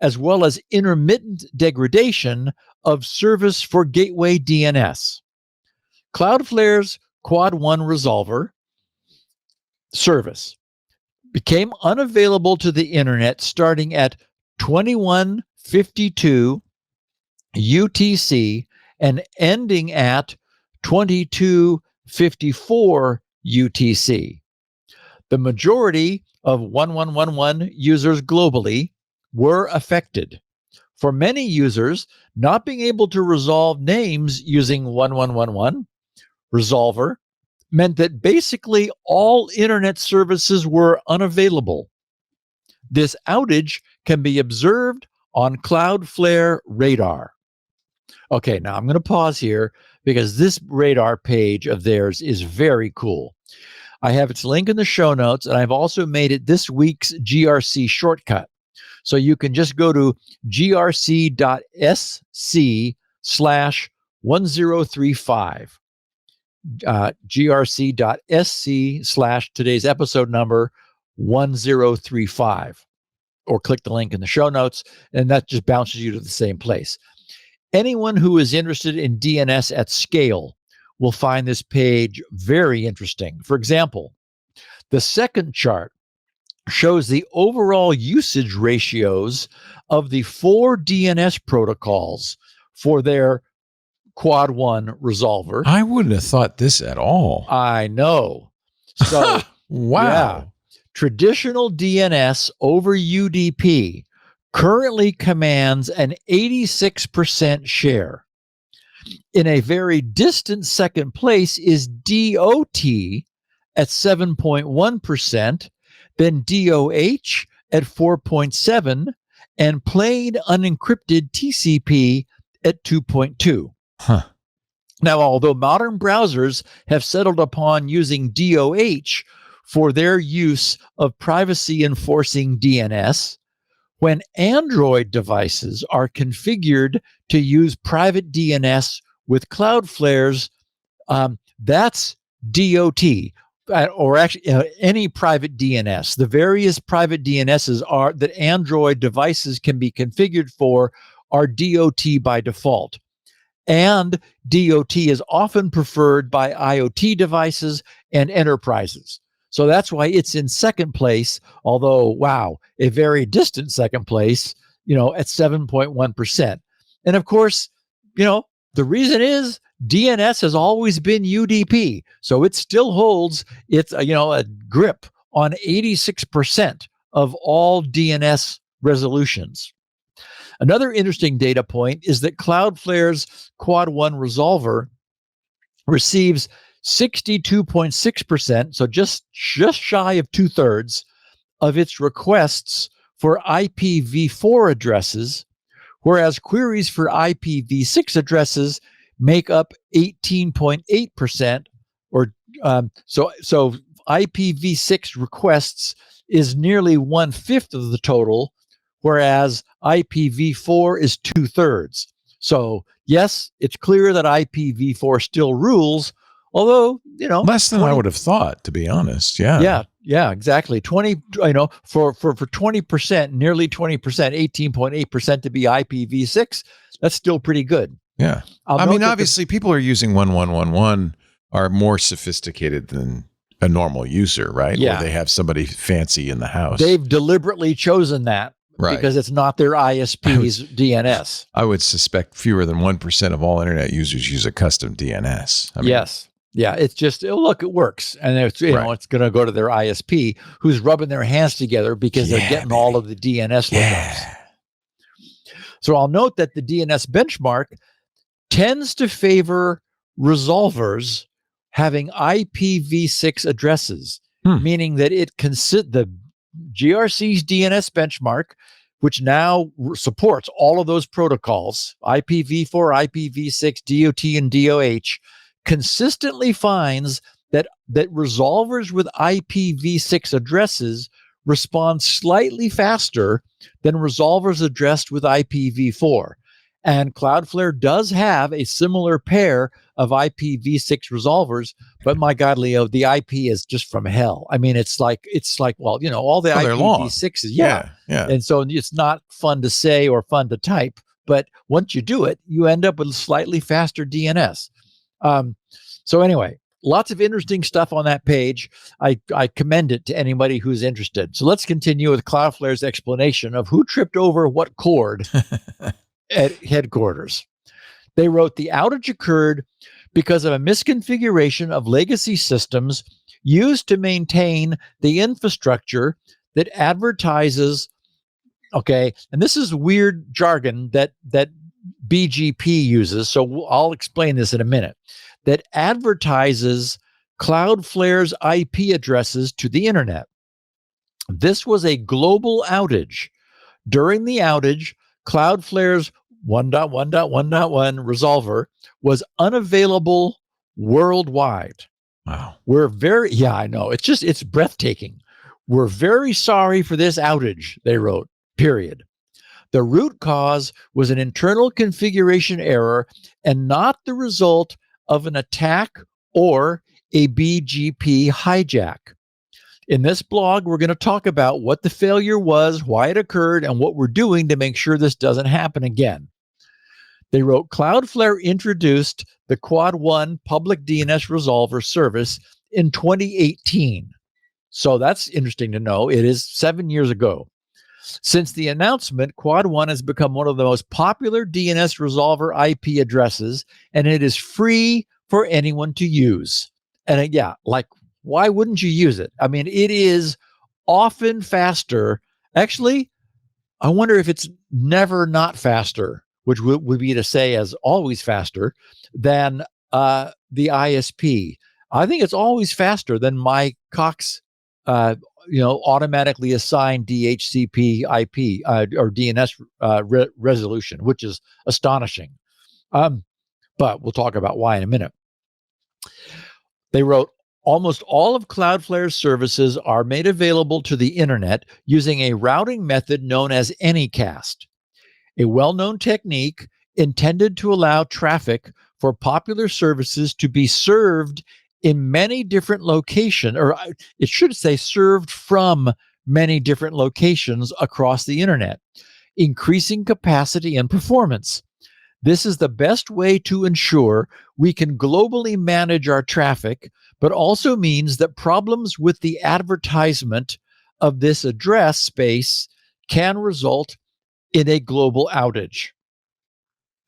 as well as intermittent degradation of service for gateway DNS. Cloudflare's Quad 1 resolver service became unavailable to the internet starting at 21:52 UTC and ending at 22:54 UTC. The majority of 1.1.1.1 users globally were affected. For many users, not being able to resolve names using 1.1.1.1 resolver meant that basically all internet services were unavailable. This outage can be observed on Cloudflare Radar. Okay, now I'm going to pause here because this radar page of theirs is very cool. I have its link in the show notes, and I've also made it this week's GRC shortcut. So you can just go to grc.sc/1035. grc.sc/today's episode number 1035, or click the link in the show notes, and that just bounces you to the same place. Anyone who is interested in DNS at scale will find this page very interesting. For example, the second chart shows the overall usage ratios of the 4 DNS protocols for their Quad 1 resolver. I wouldn't have thought this at all. I know. So, Wow. yeah, traditional DNS over UDP currently commands an 86% share. In a very distant second place is DOT at 7.1%, then DOH at 4.7%, and plain unencrypted TCP at 2.2%. Huh. Now, although modern browsers have settled upon using DOH for their use of privacy-enforcing DNS, when Android devices are configured to use private DNS with Cloudflare's, that's DOT, or actually any private DNS. The various private DNSs that Android devices can be configured for are DOT by default. And DOT is often preferred by IoT devices and enterprises. So that's why it's in second place, although, wow, a very distant second place, at 7.1%. And of course, the reason is DNS has always been UDP. So it still holds its, a grip on 86% of all DNS resolutions. Another interesting data point is that Cloudflare's Quad 1 resolver receives 62.6%, so just shy of 2/3 of its requests for IPv4 addresses, whereas queries for IPv6 addresses make up 18.8%, or so IPv6 requests is nearly 1/5 of the total, whereas IPv4 is 2/3. So yes, it's clear that IPv4 still rules, although, less than I would have thought, to be honest. Yeah. Yeah, exactly. 20, for 20%, nearly 20%, 18.8% to be IPv6, that's still pretty good. Yeah. I mean, obviously people are using 1111 are more sophisticated than a normal user, right? Yeah. Or they have somebody fancy in the house. They've deliberately chosen that. Right. Because it's not their ISP's DNS. I would suspect fewer than 1% of all internet users use a custom DNS. Yes. Yeah. It's just, look, it works. And it's, it's going to go to their ISP, who's rubbing their hands together because they're getting all of the DNS lookups. So I'll note that the DNS benchmark tends to favor resolvers having IPv6 addresses, meaning that it the GRC's DNS benchmark, which now supports all of those protocols, IPv4, IPv6, DOT, and DOH, consistently finds that resolvers with IPv6 addresses respond slightly faster than resolvers addressed with IPv4. And Cloudflare does have a similar pair of IPv6 resolvers, but my God, Leo, the IP is just from hell. I mean, it's like, well, all the IPv6s, yeah. And so it's not fun to say or fun to type, but once you do it, you end up with slightly faster DNS. So anyway, lots of interesting stuff on that page. I commend it to anybody who's interested. So let's continue with Cloudflare's explanation of who tripped over what cord at headquarters. They wrote, the outage occurred because of a misconfiguration of legacy systems used to maintain the infrastructure that advertises, and this is weird jargon that BGP uses, so I'll explain this in a minute, that advertises Cloudflare's IP addresses to the internet. This was a global outage. During the outage, Cloudflare's 1.1.1.1 resolver was unavailable worldwide. Wow. I know. It's breathtaking. We're very sorry for this outage, they wrote, period. The root cause was an internal configuration error and not the result of an attack or a BGP hijack. In this blog, we're going to talk about what the failure was, why it occurred, and what we're doing to make sure this doesn't happen again. They wrote, Cloudflare introduced the Quad 1 public DNS resolver service in 2018. So that's interesting to know. It is 7 years ago. Since the announcement, Quad 1 has become one of the most popular DNS resolver IP addresses, and it is free for anyone to use. And yeah, like, why wouldn't you use it? I mean, it is often faster. Actually, I wonder if it's never not faster, which would be to say as always faster than the ISP. I think it's always faster than my Cox automatically assigned DHCP IP or DNS resolution, which is astonishing. But we'll talk about why in a minute. They wrote, almost all of Cloudflare's services are made available to the internet using a routing method known as Anycast, a well-known technique intended to allow traffic for popular services to be served in many different locations, or it should say served from many different locations across the internet, increasing capacity and performance. This is the best way to ensure we can globally manage our traffic, but also means that problems with the advertisement of this address space can result in a global outage.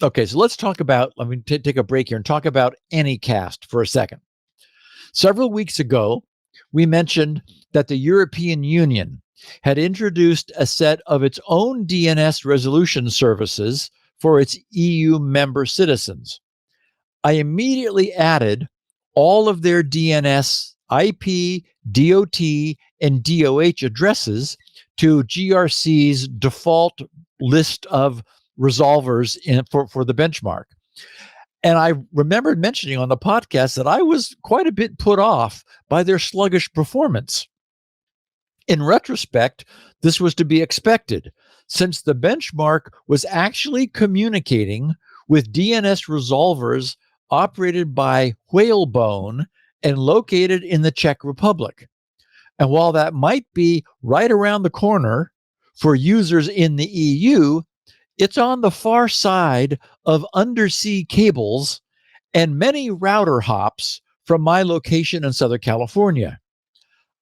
Okay, so let's talk about, let me take a break here and talk about Anycast for a second. Several weeks ago, we mentioned that the European Union had introduced a set of its own DNS resolution services for its EU member citizens. I immediately added all of their DNS, IP, DOT, and DOH addresses to GRC's default list of resolvers for the benchmark. And I remembered mentioning on the podcast that I was quite a bit put off by their sluggish performance. In retrospect, this was to be expected, since the benchmark was actually communicating with DNS resolvers operated by Whalebone and located in the Czech Republic. And while that might be right around the corner for users in the EU, it's on the far side of undersea cables and many router hops from my location in Southern California.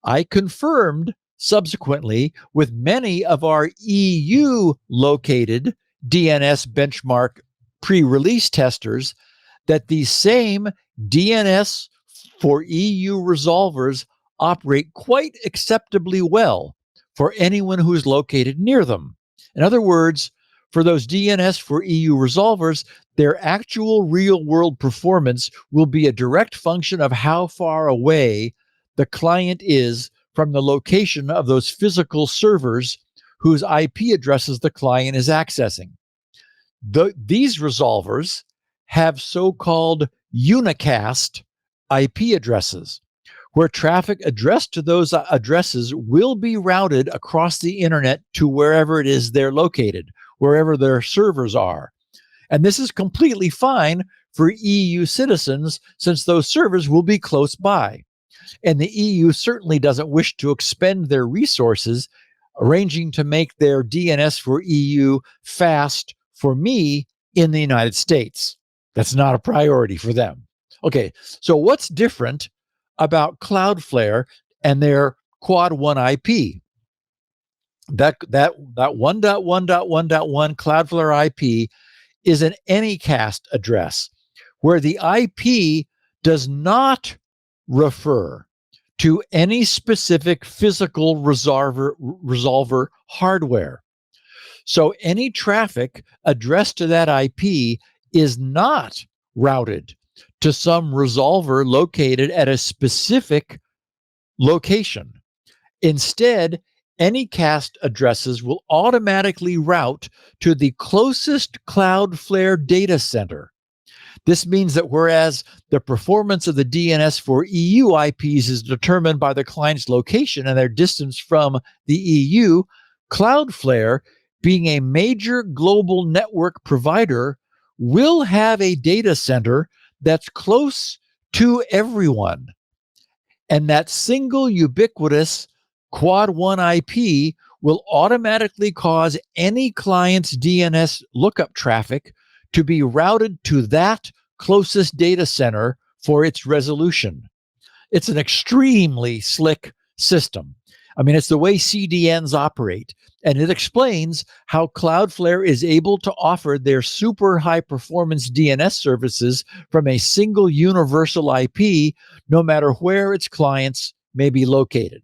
I confirmed subsequently with many of our EU located DNS benchmark pre-release testers that these same DNS for EU resolvers operate quite acceptably well for anyone who is located near them. In other words, for those DNS for EU resolvers, their actual real-world performance will be a direct function of how far away the client is from the location of those physical servers whose IP addresses the client is accessing. These resolvers have so-called unicast IP addresses, where traffic addressed to those addresses will be routed across the internet to wherever it is they're located, wherever their servers are. And this is completely fine for EU citizens, since those servers will be close by. And the EU certainly doesn't wish to expend their resources arranging to make their DNS for EU fast for me in the United States. That's not a priority for them. Okay, so what's different about Cloudflare and their Quad 1 IP? That 1.1.1.1 Cloudflare IP is an Anycast address, where the IP does not refer to any specific physical resolver hardware. So any traffic addressed to that IP is not routed to some resolver located at a specific location. Instead, Anycast addresses will automatically route to the closest Cloudflare data center. This means that whereas the performance of the DNS for EU IPs is determined by the client's location and their distance from the EU, Cloudflare, being a major global network provider, will have a data center that's close to everyone. And that single ubiquitous quad 1 IP will automatically cause any client's DNS lookup traffic to be routed to that closest data center for its resolution. It's an extremely slick system. I mean, it's the way CDNs operate, and it explains how Cloudflare is able to offer their super high performance DNS services from a single universal IP, no matter where its clients may be located.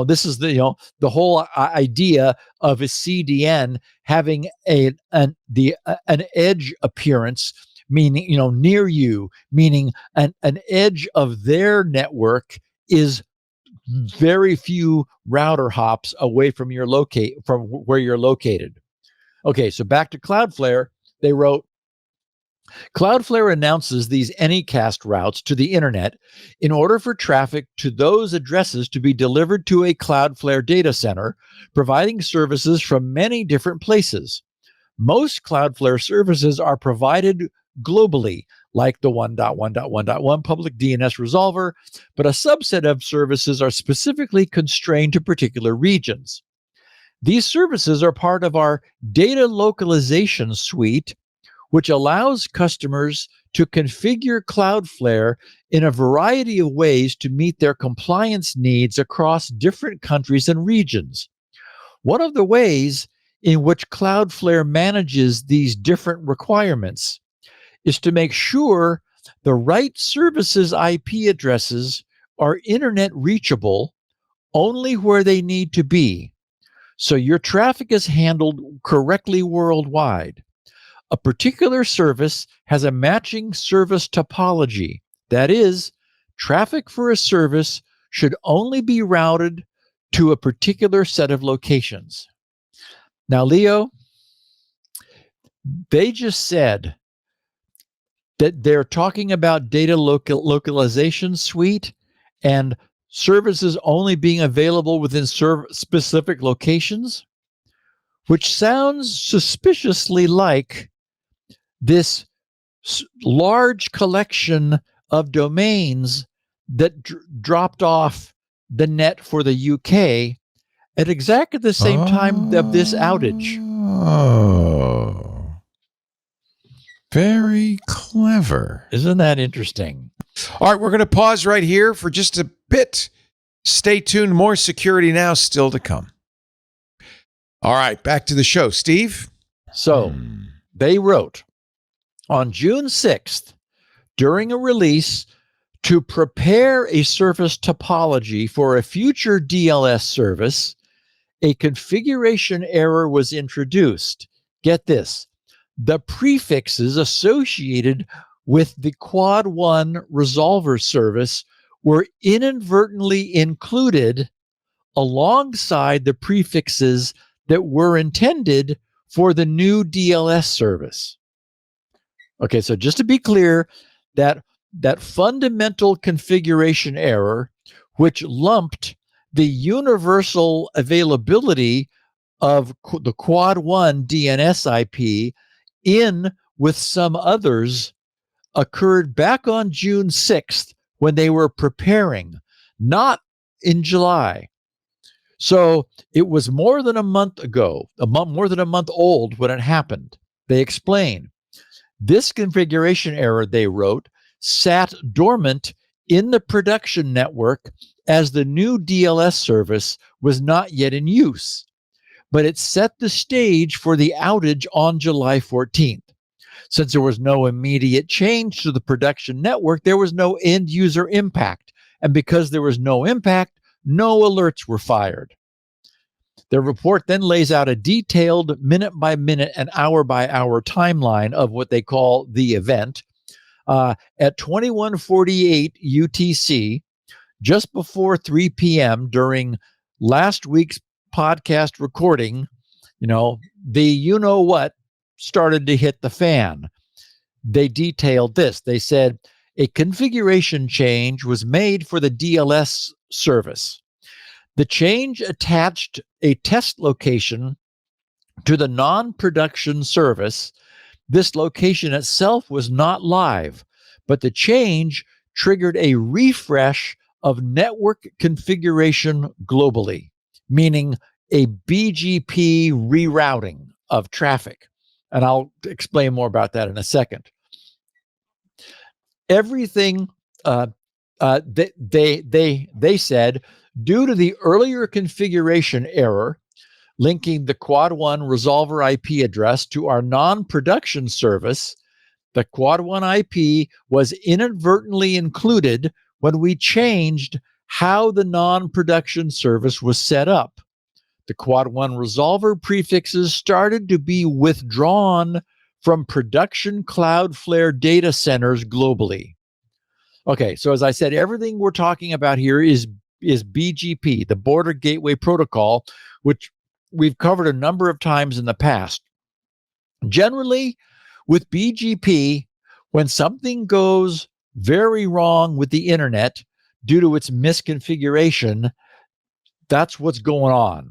This is the whole idea of a CDN having an edge appearance, meaning near you, meaning an edge of their network is very few router hops away from from where you're located. Okay, so back to Cloudflare. They wrote, Cloudflare announces these Anycast routes to the internet in order for traffic to those addresses to be delivered to a Cloudflare data center, providing services from many different places. Most Cloudflare services are provided globally, like the 1.1.1.1 public DNS resolver, but a subset of services are specifically constrained to particular regions. These services are part of our data localization suite, which allows customers to configure Cloudflare in a variety of ways to meet their compliance needs across different countries and regions. One of the ways in which Cloudflare manages these different requirements is to make sure the right services IP addresses are internet reachable only where they need to be, so your traffic is handled correctly worldwide. A particular service has a matching service topology. That is, traffic for a service should only be routed to a particular set of locations. Now, Leo, they just said that they're talking about data localization suite and services only being available within specific locations, which sounds suspiciously like this large collection of domains that dropped off the net for the UK at exactly the same time of this outage. Oh, very clever. Isn't that interesting? All right, we're going to pause right here for just a bit. Stay tuned. More Security Now still to come. All right, back to the show. Steve? So they wrote, on June 6th, during a release to prepare a service topology for a future DLS service, a configuration error was introduced. Get this. The prefixes associated with the Quad 1 resolver service were inadvertently included alongside the prefixes that were intended for the new DLS service. Okay, so just to be clear, that fundamental configuration error, which lumped the universal availability of the Quad 1 DNS IP in with some others, occurred back on June 6th when they were preparing, not in July. So it was more than a month ago, more than a month old when it happened. They explain. This configuration error, they wrote, sat dormant in the production network as the new DLS service was not yet in use, but it set the stage for the outage on July 14th. Since there was no immediate change to the production network, there was no end user impact. And because there was no impact, no alerts were fired. The report then lays out a detailed minute-by-minute and hour-by-hour timeline of what they call the event. At 21:48 UTC, just before 3 p.m. during last week's podcast recording, the you-know-what started to hit the fan. They detailed this. They said, a configuration change was made for the DLS service. The change attached a test location to the non-production service. This location itself was not live, but the change triggered a refresh of network configuration globally, meaning a BGP rerouting of traffic. And I'll explain more about that in a second. Everything they said, due to the earlier configuration error linking the Quad 1 resolver IP address to our non-production service, the Quad 1 IP was inadvertently included when we changed how the non-production service was set up. The Quad 1 resolver prefixes started to be withdrawn from production Cloudflare data centers globally. Okay, so as I said, everything we're talking about here is BGP, the Border Gateway Protocol, which we've covered a number of times in the past. Generally, with BGP, when something goes very wrong with the internet due to its misconfiguration, that's what's going on.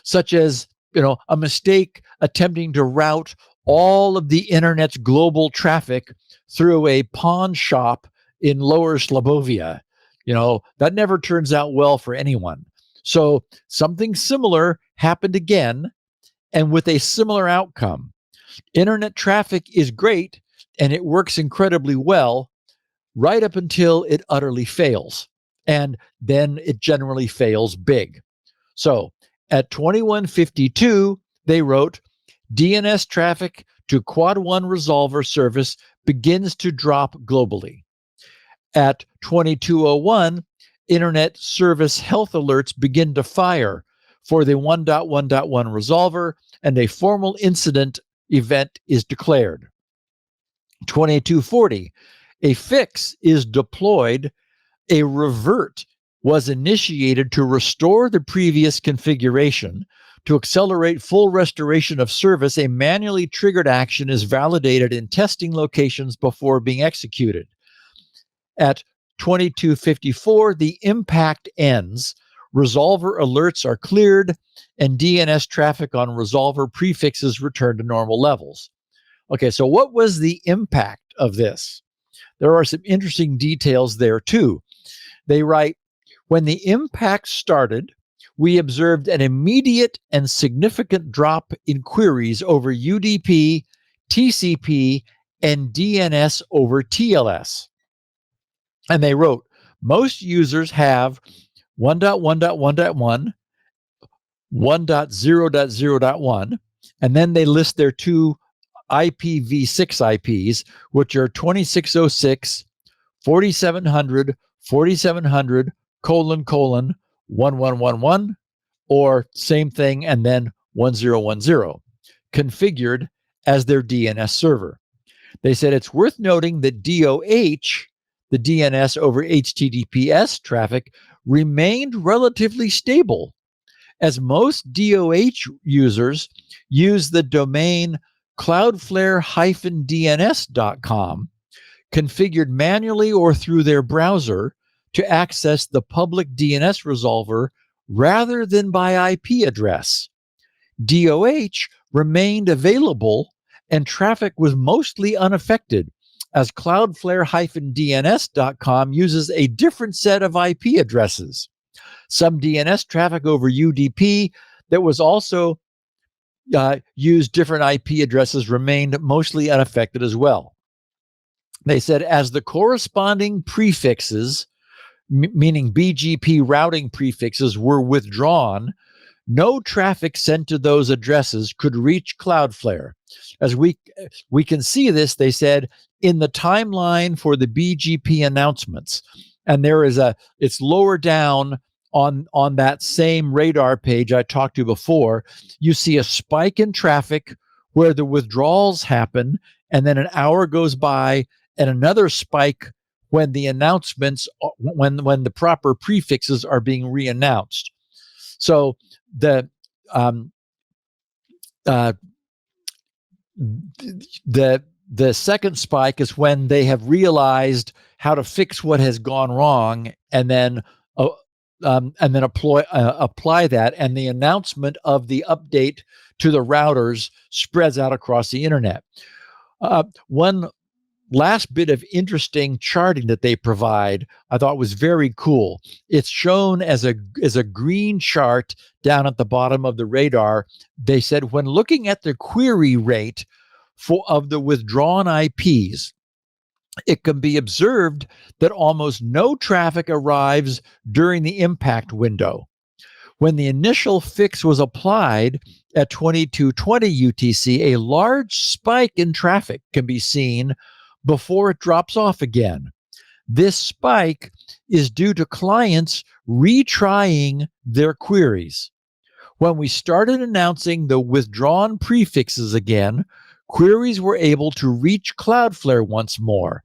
Such as, a mistake attempting to route all of the internet's global traffic through a pawn shop in Lower Slobovia. That never turns out well for anyone. So something similar happened again, and with a similar outcome. Internet traffic is great and it works incredibly well right up until it utterly fails. And then it generally fails big. So at 2152, they wrote, DNS traffic to Quad 1 resolver service begins to drop globally. At 2201, internet service health alerts begin to fire for the 1.1.1 resolver, and a formal incident event is declared. 2240, a fix is deployed. A revert was initiated to restore the previous configuration. To accelerate full restoration of service, a manually triggered action is validated in testing locations before being executed. At 2254, the impact ends. Resolver alerts are cleared, and DNS traffic on resolver prefixes return to normal levels. Okay, so what was the impact of this? There are some interesting details there too. They write, when the impact started, we observed an immediate and significant drop in queries over UDP, TCP, and DNS over TLS. And they wrote, most users have 1.1.1.1, 1.0.0.1, and then they list their two IPv6 IPs, which are 2606, 4700, 4700, colon, 1111, or same thing, and then 1010, configured as their DNS server. They said it's worth noting that DOH, the DNS over HTTPS traffic, remained relatively stable, as most DOH users use the domain cloudflare-dns.com, configured manually or through their browser, to access the public DNS resolver rather than by IP address. DOH remained available and traffic was mostly unaffected, as cloudflare-dns.com uses a different set of IP addresses. Some DNS traffic over UDP that was also used different IP addresses remained mostly unaffected as well. They said as the corresponding prefixes, meaning BGP routing prefixes, were withdrawn, no traffic sent to those addresses could reach Cloudflare. As we can see this, they said, in the timeline for the BGP announcements. And it's lower down on that same radar page I talked to before. You see a spike in traffic where the withdrawals happen, and then an hour goes by and another spike when the announcements, when the proper prefixes are being re-announced. So the second spike is when they have realized how to fix what has gone wrong, and then apply that, and the announcement of the update to the routers spreads out across the internet. One last bit of interesting charting that they provide, I thought was very cool. It's shown as a green chart down at the bottom of the radar. They said when looking at the query rate of the withdrawn IPs, it can be observed that almost no traffic arrives during the impact window. When the initial fix was applied at 2220 UTC, a large spike in traffic can be seen before it drops off again. This spike is due to clients retrying their queries. When we started announcing the withdrawn prefixes again, queries were able to reach Cloudflare once more.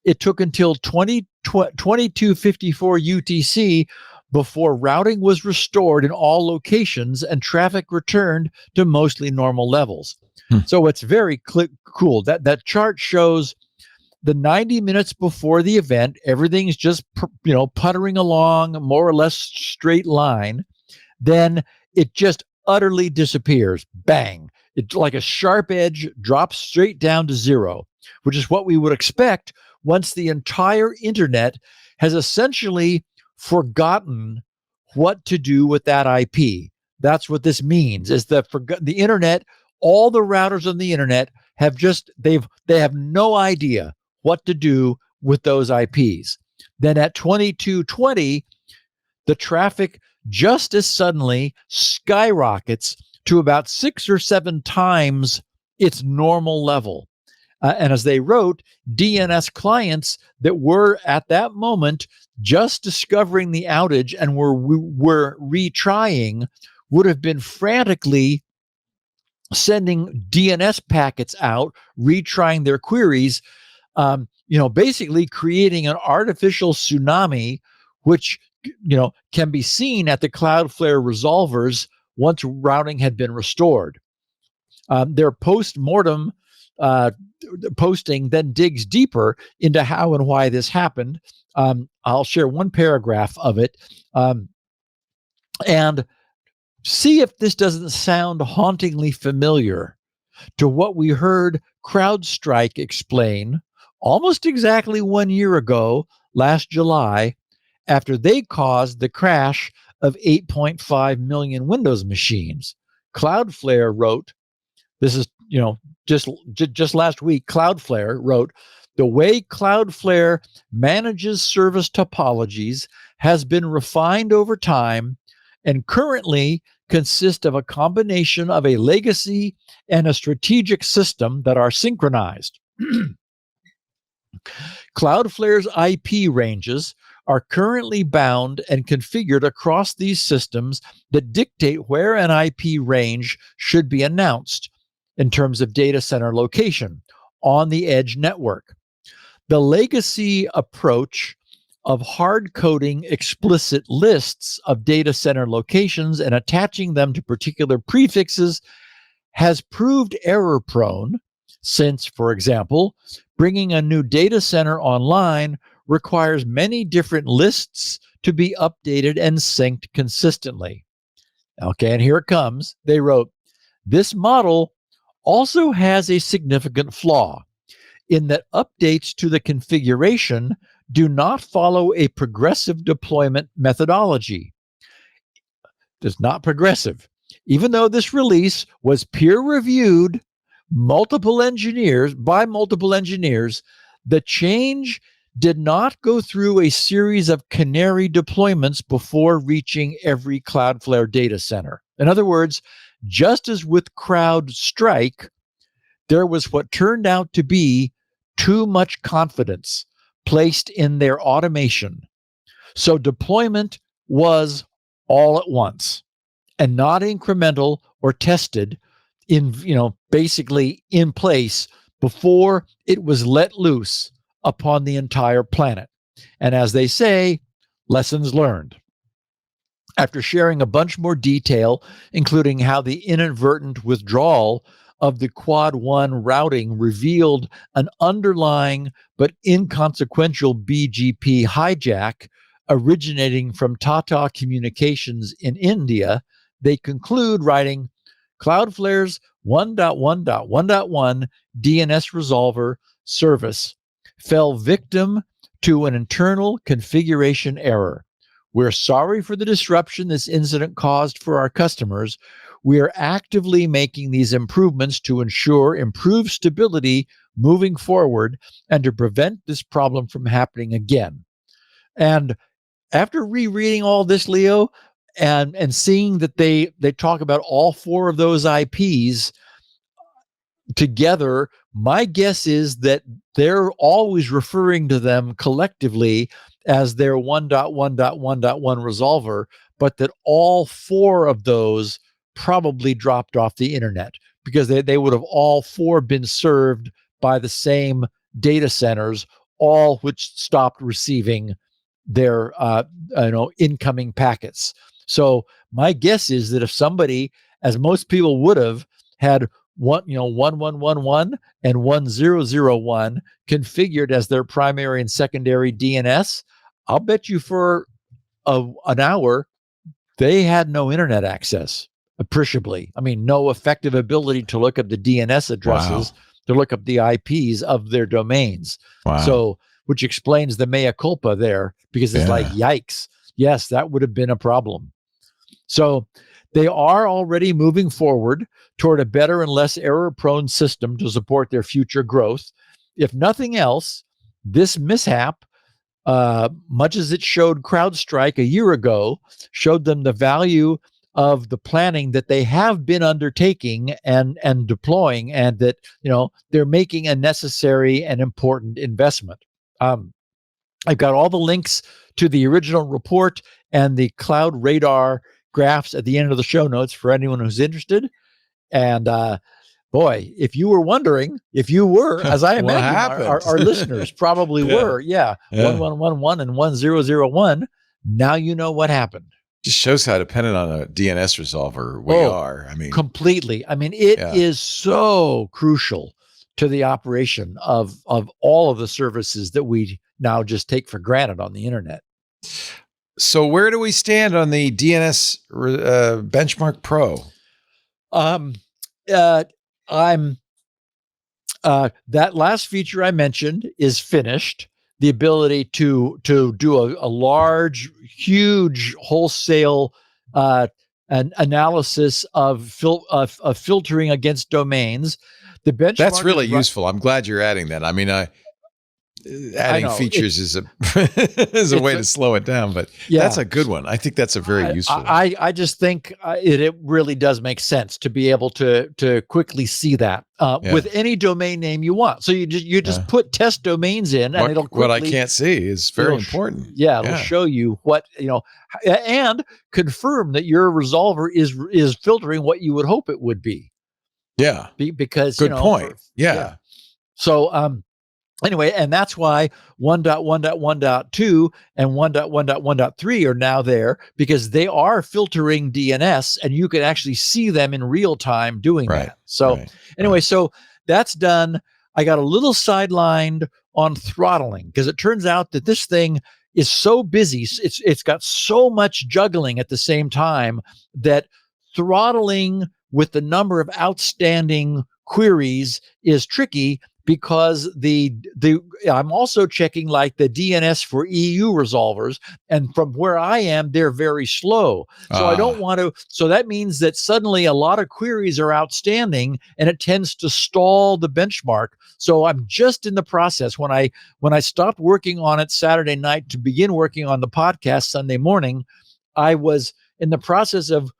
It took until 2254 UTC before routing was restored in all locations and traffic returned to mostly normal levels. So it's very cool. That chart shows the 90 minutes before the event, everything's just puttering along, more or less straight line. Then it just utterly disappears. Bang. It's like a sharp edge, drops straight down to zero, which is what we would expect once the entire internet has essentially forgotten what to do with that IP. That's what this means, is that the internet, all the routers on the internet they have no idea what to do with those IPs. Then at 2220, the traffic just as suddenly skyrockets to about 6 or 7 times its normal level. And as they wrote, DNS clients that were at that moment just discovering the outage and were retrying would have been frantically sending DNS packets out, retrying their queries, basically creating an artificial tsunami, which can be seen at the Cloudflare resolvers once routing had been restored. Their post-mortem posting then digs deeper into how and why this happened. I'll share one paragraph of it and see if this doesn't sound hauntingly familiar to what we heard CrowdStrike explain almost exactly 1 year ago, last July, after they caused the crash of 8.5 million Windows machines. Cloudflare wrote, this is, just last week, Cloudflare wrote, the way Cloudflare manages service topologies has been refined over time and currently consists of a combination of a legacy and a strategic system that are synchronized. Cloudflare's IP ranges are currently bound and configured across these systems that dictate where an IP range should be announced in terms of data center location on the edge network. The legacy approach of hard coding explicit lists of data center locations and attaching them to particular prefixes has proved error prone since, for example, bringing a new data center online requires many different lists to be updated and synced consistently. Okay, and here it comes. They wrote, this model also has a significant flaw in that updates to the configuration do not follow a progressive deployment methodology. It's not progressive. Even though this release was peer-reviewed by multiple engineers, the change did not go through a series of canary deployments before reaching every Cloudflare data center. In other words, just as with CrowdStrike, there was what turned out to be too much confidence placed in their automation. So deployment was all at once and not incremental or tested in, basically in place before it was let loose upon the entire planet. And as they say, lessons learned. After sharing a bunch more detail, including how the inadvertent withdrawal of the Quad 1 routing revealed an underlying but inconsequential BGP hijack originating from Tata Communications in India, they conclude writing, Cloudflare's 1.1.1.1 DNS resolver service fell victim to an internal configuration error. We're sorry for the disruption this incident caused for our customers. We are actively making these improvements to ensure improved stability moving forward and to prevent this problem from happening again. And after rereading all this, Leo, and seeing that they talk about all 4 of those IPs together, my guess is that they're always referring to them collectively as their 1.1.1.1 resolver, but that all 4 of those probably dropped off the internet because they would have all 4 been served by the same data centers, all which stopped receiving their incoming packets. So my guess is that if somebody, as most people would have, had 1111 and 1001 configured as their primary and secondary DNS, I'll bet you for an hour they had no internet access appreciably. I mean, no effective ability to look up the DNS addresses, to look up the IPs of their domains. Wow. So, which explains the mea culpa there, because it's like, yikes. Yes, that would have been a problem. So they are already moving forward toward a better and less error-prone system to support their future growth. If nothing else, this mishap, much as it showed CrowdStrike a year ago, showed them the value of the planning that they have been undertaking and deploying, and that they're making a necessary and important investment. I've got all the links to the original report and the Cloud Radar graphs at the end of the show notes for anyone who's interested. And boy, if you were wondering, if you were, as I imagine our listeners probably were, 1111 and 1001, now you know what happened. Just shows how dependent on a DNS resolver we are. I mean, completely. I mean, it is so crucial to the operation of all of the services that we now just take for granted on the internet. So where do we stand on the DNS Benchmark Pro? That last feature I mentioned is finished. The ability to do a large, huge wholesale an analysis of filtering against domains. The benchmark that's really useful. I'm glad you're adding that. I mean, adding features is a way to slow it down, but that's a good one. I think that's a very useful one. I just think it really does make sense to be able to quickly see that with any domain name you want. So you just put test domains in, and it'll quickly, what I can't see is very important. It'll show you what and confirm that your resolver is filtering what you would hope it would be. Yeah, because good point. So anyway, and that's why 1.1.1.2 and 1.1.1.3 are now there, because they are filtering DNS, and you can actually see them in real time doing that. So anyway, so that's done. I got a little sidelined on throttling, because it turns out that this thing is so busy. It's got so much juggling at the same time that throttling with the number of outstanding queries is tricky, because I'm also checking like the DNS for EU resolvers, and from where I am, they're very slow. So I don't want to. So that means that suddenly a lot of queries are outstanding, and it tends to stall the benchmark. So I'm just in the process. When I stopped working on it Saturday night to begin working on the podcast Sunday morning, I was in the process of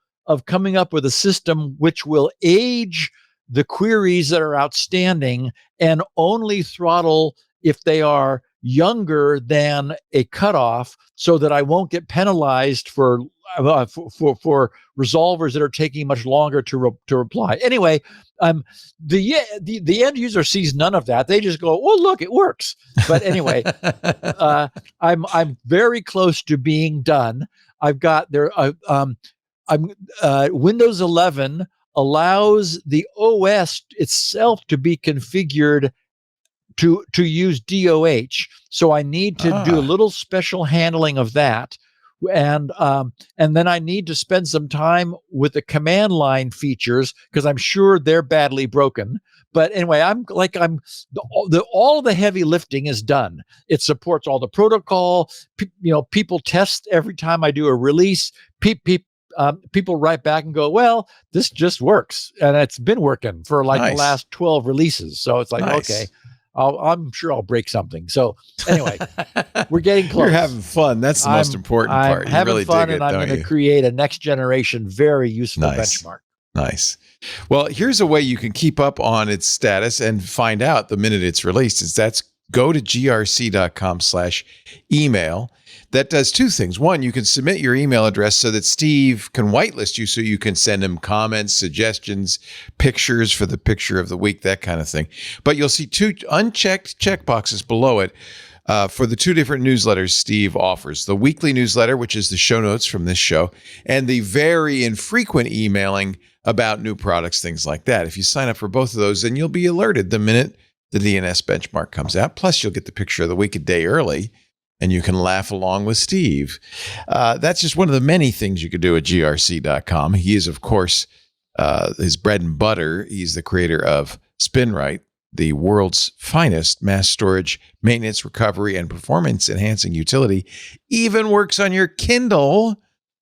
coming up with a system which will age the queries that are outstanding and only throttle if they are younger than a cutoff, so that I won't get penalized for resolvers that are taking much longer to reply. Anyway, the end user sees none of that. They just go, "Well, look, it works." But anyway, I'm very close to being done. I've got there. Windows 11 allows the OS itself to be configured to use DOH. So I need to do a little special handling of that. And then I need to spend some time with the command line features, because I'm sure they're badly broken. But anyway, all the heavy lifting is done. It supports all the protocol. People test every time I do a release. People write back and go, well, this just works. And it's been working for like the last 12 releases. So it's like, okay, I'm sure I'll break something. So anyway, we're getting close. You're having fun. That's the most important part. I'm having fun, and I'm going to create a next generation, very useful benchmark. Nice. Well, here's a way you can keep up on its status and find out the minute it's released. Go to grc.com/email. That does two things. One, you can submit your email address so that Steve can whitelist you, so you can send him comments, suggestions, pictures for the picture of the week, that kind of thing. But you'll see two unchecked checkboxes below it for the two different newsletters Steve offers. The weekly newsletter, which is the show notes from this show, and the very infrequent emailing about new products, things like that. If you sign up for both of those, then you'll be alerted the minute the DNS benchmark comes out. Plus, you'll get the picture of the week a day early, and you can laugh along with Steve. That's just one of the many things you could do at grc.com. He is, of course, his bread and butter. He's the creator of SpinRite, the world's finest mass storage, maintenance, recovery, and performance-enhancing utility. Even works on your Kindle,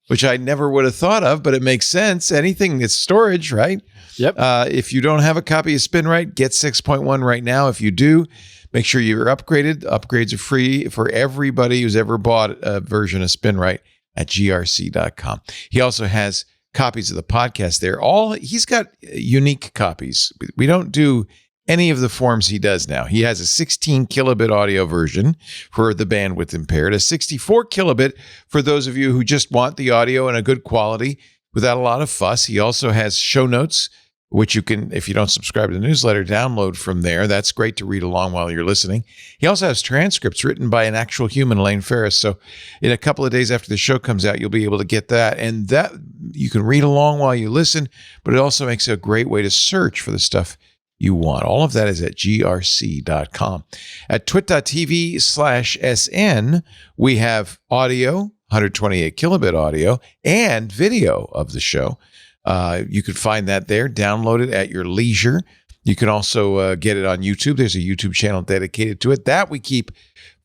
which I never would have thought of, but it makes sense. Anything that's storage, right? Yep. If you don't have a copy of SpinRite, get 6.1 right now. If you do, make sure you're upgraded. Upgrades are free for everybody who's ever bought a version of SpinRite at grc.com. He also has copies of the podcast there. He's got unique copies. We don't do any of the forms he does now. He has a 16 kilobit audio version for the bandwidth impaired, a 64 kilobit for those of you who just want the audio in a good quality without a lot of fuss. He also has show notes, which you can, if you don't subscribe to the newsletter, download from there. That's great to read along while you're listening. He also has transcripts written by an actual human, Elaine Ferris. So in a couple of days after the show comes out, you'll be able to get that. And that you can read along while you listen, but it also makes it a great way to search for the stuff you want. All of that is at grc.com. At twit.tv/SN, we have audio, 128 kilobit audio, and video of the show. You can find that there. Download it at your leisure. You can also get it on YouTube. There's a YouTube channel dedicated to it that we keep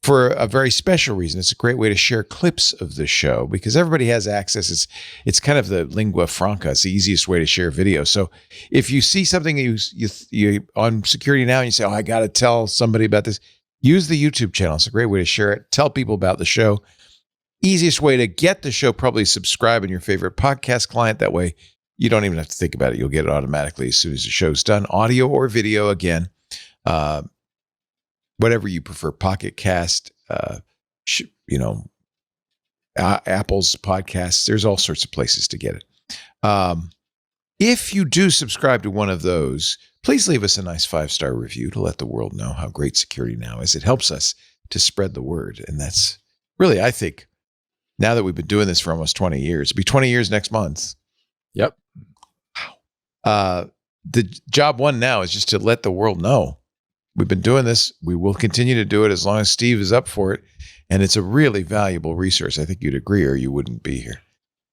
for a very special reason. It's a great way to share clips of the show because everybody has access. It's kind of the lingua franca. It's the easiest way to share video. So if you see something you on Security Now and you say, I got to tell somebody about this, use the YouTube channel. It's a great way to share it. Tell people about the show. Easiest way to get the show, probably subscribe in your favorite podcast client. That way you don't even have to think about it. You'll get it automatically as soon as the show's done. Audio or video, again, whatever you prefer, Pocket Cast, Apple's podcasts. There's all sorts of places to get it. If you do subscribe to one of those, please leave us a nice 5-star review to let the world know how great Security Now is. It helps us to spread the word. And that's really, I think, now that we've been doing this for almost 20 years, it'll be 20 years next month. Yep. Wow. The job one now is just to let the world know. We've been doing this. We will continue to do it as long as Steve is up for it. And it's a really valuable resource. I think you'd agree or you wouldn't be here.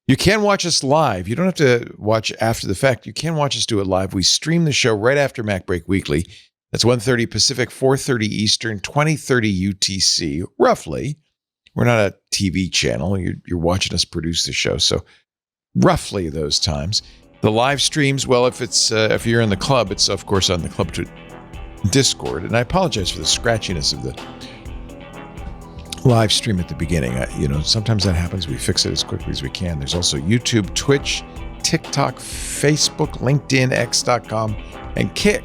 You can watch us live. You don't have to watch after the fact. You can watch us do it live. We stream the show right after MacBreak Weekly. That's 1:30 Pacific, 4:30 Eastern, 20:30 UTC, roughly. We're not a TV channel. You're watching us produce the show. So roughly those times. The live streams, well, if you're in the club, it's of course on the club Discord, and I apologize for the scratchiness of the live stream at the beginning. Sometimes that happens. We fix it as quickly as we can. There's also YouTube, Twitch, TikTok, Facebook, LinkedIn, X.com, and Kick.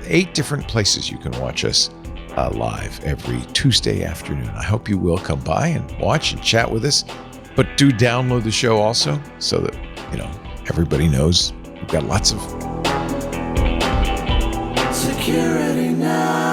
8 different places you can watch us live every Tuesday afternoon. I hope you will come by and watch and chat with us, but do download the show also so that, everybody knows we've got lots of Security Now.